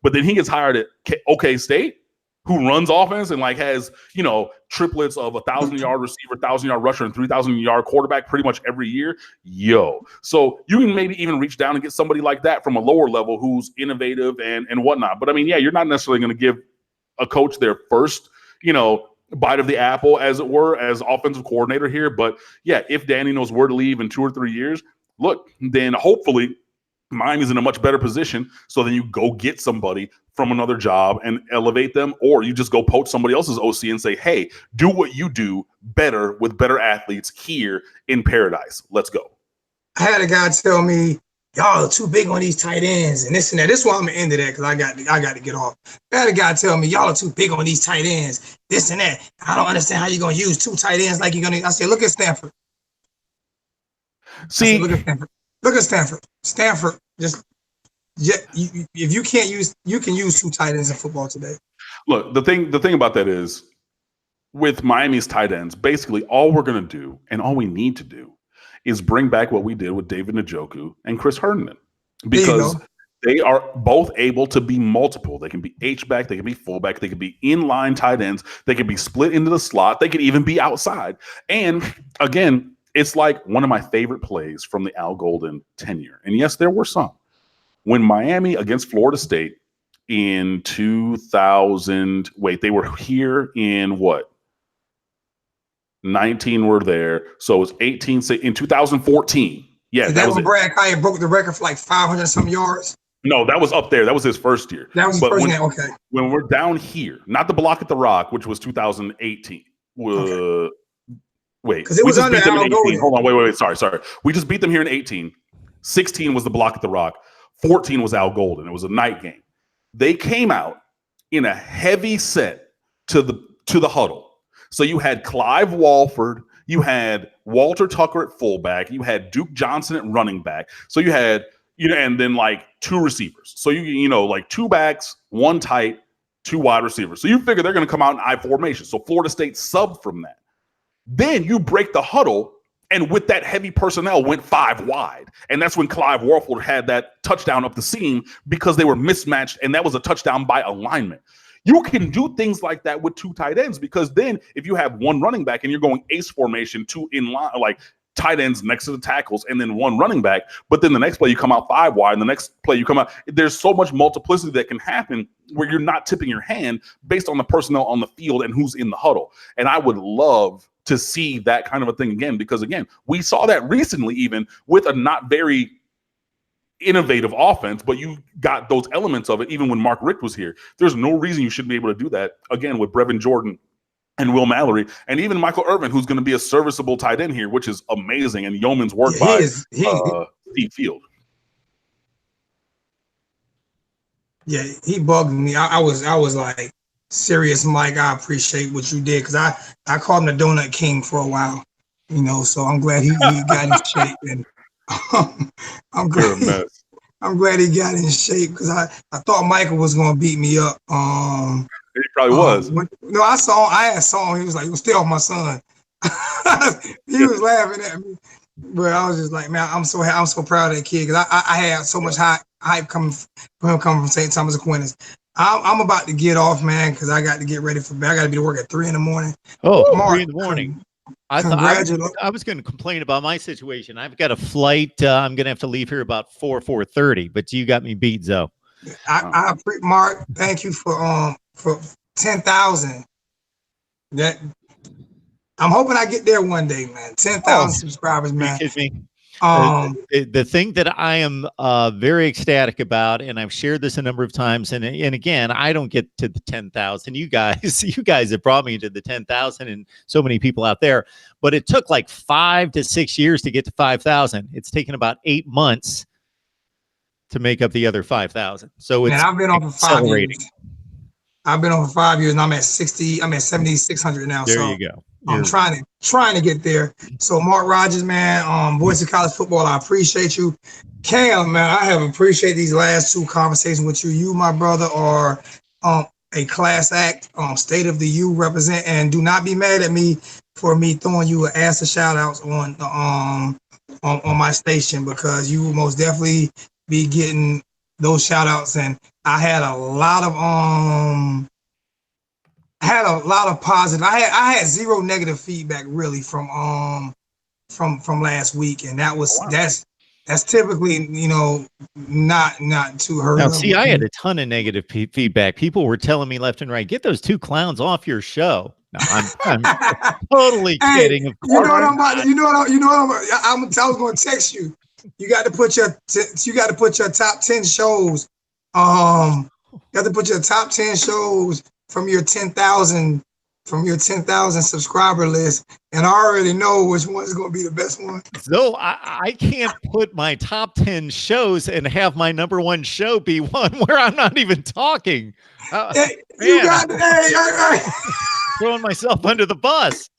but then he gets hired at OK State, who runs offense and like has, you know, triplets of 1,000-yard receiver, 1,000-yard rusher, and 3,000-yard quarterback pretty much every year. So you can maybe even reach down and get somebody like that from a lower level who's innovative and whatnot. But I mean, yeah, you're not necessarily going to give a coach their first, you know, bite of the apple, as it were, as offensive coordinator here. But yeah, if Danny knows where to leave in 2 or 3 years, look, then hopefully Miami's in a much better position. So then you go get somebody from another job and elevate them, or you just go poach somebody else's OC and say, hey, do what you do better with better athletes here in Paradise. Let's go. I had a guy tell me, y'all are too big on these tight ends and this and that. This is why I'm gonna end of that because I got to get off. I had a guy tell me, y'all are too big on these tight ends, this and that. I don't understand how you're gonna use 2 tight ends like you're gonna. I said, look at Stanford. See, look at Stanford. Look at Stanford. Stanford just. Yeah, if you can't use, you can use 2 tight ends in football today. Look, the thing about that is, with Miami's tight ends, basically all we're going to do and all we need to do is bring back what we did with David Njoku and Chris Herndon, because they are both able to be multiple. They can be H-back, they can be fullback, they can be inline tight ends, they can be split into the slot, they can even be outside. And again, it's like one of my favorite plays from the Al Golden tenure. And yes, there were some. When Miami against Florida State in 2000, they were here in what? 19 were there. So it was 18 in 2014. Yeah, that was when Brad Kaya broke the record for like 500 some yards. No, that was up there. That was his first year. That was his first year. Okay. When we're down here, not the block at the Rock, which was 2018. Okay. Because it was under Al Golden. Hold on, wait. Sorry. We just beat them here in 18. 16 was the block at the Rock. 14 was Al Golden. It was a night game. They came out in a heavy set to the huddle. So you had Clive Walford, you had Walter Tucker at fullback, you had Duke Johnson at running back. So you had, and then like 2 receivers. So like 2 backs, 1 tight, 2 wide receivers. So you figure they're going to come out in I formation. So Florida State subbed from that. Then you break the huddle, and with that heavy personnel went 5 wide. And that's when Clive Warford had that touchdown up the seam because they were mismatched, and that was a touchdown by alignment. You can do things like that with 2 tight ends, because then if you have 1 running back and you're going ace formation, 2 in line, like tight ends next to the tackles, and then 1 running back, but then the next play you come out 5 wide, and the next play you come out. There's so much multiplicity that can happen where you're not tipping your hand based on the personnel on the field and who's in the huddle. And I would love to see that kind of a thing again, because again, we saw that recently, even with a not very innovative offense, but you got those elements of it even when Mark Richt was here. There's no reason you shouldn't be able to do that again with Brevin Jordan and Will Mallory, and even Michael Irvin, who's going to be a serviceable tight end here, which is amazing. And yeoman's work by Steve Field. Yeah, he bugged me. I was like, serious, Mike. I appreciate what you did, because I called him the Donut King for a while, you know. So I'm glad he got in shape, and I'm glad he got in shape, because I thought Michael was gonna beat me up. He probably was. I had saw him. He was like, "Stay off my son." He was laughing at me, but I was just like, "Man, I'm so proud of that kid," because I had so much hype coming from St. Thomas Aquinas. I'm about to get off, man, because I got to get ready for bed. I got to be to work at 3 a.m. Oh, Mark, 3 a.m. I thought I was going to complain about my situation. I've got a flight. I'm going to have to leave here about 4:30, but you got me beat, Zoe. Mark, thank you for 10,000. That I'm hoping I get there one day, man. 10,000 subscribers, man. The thing that I am very ecstatic about, and I've shared this a number of times, and again, I don't get to the 10,000. You guys have brought me to the 10,000, and so many people out there. But it took like 5 to 6 years to get to 5,000. It's taken about 8 months to make up the other 5,000. So it's I've been on for 5 years. I've been on for 5 years, and I'm at 7,600 now. There you go. I'm trying to get there. So Mark Rogers, man, Voice of College Football, I appreciate you. Cam, man, I have appreciated these last 2 conversations with you. You, my brother, are a class act, State of the U represent, and do not be mad at me for me throwing you an ass of shout outs on my station, because you will most definitely be getting those shout outs. And I had a lot of positive. I had 0 negative feedback really from last week, and that's typically, you know, not too hurt. Now, see, I had a ton of negative feedback. People were telling me left and right, "Get those 2 clowns off your show." No, I'm totally kidding. Of course, you know what I'm about. I was going to text you. You got to put your top 10 shows. You have to put your top 10 shows from your 10,000 subscriber list, and I already know which one is going to be the best one. So I can't put my top 10 shows and have my number 1 show be one where I'm not even talking. Throwing myself under the bus.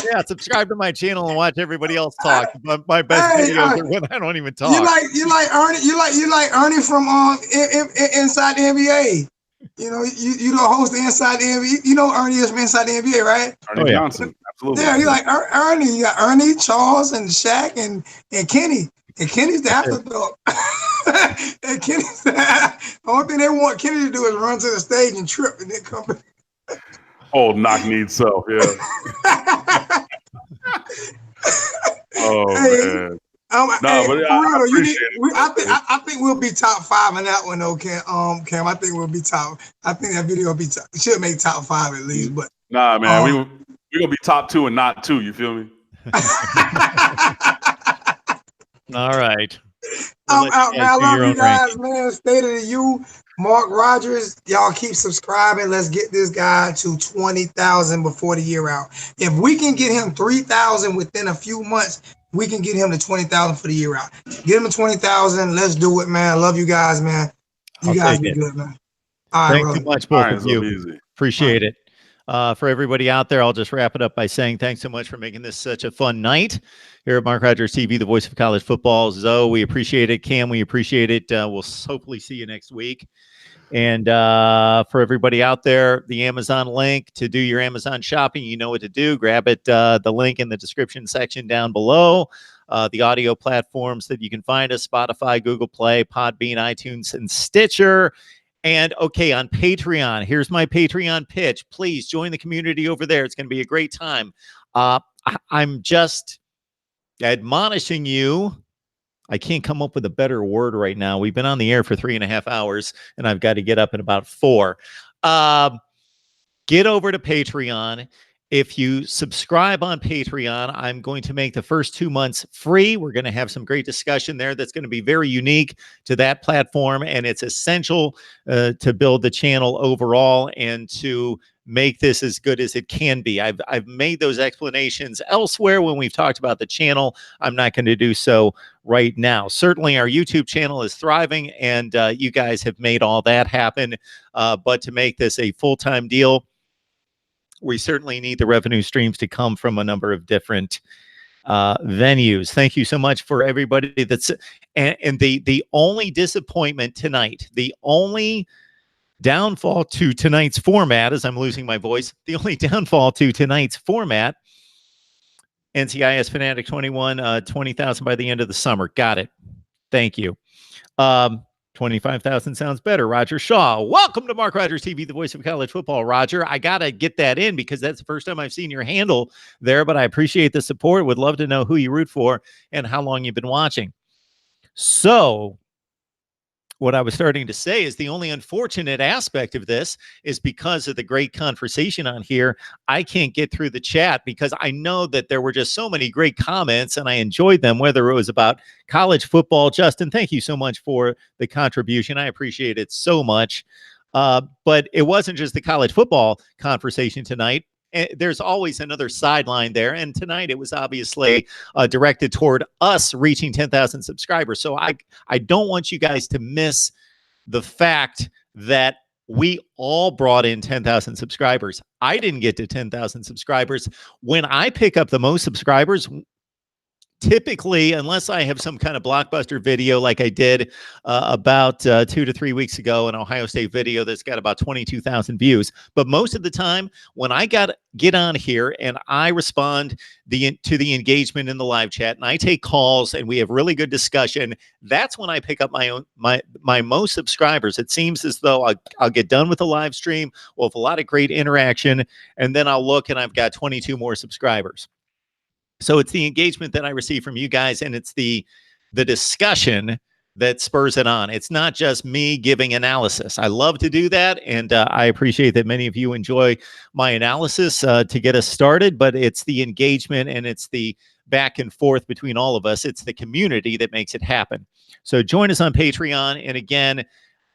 Yeah, subscribe to my channel and watch everybody else talk. My best videos are when I don't even talk. You like Ernie from Inside the NBA. You know, you don't host the Inside the NBA. You know Ernie is from Inside the NBA, right? Ernie Johnson, absolutely. Yeah, you like Ernie. You got Ernie, Charles, and Shaq, and Kenny. And Kenny's the afterthought. And Kenny's the only thing they want Kenny to do is run to the stage and trip, and then come back. Oh, knock needs self, yeah. Man. I think we'll be top 5 in that one, though, Cam. I think we'll be top. I think that video will be should make top 5 at least. But nah, man, we're gonna be top 2 and not 2. You feel me? All right. I'm out, man. I love you guys, man. State of the U. Mark Rogers, y'all keep subscribing. Let's get this guy to 20,000 before the year out. If we can get him 3,000 within a few months, we can get him to 20,000 for the year out. Get him to 20,000. Let's do it, man. I love you guys, man. You guys be good, man. All right, thanks so much, both of you. Appreciate it. For everybody out there, I'll just wrap it up by saying thanks so much for making this such a fun night here at Mark Rogers TV, the voice of college football. Zoe, we appreciate it. Cam, we appreciate it. We'll hopefully see you next week. And for everybody out there, the Amazon link to do your Amazon shopping, you know what to do. Grab it, the link in the description section down below. The audio platforms that you can find us: Spotify, Google Play, Podbean, iTunes, and Stitcher. And okay, on Patreon, here's my Patreon pitch. Please join the community over there. It's going to be a great time. I'm just admonishing you. I can't come up with a better word right now. We've been on the air for 3.5 hours, and I've got to get up in about 4. Get over to Patreon. If you subscribe on Patreon, I'm going to make the first 2 months free. We're going to have some great discussion there that's going to be very unique to that platform, and it's essential to build the channel overall and to make this as good as it can be. I've made those explanations elsewhere when we've talked about the channel. I'm not going to do so right now. Certainly our YouTube channel is thriving, and you guys have made all that happen. But to make this a full-time deal, we certainly need the revenue streams to come from a number of different venues. Thank you so much for everybody that's and the only disappointment tonight, the only downfall to tonight's format, as I'm losing my voice, the only downfall to tonight's format, NCIS Fanatic 21, 20,000 by the end of the summer. Got it. Thank you. 25,000 sounds better. Roger Shaw, welcome to Mark Rogers TV, the voice of college football. Roger, I got to get that in because that's the first time I've seen your handle there, but I appreciate the support. Would love to know who you root for and how long you've been watching. So what I was starting to say is the only unfortunate aspect of this is because of the great conversation on here, I can't get through the chat because I know that there were just so many great comments and I enjoyed them, whether it was about college football. Justin, thank you so much for the contribution. I appreciate it so much. But it wasn't just the college football conversation tonight. There's always another sideline there. And tonight it was obviously directed toward us reaching 10,000 subscribers. So I don't want you guys to miss the fact that we all brought in 10,000 subscribers. I didn't get to 10,000 subscribers. When I pick up the most subscribers, typically, unless I have some kind of blockbuster video like I did about 2 to 3 weeks ago, an Ohio State video that's got about 22,000 views. But most of the time, when I get on here and I respond to the engagement in the live chat and I take calls and we have really good discussion, that's when I pick up my most subscribers. It seems as though I'll get done with the live stream. We'll have a lot of great interaction, and then I'll look and I've got 22 more subscribers. So it's the engagement that I receive from you guys, and it's the discussion that spurs it on. It's not just me giving analysis. I love to do that, and I appreciate that many of you enjoy my analysis to get us started, but it's the engagement and it's the back and forth between all of us. It's the community that makes it happen. So join us on Patreon, and again,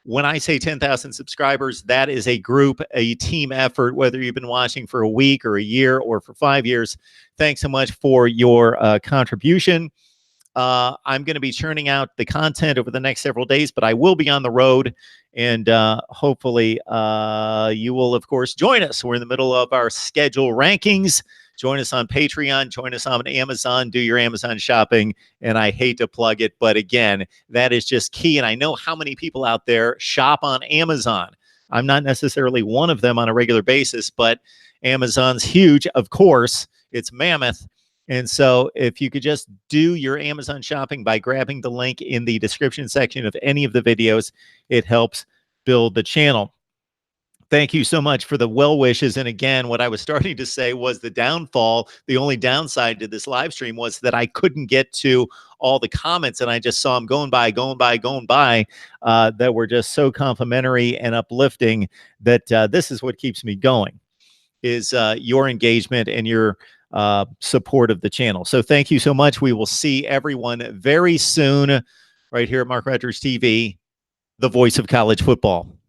when I say 10,000 subscribers, that is a group, a team effort, whether you've been watching for a week or a year or for 5 years. Thanks so much for your contribution. I'm going to be churning out the content over the next several days, but I will be on the road, and hopefully you will, of course, join us. We're in the middle of our schedule rankings. Join us on Patreon. Join us on Amazon. Do your Amazon shopping. And I hate to plug it, but again, that is just key. And I know how many people out there shop on Amazon. I'm not necessarily one of them on a regular basis, but Amazon's huge, of course. It's mammoth. And so if you could just do your Amazon shopping by grabbing the link in the description section of any of the videos, it helps build the channel. Thank you so much for the well wishes. And again, what I was starting to say was the downfall, the only downside to this live stream was that I couldn't get to all the comments, and I just saw them going by, that were just so complimentary and uplifting that this is what keeps me going, is your engagement and your support of the channel. So thank you so much. We will see everyone very soon right here at Mark Rogers TV, the voice of college football.